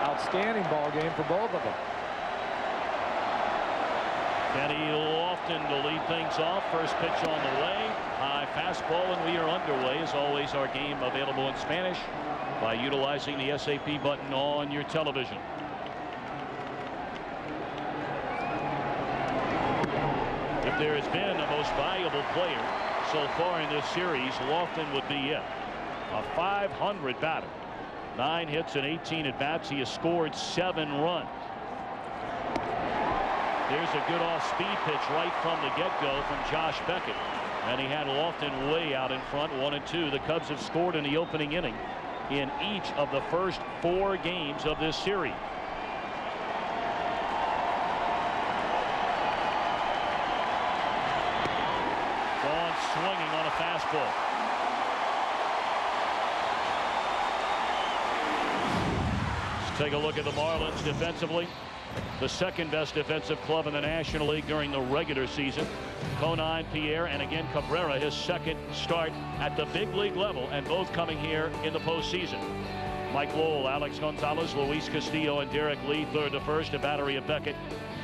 Speaker 13: Outstanding ball game for both of them.
Speaker 14: Kenny Lofton to lead things off. First pitch on the way. High fastball, and we are underway. As always, our game available in Spanish by utilizing the SAP button on your television. If there has been a most valuable player so far in this series, Lofton would be it. A .500 batter. 9 hits and 18 at bats. He has scored 7 runs. There's a good off-speed pitch right from the get-go from Josh Beckett. And he had Lofton way out in front, 1-2. The Cubs have scored in the opening inning in each of the first 4 games of this series. Gone swinging on a fastball. Let's take a look at the Marlins defensively. The second best defensive club in the National League during the regular season. Conine, Pierre, and again Cabrera, his second start at the big league level, and both coming here in the postseason. Mike Lowell, Alex Gonzalez, Luis Castillo, and Derek Lee third to first, a battery of Beckett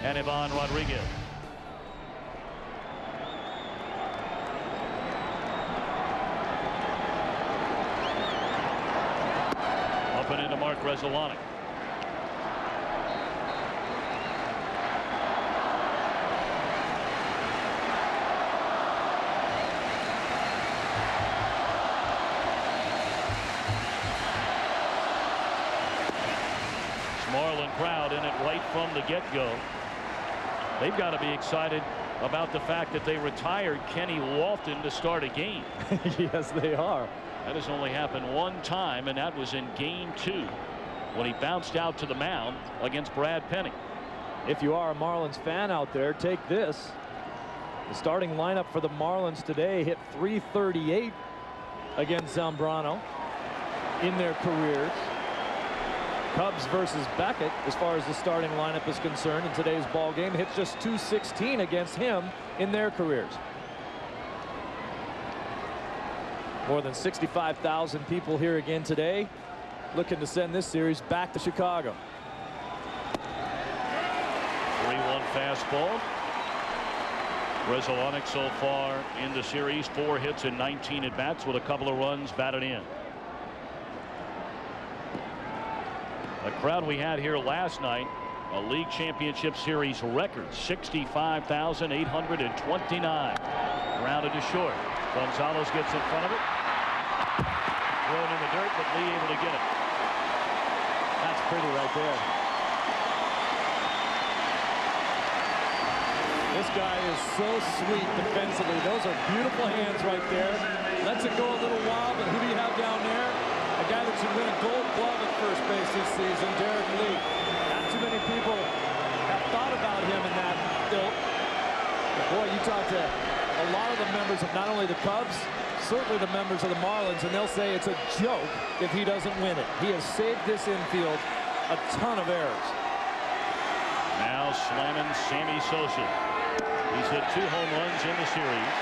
Speaker 14: and Ivan Rodriguez. Up and into Mark Resolanik. Marlin crowd in it right from the get-go. They've got to be excited about the fact that they retired Kenny Lofton to start a game.
Speaker 13: Yes, they are.
Speaker 14: That has only happened one time, and that was in game 2 when he bounced out to the mound against Brad Penny.
Speaker 13: If you are a Marlins fan out there, take this. The starting lineup for the Marlins today hit .338 against Zambrano in their careers. Cubs versus Beckett, as far as the starting lineup is concerned in today's ball game, hits just .216 against him in their careers. More than 65,000 people here again today, looking to send this series back to Chicago.
Speaker 4: 3-1 fastball. Resolunik so far in the series, 4 hits and 19 at bats with a couple of runs batted in. A crowd we had here last night, a league championship series record, 65,829. Grounded to short. Gonzalez gets in front of it. Thrown in the dirt, but Lee able to get it.
Speaker 13: That's pretty right there. This guy is so sweet defensively. Those are beautiful hands right there. Lets it go a little wild, but who do you have down there? A guy that should win a gold glove at first base this season, Derek Lee. Not too many people have thought about him in that ilk. But boy, you talk to a lot of the members of not only the Cubs, certainly the members of the Marlins, and they'll say it's a joke if he doesn't win it. He has saved this infield a ton of errors.
Speaker 4: Now slamming Sammy Sosa. He's hit 2 home runs in the series,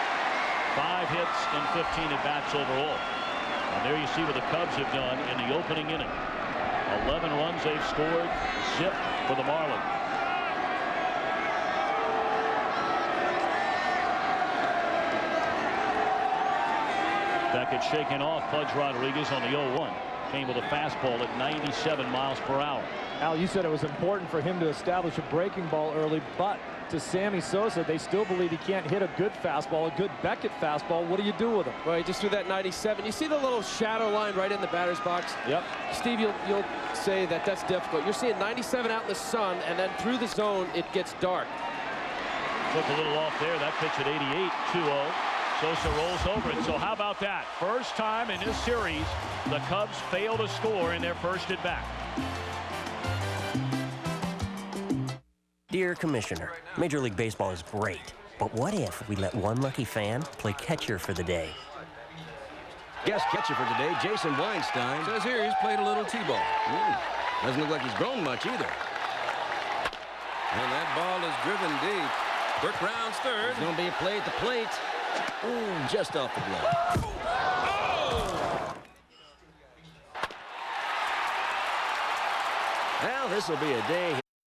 Speaker 4: 5 hits and 15 at bats overall. And there you see what the Cubs have done in the opening inning. 11 runs they've scored, zip for the Marlins. Beckett shaking off Pudge Rodriguez on the 0-1. Came with a fastball at 97 miles per hour.
Speaker 13: Al, you said it was important for him to establish a breaking ball early, but to Sammy Sosa, they still believe he can't hit a good fastball, a good Beckett fastball. What do you do with him?
Speaker 17: Well, he just threw that 97. You see the little shadow line right in the batter's box?
Speaker 13: Yep.
Speaker 17: Steve, you'll say that that's difficult. You're seeing 97 out in the sun, and then through the zone, it gets dark.
Speaker 4: Took a little off there. That pitch at 88, 2-0. Sosa rolls over it. So how about that? First time in this series, the Cubs fail to score in their first at bat.
Speaker 5: Dear Commissioner, Major League Baseball is great, but what if we let one lucky fan play catcher for the day?
Speaker 6: Guest catcher for today, Jason Weinstein. Says here he's played a little T-ball. Doesn't look like he's grown much either. And that ball is driven deep. Kirk Brown's third. It's going to be a play at the plate. Ooh, just off the glove. Oh! Well, this will be a day.